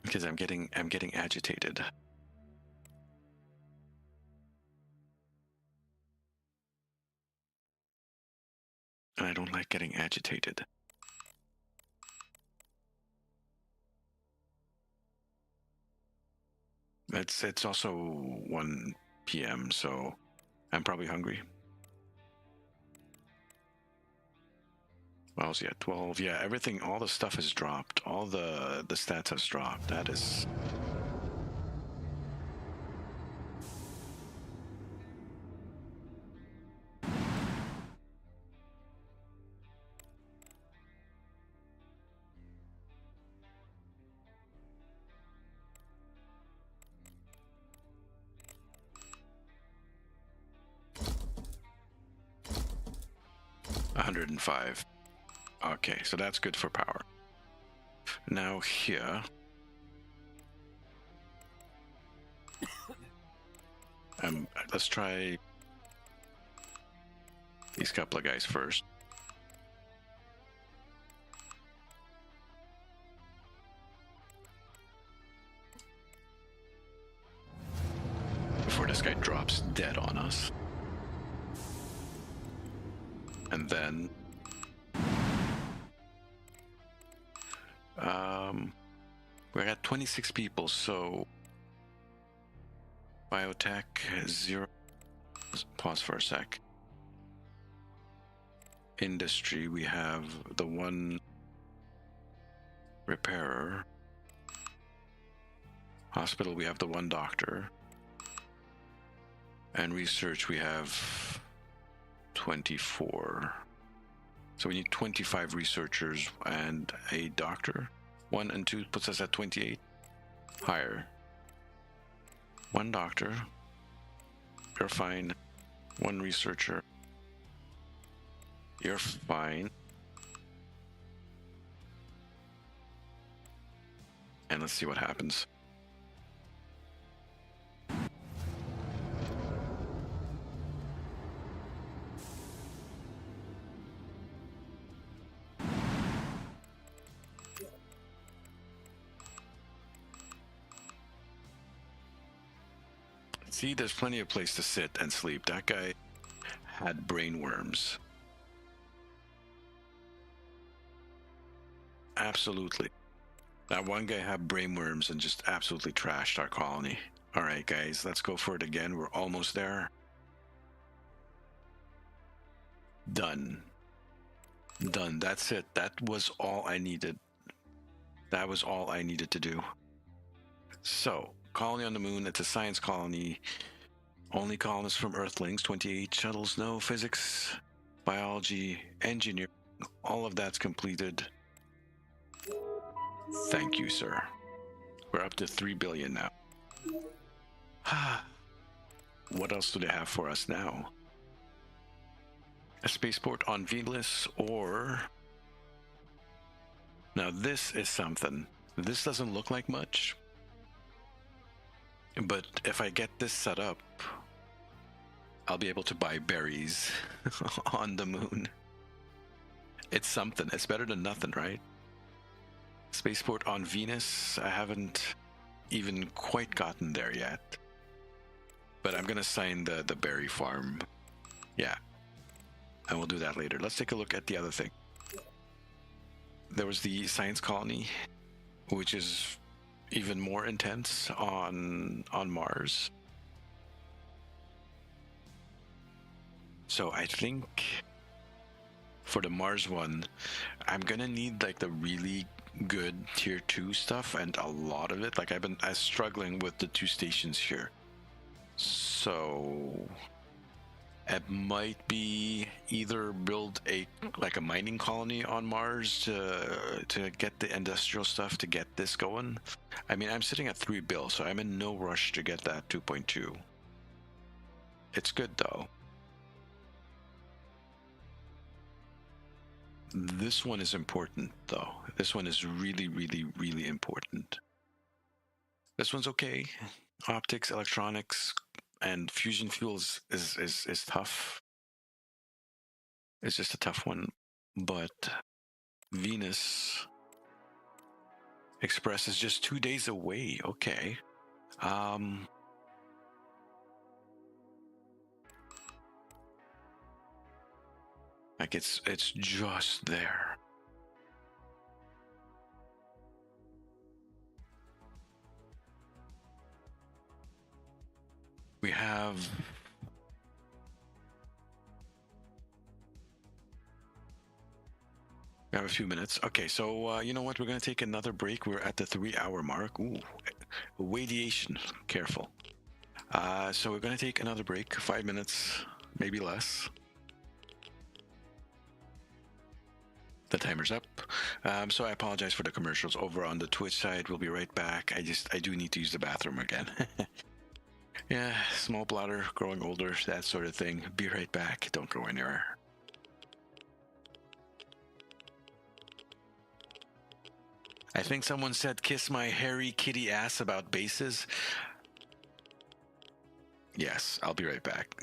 because I'm getting agitated. And I don't like getting agitated. It's also 1 p.m., so I'm probably hungry. Well, yeah, 12. Yeah, everything, all the stuff has dropped. All the stats has dropped. That is... $105. Okay, so that's good for power. Now here... let's try these couple of guys first. Before this guy drops dead on us. And then... we're at 26 people, so... Biotech, 0... Pause for a sec. Industry, we have the one repairer. Hospital, we have the one doctor. And research, we have 24. So we need 25 researchers and a doctor. 1 and 2 puts us at 28. Higher. 1 doctor. You're fine. 1 researcher. You're fine. And let's see what happens. See, there's plenty of place to sit and sleep. That guy had brain worms. Absolutely. That one guy had brain worms and just absolutely trashed our colony. All right, guys, let's go for it again. We're almost there. Done. Done. That's it. That was all I needed. That was all I needed to do. So, colony on the moon. It's a science colony. Only colonists from Earthlings. 28 shuttles. No physics, biology, engineering. All of that's completed. Thank you, sir. We're up to 3 billion now. What else do they have for us now? A spaceport on Venus, or... Now this is something. This doesn't look like much. But if I get this set up, I'll be able to buy berries on the moon. It's something. It's better than nothing, right? Spaceport on Venus. I haven't even quite gotten there yet. But I'm going to sign the berry farm. Yeah. And we'll do that later. Let's take a look at the other thing. There was the science colony, which is even more intense on Mars. So I think for the Mars one, I'm gonna need like the really good tier 2 stuff, and a lot of it. Like I'm struggling with the 2 stations here. So it might be either build a mining colony on Mars to get the industrial stuff to get this going. I mean, I'm sitting at 3 bill, so I'm in no rush to get that 2.2. It's good though. This one is important though. This one is really, really, really important. This one's okay. Optics, electronics, and fusion fuels is tough. It's just a tough one. But Venus Express is just 2 days away. Okay. Like it's just there. We have a few minutes. Okay, so you know what? We're going to take another break. We're at the 3-hour mark. Ooh, radiation. Careful. So we're going to take another break. 5 minutes, maybe less. The timer's up. So I apologize for the commercials over on the Twitch side. We'll be right back. I do need to use the bathroom again. Yeah, small bladder, growing older, that sort of thing. Be right back. Don't go anywhere. I think someone said kiss my hairy kitty ass about bases. Yes, I'll be right back.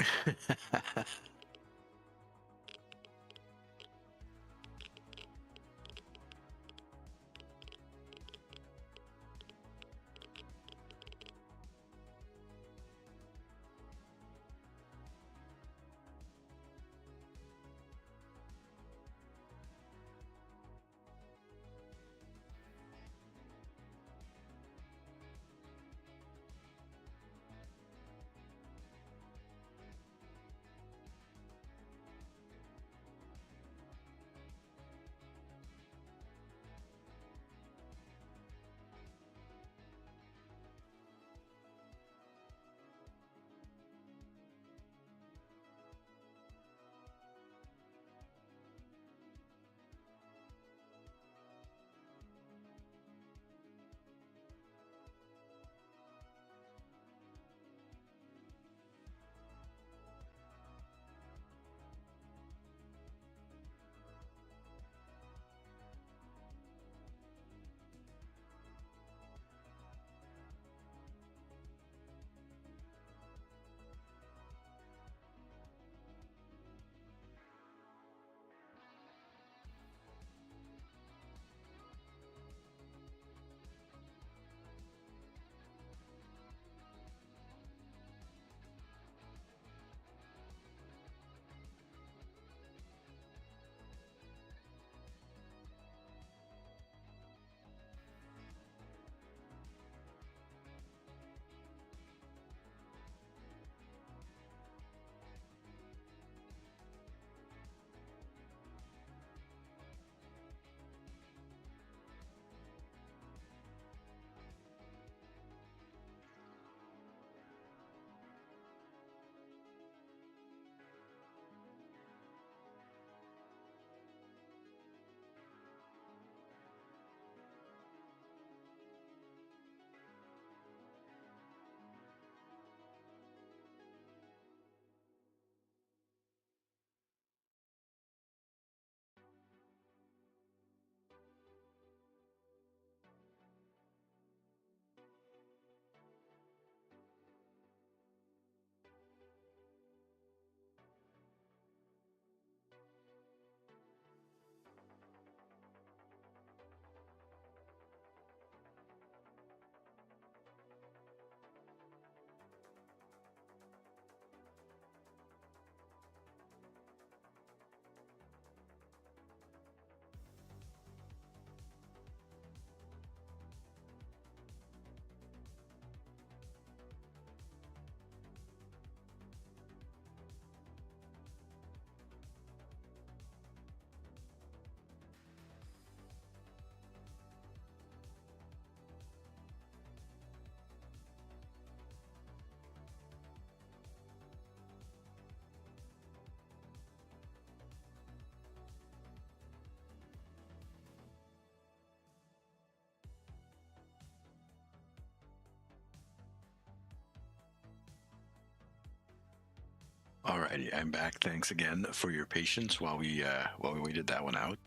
Alrighty, I'm back. Thanks again for your patience while we waited that one out.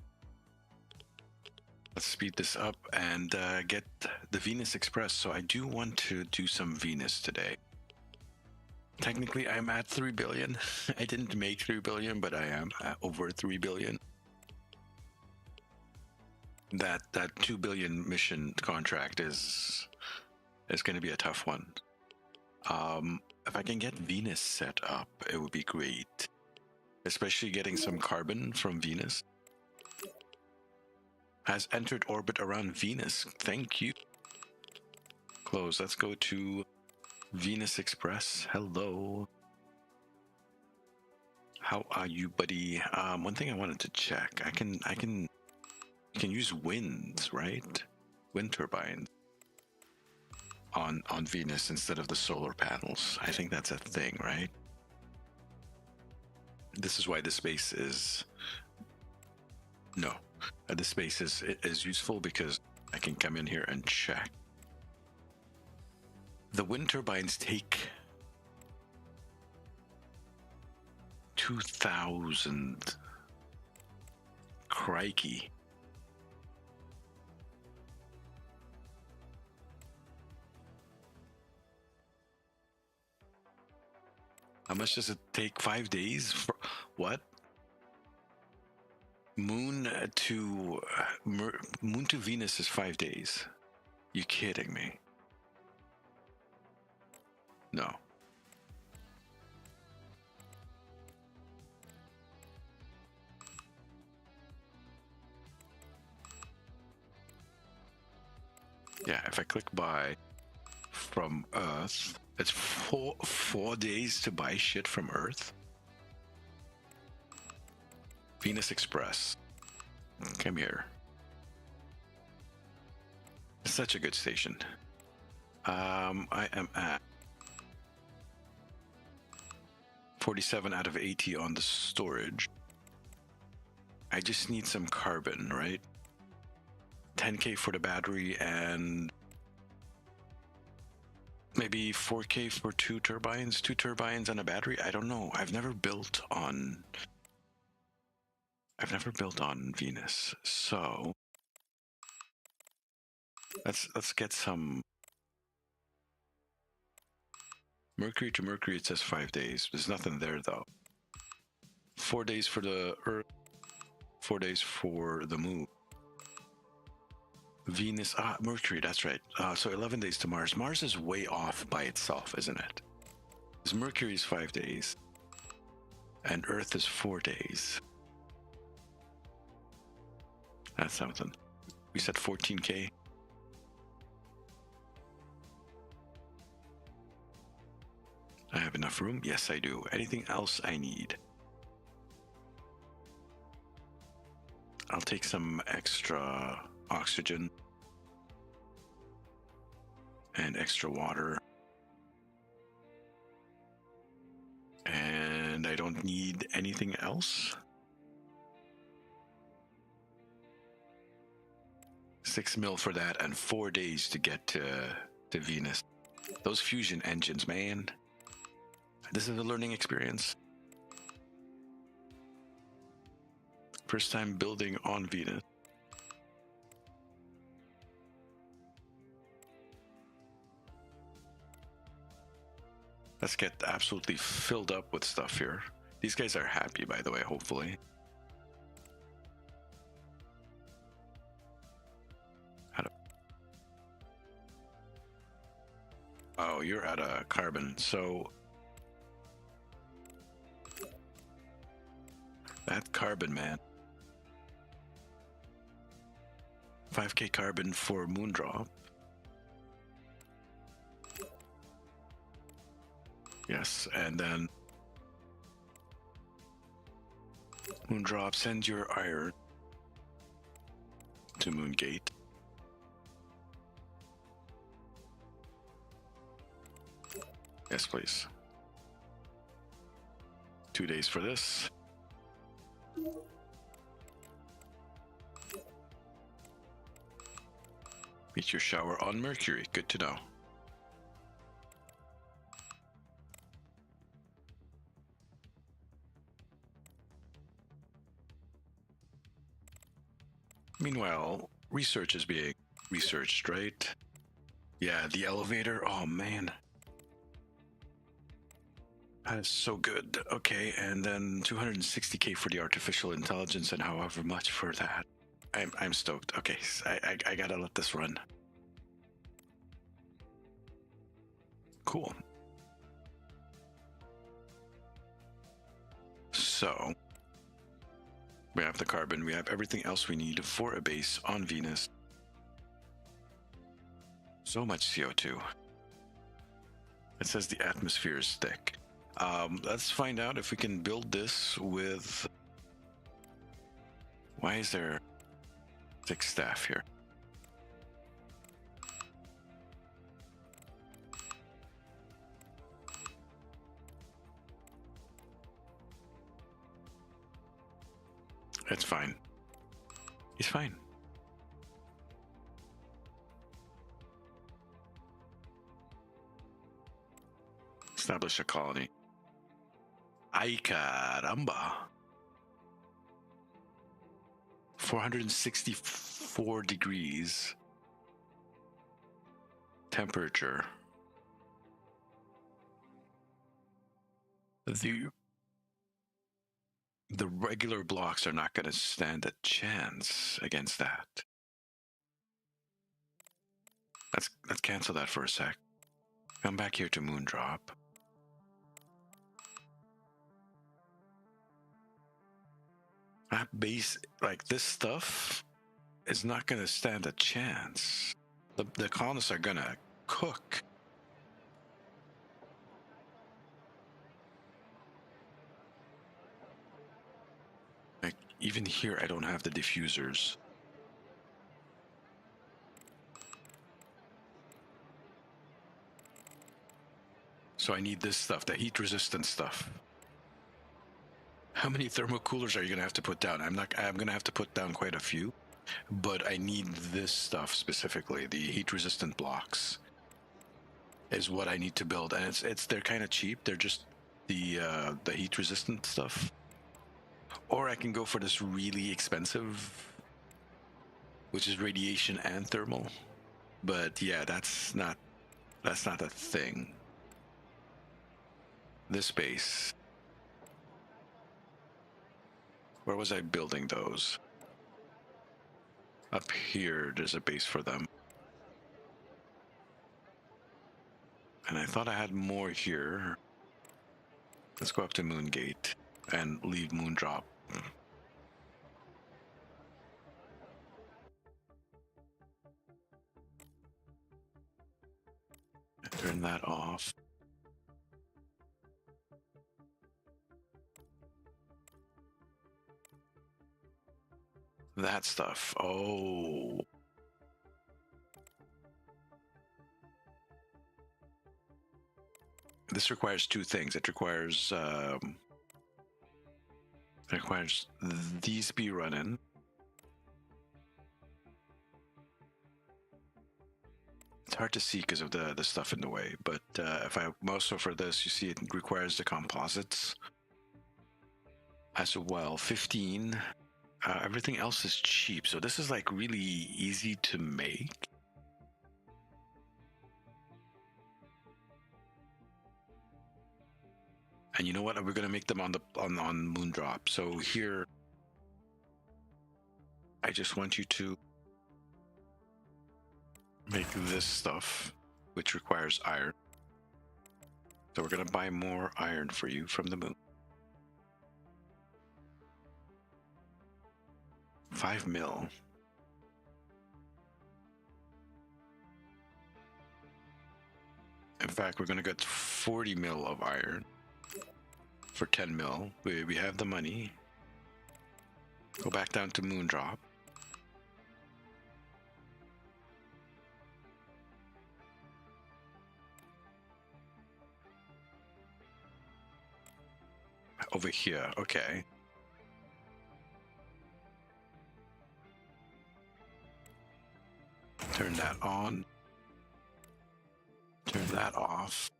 Let's speed this up and get the Venus Express. So I do want to do some Venus today. Technically, I'm at 3 billion. I didn't make 3 billion, but I am at over 3 billion. That 2 billion mission contract is going to be a tough one. If I can get Venus set up, it would be great. Especially getting some carbon from Venus. Has entered orbit around Venus. Thank you. Close. Let's go to Venus Express. Hello. How are you, buddy? One thing I wanted to check. I can use winds, right? Wind turbines on Venus instead of the solar panels. I think that's a thing, right? This is why the space is the space is useful, because I can come in here and check. The wind turbines take 2,000. Crikey. How much does it take? 5 days? For what? Moon to Venus is 5 days. You kidding me? No. Yeah, if I click buy from Earth, it's four days to buy shit from Earth. Venus Express. Come here. Such a good station. I am at 47 out of 80 on the storage. I just need some carbon, right? 10k for the battery and maybe 4k for 2 turbines. 2 turbines and a battery. I don't know. I've never built on Venus, so let's get some. Mercury to Mercury, it says 5 days. There's nothing there though. 4 days for the Earth, 4 days for the Moon. Venus, Mercury, that's right. So 11 days to Mars. Mars is way off by itself, isn't it? Because Mercury is 5 days, and Earth is 4 days. That's something. We said 14k. I have enough room? Yes, I do. Anything else I need? I'll take some extra oxygen and extra water. And I don't need anything else. 6 mil for that and 4 days to get to Venus. Those fusion engines, man. This is a learning experience. First time building on Venus. Let's get absolutely filled up with stuff here. These guys are happy, by the way, hopefully. Oh, you're out of carbon, so that carbon, man. 5k carbon for Moondrop. Yes, and then Moondrop, send your iron to Moongate. Yes, please. 2 days for this. Meet your shower on Mercury. Good to know. Meanwhile, research is being researched, right? Yeah, the elevator. Oh man, that is so good. Okay, and then 260K for the artificial intelligence, and however much for that. I'm stoked. Okay, I gotta let this run. Cool. So we have the carbon. We have everything else we need for a base on Venus. So much CO2. It says the atmosphere is thick. Let's find out if we can build this with... Why is there 6 staff here? It's fine. He's fine. Establish a colony. Ay caramba. 464 degrees temperature. The regular blocks are not going to stand a chance against that. Let's cancel that for a sec. Come back here to Moondrop. That base, like this stuff, is not going to stand a chance. The colonists are going to cook. Like, even here, I don't have the diffusers. So I need this stuff, the heat-resistant stuff. How many thermocoolers are you gonna have to put down? I'm gonna have to put down quite a few, but I need this stuff specifically. The heat-resistant blocks is what I need to build, and they're kind of cheap. They're just the heat-resistant stuff. Or I can go for this really expensive, which is radiation and thermal. But yeah, that's not a thing. This base. Where was I building those? Up here, there's a base for them. And I thought I had more here. Let's go up to Moongate and leave Moondrop. Turn that off. That stuff. Oh. This requires 2 things. It requires these be running. It's hard to see because of the stuff in the way, but if I mouse over this, you see it requires the composites as well. 15. Everything else is cheap, so this is like really easy to make. And you know what? We're gonna make them on Moondrop. So here, I just want you to make this stuff, which requires iron. So we're gonna buy more iron for you from the moon. 5 mil. In fact, we're gonna get 40 mil of iron for 10 mil. We have the money. Go back down to Moondrop. Over here, okay. Turn that on. Turn that off.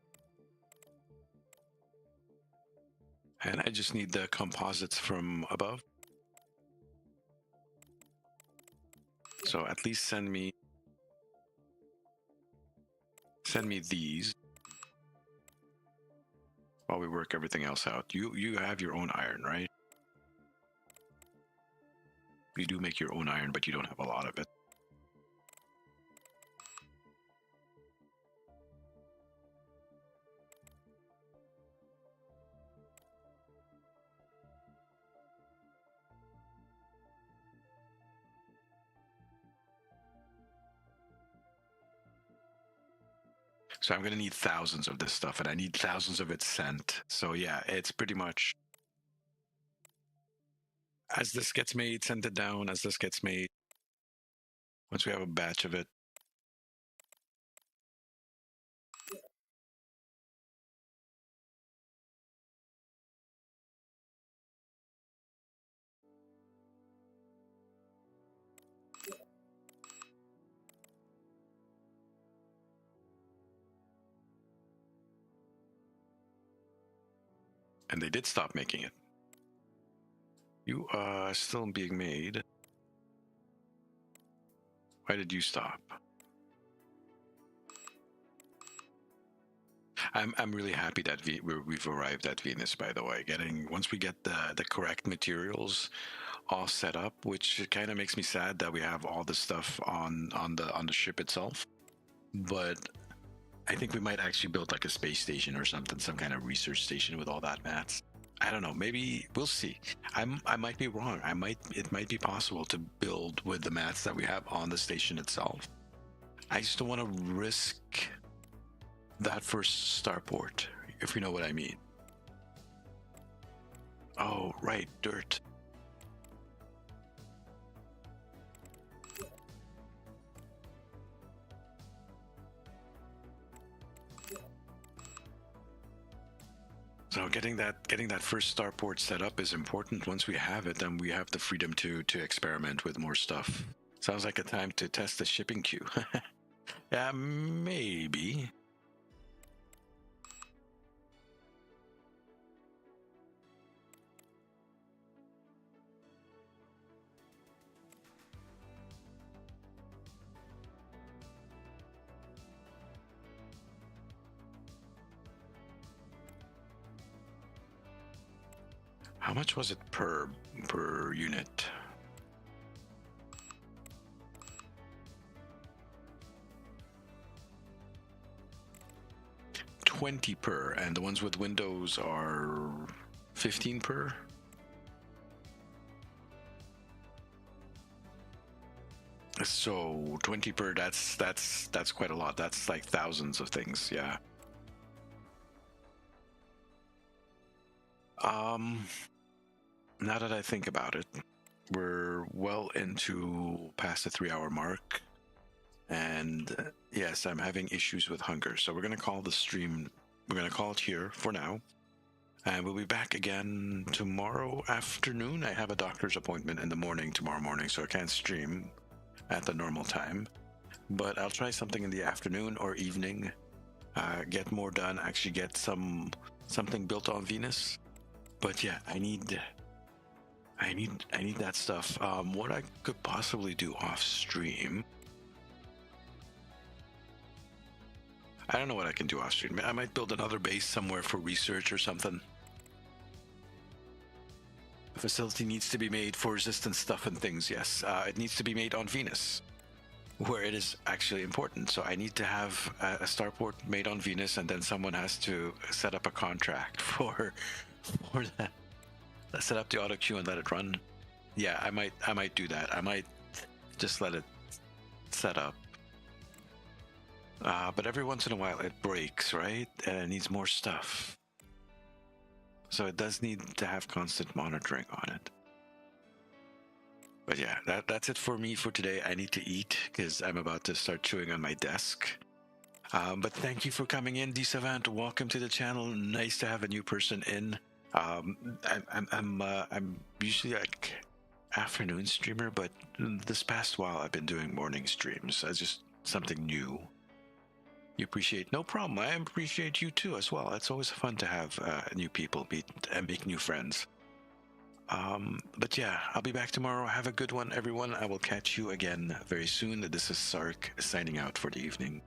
And I just need the composites from above. So at least send me these while we work everything else out. You have your own iron, right? You do make your own iron, but you don't have a lot of it. So I'm going to need thousands of this stuff, and I need thousands of it sent. So yeah, it's pretty much as this gets made, send it down. As this gets made, once we have a batch of it. And they did stop making it. You are still being made. Why did you stop? I'm really happy that we've arrived at Venus, by the way. Once we get the correct materials all set up, which kind of makes me sad that we have all this stuff on the ship itself. But I think we might actually build like a space station or something, some kind of research station with all that mats. I don't know. Maybe we'll see. I might be wrong. It might be possible to build with the mats that we have on the station itself. I just don't want to risk that first starport, if you know what I mean. Oh, right, dirt. So getting that first starport set up is important. Once we have it, then we have the freedom to experiment with more stuff. Sounds like a time to test the shipping queue. Yeah, maybe. How much was it per unit? $20 per, and the ones with windows are $15 per. So 20 per, that's quite a lot. That's like thousands of things, yeah. Now that I think about it, we're well into past the 3-hour mark. And yes, I'm having issues with hunger. So we're going to call the stream, we're going to call it here for now. And we'll be back again tomorrow afternoon. I have a doctor's appointment in the morning tomorrow morning, so I can't stream at the normal time. But I'll try something in the afternoon or evening. Get more done, actually get something built on Venus. But yeah, I need that stuff. What I could possibly do off stream, I don't know what I can do off stream. I might build another base somewhere for research or something. A facility needs to be made for resistance stuff and things. Yes, it needs to be made on Venus, where it is actually important. So I need to have a starport made on Venus, and then someone has to set up a contract for that. Set up the auto queue and let it run. Yeah, I might do that. I might just let it set up. But every once in a while it breaks, right? And it needs more stuff. So it does need to have constant monitoring on it. But yeah, that's it for me for today. I need to eat because I'm about to start chewing on my desk. But thank you for coming in, D Savant. Welcome to the channel. Nice to have a new person in. I'm usually like afternoon streamer, but this past while I've been doing morning streams. That's just something new. You appreciate? No problem. I appreciate you too as well. It's always fun to have new people meet and make new friends. But yeah, I'll be back tomorrow. Have a good one, everyone. I will catch you again very soon. This is Sark signing out for the evening.